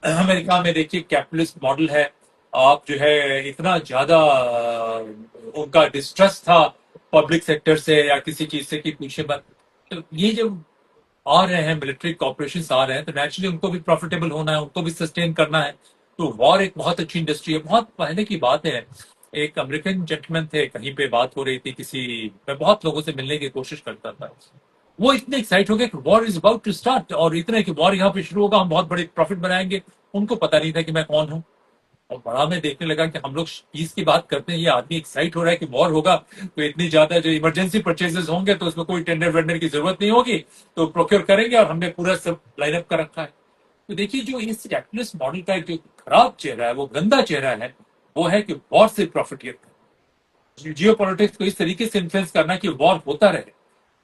अमेरिका में देखिए कैपिटलिस्ट मॉडल है। आप जो है इतना ज्यादा उनका डिस्ट्रस्ट था पब्लिक सेक्टर से या किसी चीज से कि पूछे मत। तो ये जब आ रहे हैं मिलिट्री कॉर्पोरेशन आ रहे हैं, तो नेचुरली उनको भी प्रॉफिटेबल होना है, उनको भी सस्टेन करना है। तो वॉर एक बहुत अच्छी इंडस्ट्री है। बहुत पहले की बात है, एक अमेरिकन जेंटलमैन थे, कहीं पे बात हो रही थी किसी, मैं बहुत लोगों से मिलने की कोशिश करता था, वो इतने एक्साइट हो गए कि war is about to start, और इतने कि वॉर यहाँ पे शुरू होगा, हम बहुत बड़े प्रॉफिट बनाएंगे। उनको पता नहीं था कि मैं कौन हूँ। और बड़ा मैं देखने लगा कि हम लोग पीस की बात करते हैं, ये आदमी एक्साइट हो रहा है कि वॉर होगा, तो इतनी ज्यादा जो इमरजेंसी परचेजेस होंगे तो उसमें कोई टेंडर वेंडर की जरूरत नहीं होगी, तो प्रोक्योर करेंगे, और हमने पूरा सब लाइनअप कर रखा है। तो देखिए, जो इस कैपिटलिस्ट मॉडल का एक जो खराब चेहरा है, वो गंदा चेहरा है, वो है कि वॉर से प्रॉफिट करना, जियो पॉलिटिक्स को इस तरीके से इन्फ्लुएंस करना कि वॉर होता रहे।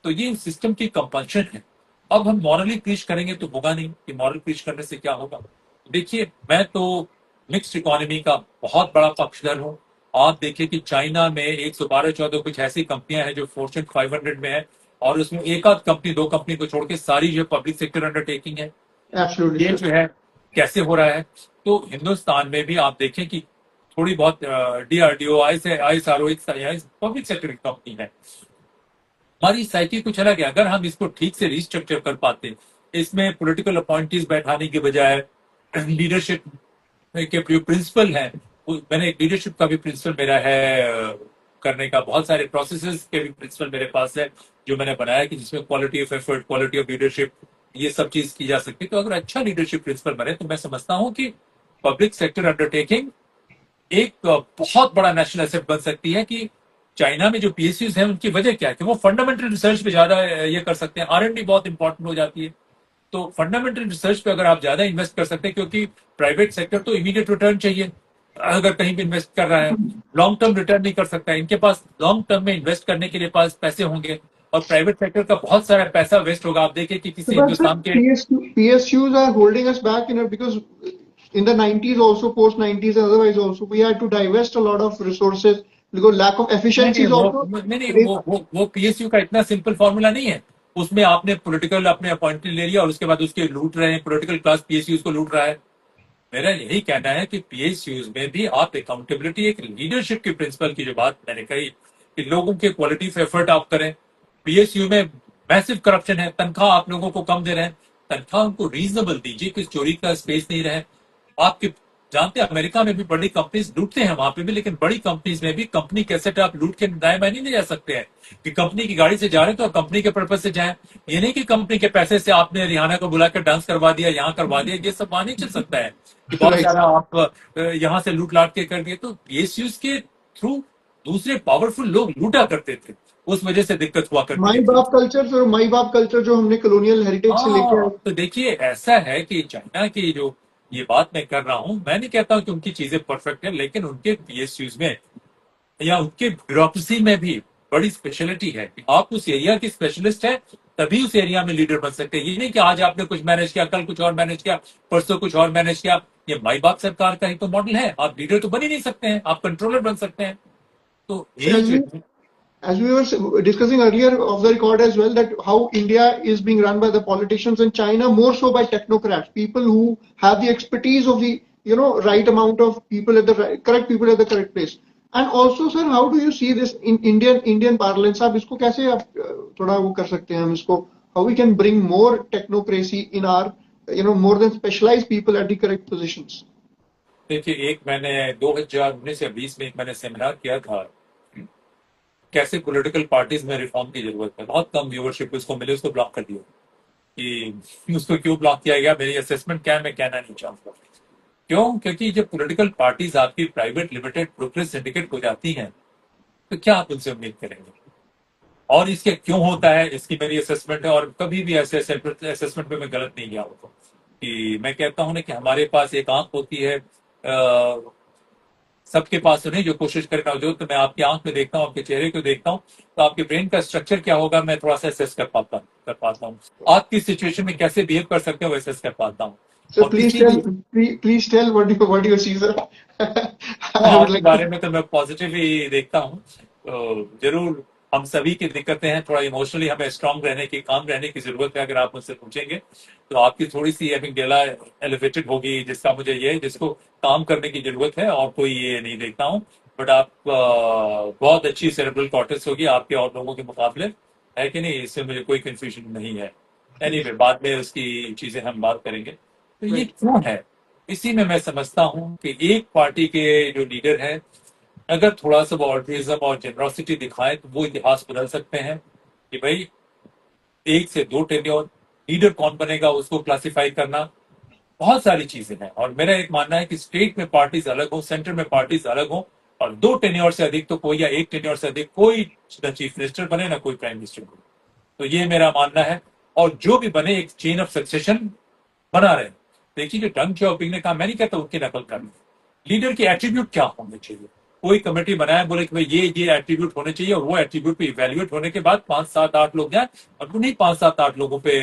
तो ये सिस्टम की कंपल्शन है। अब हम मॉरली प्रीच करेंगे तो होगा नहीं, कि मॉरल प्रीच करने से क्या होगा। देखिए, मैं तो मिक्स्ड इकोनॉमी का बहुत बड़ा पक्षधर हूँ। आप देखिए कि चाइना में 112-114 कुछ ऐसी कंपनियां हैं जो फॉर्च्यून 500 में है, और उसमें एक आध कंपनी, दो कंपनी को छोड़ के सारी जो पब्लिक सेक्टर अंडरटेकिंग है। Absolutely, ये sir. जो है कैसे हो रहा है? तो हिंदुस्तान में भी आप देखें कि थोड़ी बहुत डीआरडीओ, आईएसआरओ पब्लिक सेक्टर की कंपनी है। हमारी साइकी कुछ अलग है। अगर हम इसको ठीक से रिस्ट्रक्चर कर पाते, इसमें पॉलिटिकल अपॉइंटीज बैठाने के बजाय लीडरशिप के जो प्रिंसिपल है, मैंने एक लीडरशिप का भी प्रिंसिपल मेरा है करने का, बहुत सारे प्रोसेसेस के भी प्रिंसिपल मेरे पास है जो मैंने बनाया, कि जिसमें quality of effort, quality of leadership, ये सब चीज की जा सकती है। तो अगर अच्छा लीडरशिप प्रिंसिपल बने, तो मैं समझता हूँ कि पब्लिक सेक्टर अंडरटेकिंग एक बहुत बड़ा नेशनल एसेट बन सकती है। कि चाइना में जो पीएसयूज हैं, उनकी वजह क्या है कि वो फंडामेंटल रिसर्च पे ज्यादा ये कर सकते हैं, आर एंड डी बहुत इंपॉर्टेंट हो जाती है। तो फंडामेंटल रिसर्च पे अगर आप ज्यादा इन्वेस्ट कर सकते हैं, क्योंकि प्राइवेट सेक्टर तो इमीडिएट रिटर्न चाहिए अगर कहीं भी इन्वेस्ट कर रहा है, लॉन्ग टर्म रिटर्न नहीं कर सकता है। इनके पास लॉन्ग टर्म में इन्वेस्ट करने के लिए पास पैसे होंगे, और प्राइवेट सेक्टर का बहुत सारा पैसा वेस्ट होगा। आप देखिए कि किसी But sir, हिंदुस्तान के PSUs are holding us back, because in the 90s also, post 90s and otherwise also, we had to divest a lot of resources because lack of नहीं नहीं efficiencies also. नहीं, वो पीएसयू का इतना simple formula नहीं है। उसमें आपने पॉलिटिकल अपने अपॉइंटमेंट ले लिया, और उसके बाद उसके लूट रहे हैं, पॉलिटिकल क्लास पीएसयू को लूट रहा है। मेरा यही कहना है कि पीएसयूज में भी आप अकाउंटेबिलिटी, एक लीडरशिप के प्रिंसिपल की जो बात मैंने कही, कि लोगों के क्वालिटी ऑफ एफर्ट आप करें। पीएसयू में मैसिव करप्शन है, तनख्वाह आप लोगों को कम दे रहे हैं, तनख्वाह उनको रीजनेबल दीजिए, कि चोरी का स्पेस नहीं रहे। आपके जानते हैं अमेरिका में भी बड़ी कंपनीज लूटते हैं वहां पे भी, लेकिन बड़ी कंपनीज में भी कंपनी कैसेट आप लूट के दाएं बाएं नहीं जा सकते हैं कि कंपनी की गाड़ी से जा रहे हैं तो कंपनी के पर्पज से जाएं। ये नहीं कि कंपनी के पैसे से आपने रिहाना को बुलाकर डांस करवा दिया, यहाँ करवा दिया, ये सब वहां नहीं चल सकता है कि बहुत Right. सारा आप यहाँ से लूट लाट के कर दिए। तो ये चीज के थ्रू दूसरे पावरफुल लोग लूटा करते थे, उस वजह से दिक्कत हुआ करती माई थी। बाप कल्चर, सर माई बाप कल्चर जो हमने कॉलोनियल हेरिटेज से लेके आए। हाँ, तो देखिए ऐसा है कि चाइना की जो ये बात मैं कर रहा हूं, मैं नहीं कहता हूं कि उनकी चीजें परफेक्ट है, लेकिन उनके पीएसयूज में या उनके ब्यूरोक्रेसी में भी बड़ी स्पेशलिटी है। आप उस एरिया की स्पेशलिस्ट है तभी उस एरिया में लीडर बन सकते हैं। ये नहीं कि आज आपने कुछ मैनेज किया, कल कुछ और मैनेज किया, परसों कुछ और मैनेज किया। ये माई बाप सरकार का ही तो मॉडल है। आप लीडर तो बन ही नहीं सकते हैं, आप कंट्रोलर बन सकते हैं। तो So यही जो as we were discussing earlier of the record as well, that how India is being run by the politicians and China more so by technocrats, people who have the expertise of the right amount of people at the correct people at the correct place. And also, sir, how do you see this in Indian parlance? आप इसको कैसे आप थोड़ा वो कर सकते हैं हम इसको, how we can bring more technocracy in our more than specialized people at the correct positions? देखिए, एक मैंने 2019 या 20 में एक मैंने सेमिनार किया था, कैसे पॉलिटिकल पार्टीज में रिफॉर्म की जरूरत है। बहुत कम व्यूअरशिप उसको मिले, उसको ब्लॉक कर दिया। कि उसको क्यों ब्लॉक किया गया, मेरी असेसमेंट क्या है मैं कहना नहीं चाहूंगा। क्यों? क्योंकि जब पॉलिटिकल पार्टीज आपकी प्राइवेट लिमिटेड ब्रोकरेज सिंडिकेट हो जाती हैं तो क्या आप उनसे उम्मीद करेंगे? और इसके क्यों होता है, इसकी मेरी असेसमेंट है। और कभी भी ऐसे असेसमेंट पे मैं गलत नहीं गया हूँ कि मैं कहता हूँ ना कि हमारे पास एक आंख होती है, सबके पास तो नहीं, जो कोशिश करेगा जो, तो मैं आपकी आंख में देखता हूँ, आपके चेहरे को देखता हूँ, तो आपके ब्रेन का स्ट्रक्चर क्या होगा मैं थोड़ा सा एसेस कर पाता हूँ। आपकी सिचुएशन में कैसे बिहेव कर सकते हो वो एसेस कर पाता हूँ। So और please किसी tell, भी please tell what you see, sir. तो I would आपके like बारे to. में तो मैं पॉजिटिव ही देखता हूँ। तो जरूर हम सभी की दिक्कतें हैं, थोड़ा इमोशनली हमें स्ट्रांग रहने की, काम रहने की जरूरत है। अगर आप मुझसे पूछेंगे तो आपकी थोड़ी सी एपिगडाला एलिवेटेड होगी, जिसका मुझे ये जिसको काम करने की जरूरत है, और कोई ये नहीं देखता हूँ। बट आप बहुत अच्छी सेरेब्रल कॉर्टेक्स होगी आपके और लोगों के मुकाबले, है कि नहीं? इससे मुझे कोई कंफ्यूजन नहीं है। एनीवे, बाद में उसकी चीजें हम बात करेंगे। तो ये Right. क्यों है? इसी में मैं समझता हूँ कि एक पार्टी के जो लीडर है, अगर थोड़ा सा वो ऑल्ट्रिज्म और जेनरोसिटी दिखाए तो वो इतिहास बदल सकते हैं। कि भाई 1 से 2 टेन्योर, लीडर कौन बनेगा उसको क्लासिफाई करना, बहुत सारी चीजें हैं। और मेरा एक मानना है कि स्टेट में पार्टीज अलग हो, सेंटर में पार्टीज अलग हो, और 2 टेन्योर से अधिक तो कोई, या 1 टेन्योर से अधिक कोई ना चीफ मिनिस्टर बने ना कोई प्राइम मिनिस्टर बने। तो ये मेरा मानना है। और जो भी बने एक चेन ऑफ सक्सेशन बना रहे। देखिए, जो डंग शाओपिंग ने कहा, मैं नहीं कहता उनकी नकल करनी, लीडर के एट्रीब्यूट क्या होने चाहिए। कोई कमेटी बनाए, बोले कि भाई ये एट्रीब्यूट होने चाहिए, और वो एट्रीब्यूट पे इवेल्युएट होने के बाद 5, 7, 8 लोग जाए, और उन्हीं 5, 7, 8 लोगों पे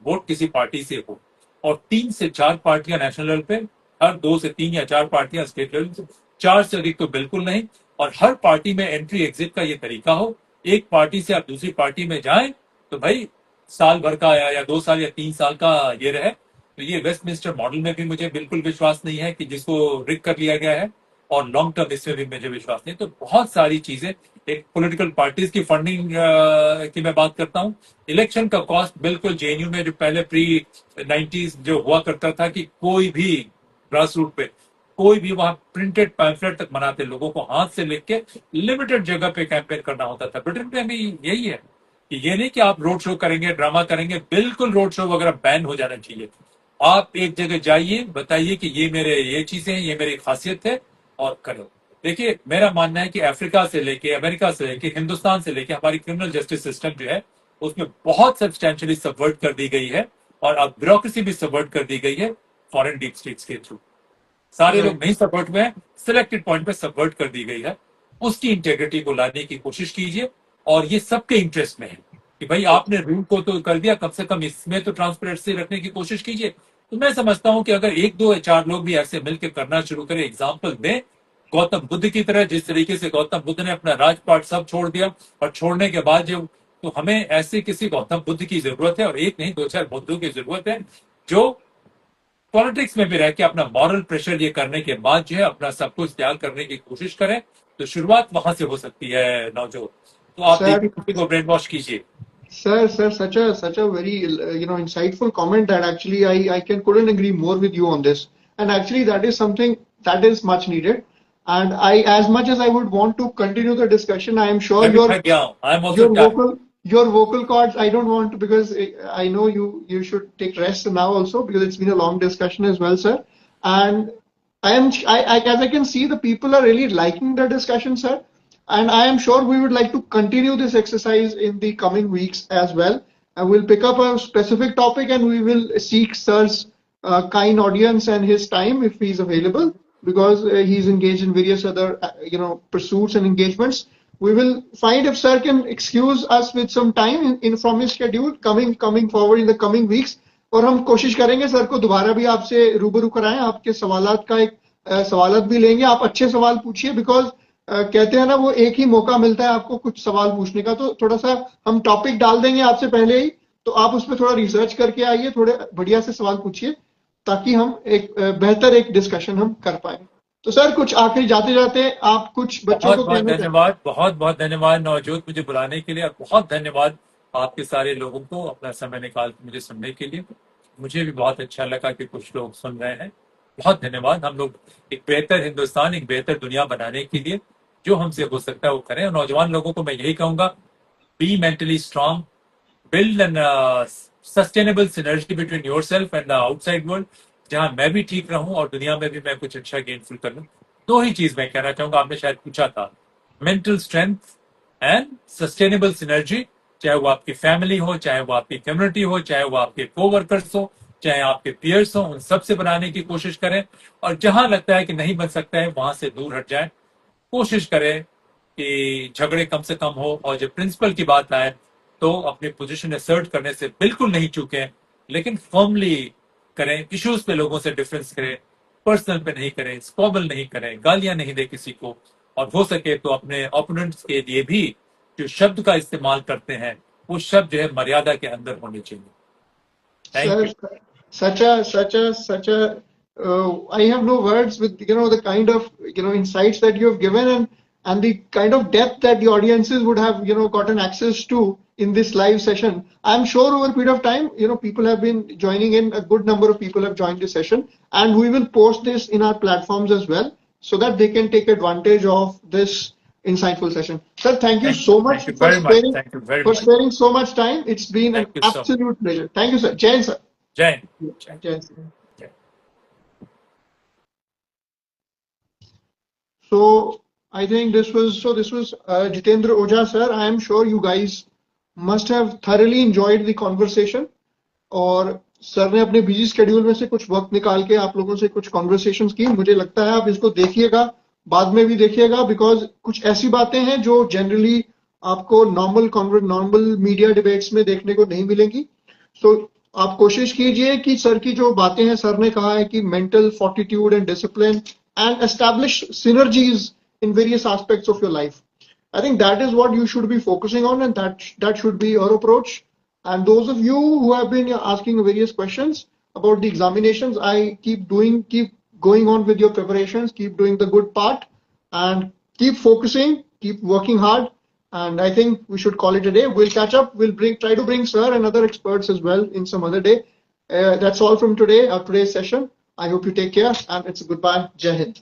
वोट किसी पार्टी से हो। और 3 से 4 पार्टियां नेशनल लेवल पे, हर 2 से 3 या 4 पार्टियां स्टेट लेवल पे, 4 से अधिक तो बिल्कुल नहीं। और हर पार्टी में एंट्री एग्जिट का ये तरीका हो। एक पार्टी से आप दूसरी पार्टी में जाए तो भाई साल भर का या 2 साल या 3 साल का ये रहे। तो ये वेस्टमिंस्टर मॉडल में भी मुझे बिल्कुल विश्वास नहीं है कि जिसको रिक कर लिया गया है, और लॉन्ग टर्म इसमें भी मुझे विश्वास नहीं। तो बहुत सारी चीजें, एक पॉलिटिकल पार्टीज की फंडिंग की मैं बात करता हूँ। इलेक्शन का कॉस्ट बिल्कुल जेएनयू में जो पहले प्री 90s जो हुआ करता था कि कोई भी ग्रास रूट पे कोई भी वहां प्रिंटेड पैम्फलेट तक बनाते, लोगों को हाथ से लिख के लिमिटेड जगह पे कैंपेन करना होता था। ब्रिटेन में भी यही है कि ये नहीं कि आप रोड शो करेंगे, ड्रामा करेंगे, बिल्कुल रोड शो वगैरह बैन हो जाना चाहिए। आप एक जगह जाइए, बताइए कि ये मेरे ये चीजें हैं, ये मेरी खासियत है, और करो। देखिए, मेरा मानना है कि अफ्रीका से लेके, अमेरिका से लेके, हिंदुस्तान से लेके हमारी क्रिमिनल जस्टिस सिस्टम जो है उसमें बहुत सब्सटैंशियली सबवर्ट कर दी गई है, और अब ब्यूरोक्रेसी भी सबवर्ट कर दी गई है फॉरेन डीप स्टेट्स के थ्रू। सारे लोग Right. नहीं सबवर्ट हुए हैं, सिलेक्टेड पॉइंट पे सबवर्ट कर दी गई है। उसकी इंटेग्रिटी को लाने की कोशिश कीजिए, और ये सबके इंटरेस्ट में है कि भाई आपने रूल को तो कर दिया, कम से कम इसमें तो ट्रांसपेरेंसी रखने की कोशिश कीजिए। तो मैं समझता हूं कि अगर 1, 2 या 4 लोग भी ऐसे मिलकर करना शुरू करें, एग्जाम्पल दें गौतम बुद्ध की तरह, जिस तरीके से गौतम बुद्ध ने अपना राजपाट सब छोड़ दिया, और छोड़ने के बाद जो, तो हमें ऐसे किसी गौतम बुद्ध की जरूरत है, और एक नहीं 2, 4 बुद्धों की जरूरत है, जो पॉलिटिक्स में भी रह के अपना मॉरल प्रेशर ये करने के बाद जो है अपना सब कुछ त्याग करने की कोशिश करें। तो शुरुआत वहां से हो सकती है नवजोत। तो आप Sir, देखिए, किसी को ब्रेन वॉश कीजिए। sir, such a very insightful comment that actually I couldn't agree more with you on this. And actually, that is something that is much needed. And I, as much as I would want to continue the discussion, I am sure I'm also tired. your vocal cords, I don't want to, because I know you should take rest now also, because it's been a long discussion as well, sir. And as I can see, the people are really liking the discussion, sir. And I am sure we would like to continue this exercise in the coming weeks as well. And we'll pick up a specific topic and we will seek sir's kind audience and his time if he's available, because he's engaged in various other pursuits and engagements. We will find if sir can excuse us with some time in from his schedule coming forward in the coming weeks. और हम कोशिश करेंगे sir को दोबारा भी आपसे रूबरू कराएं, आपके सवालात का एक सवालात भी लेंगे. आप अच्छे सवाल पूछिए, बिकॉज कहते हैं ना, वो एक ही मौका मिलता है आपको कुछ सवाल पूछने का. तो थोड़ा सा हम टॉपिक डाल देंगे आपसे पहले ही, तो आप उसमें थोड़ा रिसर्च करके आइए, थोड़े बढ़िया से सवाल पूछिए, ताकि हम एक बेहतर एक डिस्कशन हम कर पाए. तो सर कुछ आखिर जाते जाते आप कुछ बच्चों को बहुत धन्यवाद, बहुत बहुत धन्यवाद नवजोत मुझे बुलाने के लिए, और बहुत धन्यवाद आपके सारे लोगों को अपना समय निकाल के मुझे सुनने के लिए. मुझे भी बहुत अच्छा लगा कि कुछ लोग सुन रहे हैं. बहुत धन्यवाद. हम लोग एक बेहतर हिंदुस्तान, एक बेहतर दुनिया बनाने के लिए जो हमसे हो सकता है वो करें. और नौजवान लोगों को मैं यही कहूंगा, be mentally strong, build an sustainable synergy between yourself and the outside world, जहां मैं भी ठीक रहूं और दुनिया में भी मैं कुछ अच्छा गेनफुल कर लूं. दो ही चीज मैं कहना चाहूंगा, आपने शायद पूछा था, mental strength and sustainable synergy. चाहे वो आपकी फैमिली हो, चाहे वो आपकी कम्युनिटी हो, चाहे वो आपके कोवर्कर्स हो, चाहे आपके पियर्स हो, उन सब से बनाने की कोशिश करें. और जहां लगता है कि नहीं बन सकता है, वहां से दूर हट जाए. कोशिश करें कि झगड़े कम से कम हो, और जब प्रिंसिपल की बात आए तो अपनी पोजीशन असर्ट करने से बिल्कुल नहीं चूकें, लेकिन फर्मली करें. इश्यूज पे लोगों से डिफरेंस करें, पर्सनल पे नहीं करें, स्क्वॉबल नहीं करें, गालियां नहीं दे किसी को. और हो सके तो अपने ओपोनेंट्स के लिए भी जो शब्द का इस्तेमाल करते हैं, वो शब्द जो है मर्यादा के अंदर होने चाहिए. Such a I have no words with the kind of insights that you have given, and the kind of depth that the audiences would have gotten access to in this live session. I'm sure over a period of time people have been joining in. A good number of people have joined this session, and we will post this in our platforms as well, so that they can take advantage of this insightful session. Sir, thank you so much for sparing so much time. It's been an absolute pleasure. Thank you, sir. Jain, sir. Jain. So I think this was Jitendra Ojha, sir. I am sure you guys must have thoroughly enjoyed the conversation. और sir ने अपने busy schedule में से कुछ वक्त निकाल के आप लोगों से कुछ कॉन्वर्सेशंस की. मुझे लगता है आप इसको देखिएगा, बाद में भी देखिएगा, बिकॉज कुछ ऐसी बातें हैं जो जनरली आपको नॉर्मल मीडिया डिबेट्स में देखने को नहीं मिलेंगी. सो आप कोशिश कीजिए कि सर की जो बातें हैं, सर ने कहा है कि mental fortitude and discipline and establish synergies in various aspects of your life. I think that is what you should be focusing on, and that should be your approach. And those of you who have been asking various questions about the examinations, I keep going on with your preparations, keep doing the good part, and keep focusing, keep working hard. And I think we should call it a day. We'll catch up. We'll try to bring sir and other experts as well in some other day. That's all from today's session. I hope you take care, and it's a goodbye. Jai Hind.